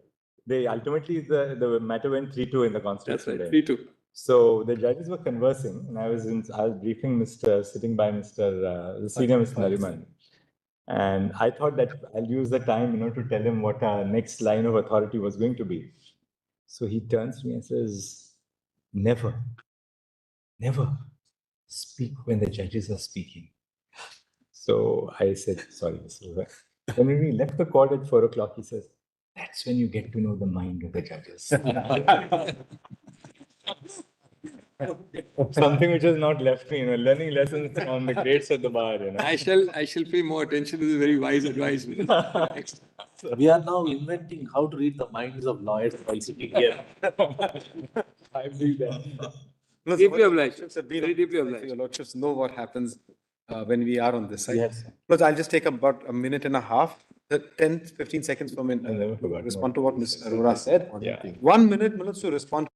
Speaker 2: They ultimately, the matter went 3-2 in the
Speaker 8: That's
Speaker 2: constitutional
Speaker 8: right,
Speaker 2: day.
Speaker 8: 3-2.
Speaker 2: So the judges were conversing, and I was briefing sitting by the senior Mr. Nariman. And I thought that I'll use the time, to tell him what our next line of authority was going to be. So he turns to me and says, never speak when the judges are speaking. So I said, sorry, Mr. Roy. When we left the court at 4 o'clock, he says, that's when you get to know the mind of the judges. Something which has not left me, learning lessons on the greats of the bar.
Speaker 8: I shall pay more attention to this very wise advice.
Speaker 4: We are now inventing how to read the minds of lawyers while sitting here.
Speaker 2: I believe that.
Speaker 8: Deeply obliged.
Speaker 1: Very
Speaker 8: Very deeply obliged.
Speaker 1: Your lordships know what happens when we are on this side.
Speaker 2: Yes.
Speaker 1: Look, I'll just take about a minute and a half, 10, 15 seconds for me
Speaker 2: I never forgot.
Speaker 1: respond to what Ms. Arora said.
Speaker 2: Yeah.
Speaker 1: 1 minute, Manoj, to respond.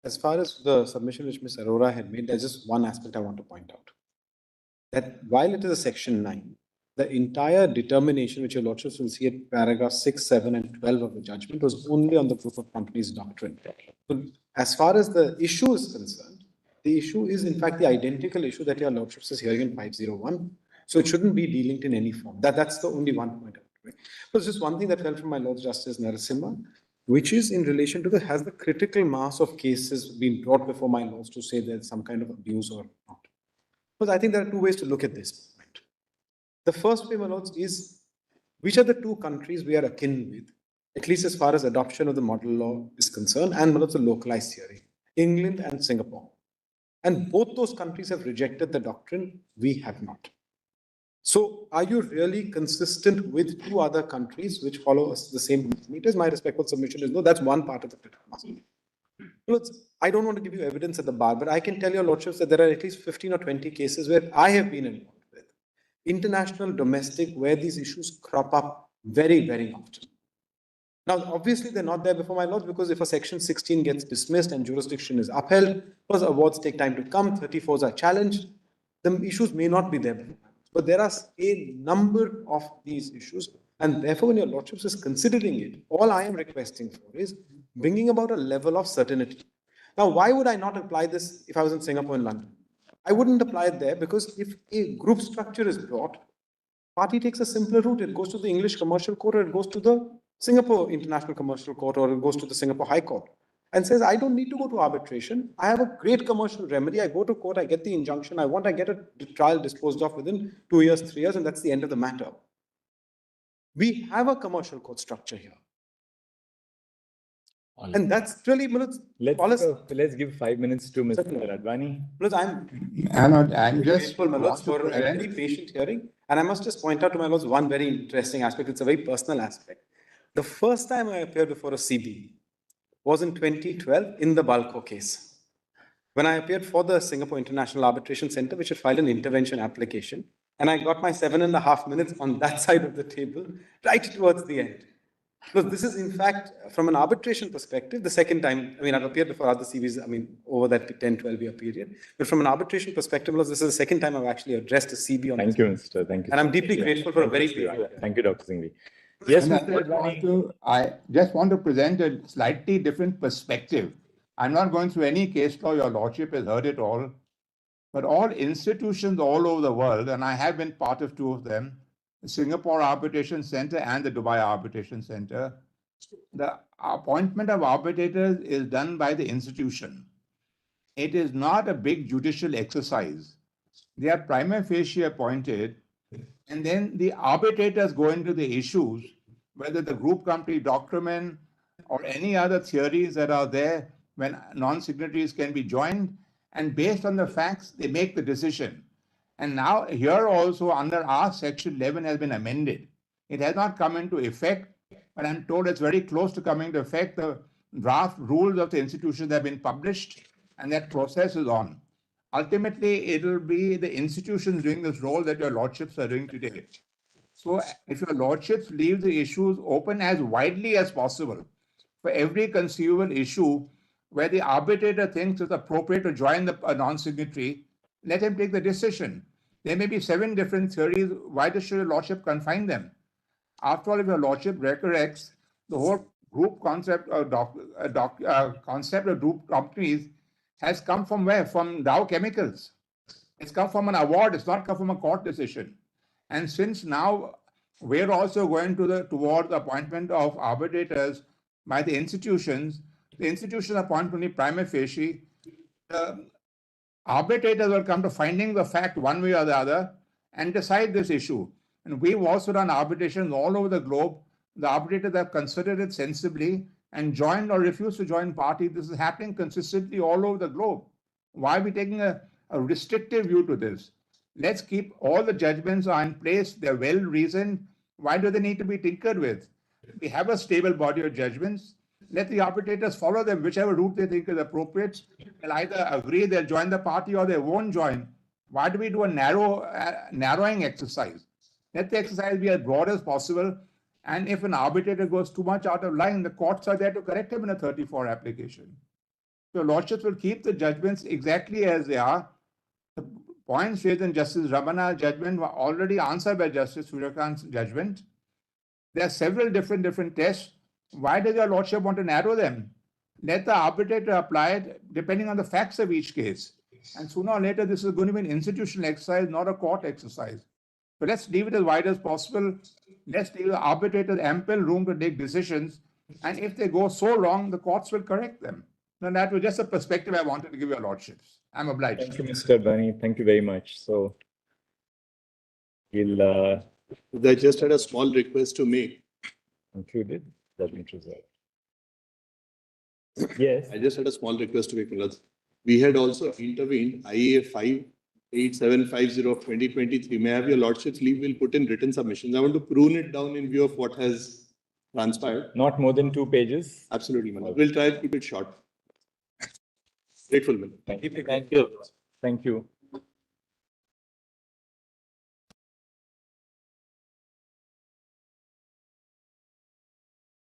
Speaker 1: As far as the submission which Ms. Arora had made, there's just one aspect I want to point out. That while it is a section 9, the entire determination which your lordships will see at paragraph 6, 7 and 12 of the judgment was only on the group of companies doctrine. So as far as the issue is concerned, the issue is in fact the identical issue that your lordships is hearing in 501. So it shouldn't be delinked in any form. That's the only one point I want to make. There's just one thing that fell from my Lord Justice Narasimha, which is in relation to has the critical mass of cases been brought before my lords to say there's some kind of abuse or not. Because I think there are two ways to look at this point. The first way, my lords, is which are the two countries we are akin with, at least as far as adoption of the model law is concerned, and my lords, the localized theory, England and Singapore. And both those countries have rejected the doctrine, we have not. So are you really consistent with two other countries which follow us the same meters? My respectful submission is no, that's one part of the critical mass. Look, I don't want to give you evidence at the bar, but I can tell your lordships that there are at least 15 or 20 cases where I have been involved with. International, domestic, where these issues crop up very, very often. Now, obviously, they're not there before my lords because if a section 16 gets dismissed and jurisdiction is upheld, because awards take time to come, 34s are challenged, the issues may not be there before. But there are a number of these issues, and therefore, when your lordships is considering it, all I am requesting for is bringing about a level of certainty. Now, why would I not apply this if I was in Singapore and London? I wouldn't apply it there because if a group structure is brought, party takes a simpler route. It goes to the English Commercial Court, or it goes to the Singapore International Commercial Court, or it goes to the Singapore High Court. And says, I don't need to go to arbitration. I have a great commercial remedy. I go to court, I get the injunction I get a trial disposed of within 2 years, 3 years, and that's the end of the matter. We have a commercial court structure here. And that's really,
Speaker 2: let's give 5 minutes to Mr. Advani.
Speaker 1: I'm just grateful, my lords, for a very patient hearing. And I must just point out to my lords one very interesting aspect. It's a very personal aspect. The first time I appeared before a CB was in 2012 in the Balco case, when I appeared for the Singapore International Arbitration Center, which had filed an intervention application. And I got my 7.5 minutes on that side of the table, right towards the end. Because this is, in fact, from an arbitration perspective, the second time, I've appeared before other CVs, over that 10, 12-year period. But from an arbitration perspective, this is the second time I've actually addressed a CB on
Speaker 2: Thank you, Mr. Thank you.
Speaker 1: And I'm deeply grateful for a very
Speaker 2: Thank you, Dr. Singhvi. Yes, Mr.
Speaker 10: I just want to present a slightly different perspective. I'm not going through any case law, your lordship has heard it all, but all institutions all over the world, and I have been part of two of them, the Singapore Arbitration Center and the Dubai Arbitration Center, the appointment of arbitrators is done by the institution. It is not a big judicial exercise. They are prima facie appointed, and then the arbitrators go into the issues, whether the group company doctrine or any other theories that are there when non-signatories can be joined, and based on the facts, they make the decision. And now here also under our section 11 has been amended. It has not come into effect, but I'm told it's very close to coming into effect. The draft rules of the institutions have been published and that process is on. Ultimately, it will be the institutions doing this role that your lordships are doing today. So if your lordships leave the issues open as widely as possible for every conceivable issue where the arbitrator thinks it's appropriate to join a non-signatory, let him take the decision. There may be 7 different theories. Why should your lordship confine them? After all, if your lordship recollects, the whole group concept concept of group companies has come from where? From Dow Chemicals. It's come from an award. It's not come from a court decision. And since now we're also going to toward the appointment of arbitrators by the institutions appoint only prima facie. Arbitrators will come to finding the fact one way or the other and decide this issue. And we've also done arbitrations all over the globe. The arbitrators have considered it sensibly and joined or refused to join party. This is happening consistently all over the globe. Why are we taking a restrictive view to this? Let's keep all the judgments are in place. They're well reasoned. Why do they need to be tinkered with? We have a stable body of judgments. Let the arbitrators follow them, whichever route they think is appropriate. They'll either agree, they'll join the party, or they won't join. Why do we do a narrowing exercise? Let the exercise be as broad as possible. And if an arbitrator goes too much out of line, the courts are there to correct him in a 34 application. So lordships will keep the judgments exactly as they are. The points raised in Justice Ramana's judgment were already answered by Justice Suryakant's judgment. There are several different tests. Why does your lordship want to narrow them? Let the arbitrator apply it depending on the facts of each case. And sooner or later, this is going to be an institutional exercise, not a court exercise. So let's leave it as wide as possible. Let's give the arbitrators ample room to take decisions. And if they go so wrong, the courts will correct them. Now, that was just a perspective I wanted to give your lordships. I'm obliged.
Speaker 2: Thank you, Mr. Bani. Thank you very much. So we'll
Speaker 11: I just had a small request to make.
Speaker 2: conclude judgment reserved. Yes.
Speaker 11: I just had a small request to make, Milad. We had also intervened IAA 58750 of 2023. May I have your lordship's leave? We'll put in written submissions. I want to prune it down in view of what has transpired.
Speaker 2: Not more than 2 pages.
Speaker 11: Absolutely, Milad. We'll try and keep it short. Grateful, Milad.
Speaker 2: Thank you. Thank you. Thank you.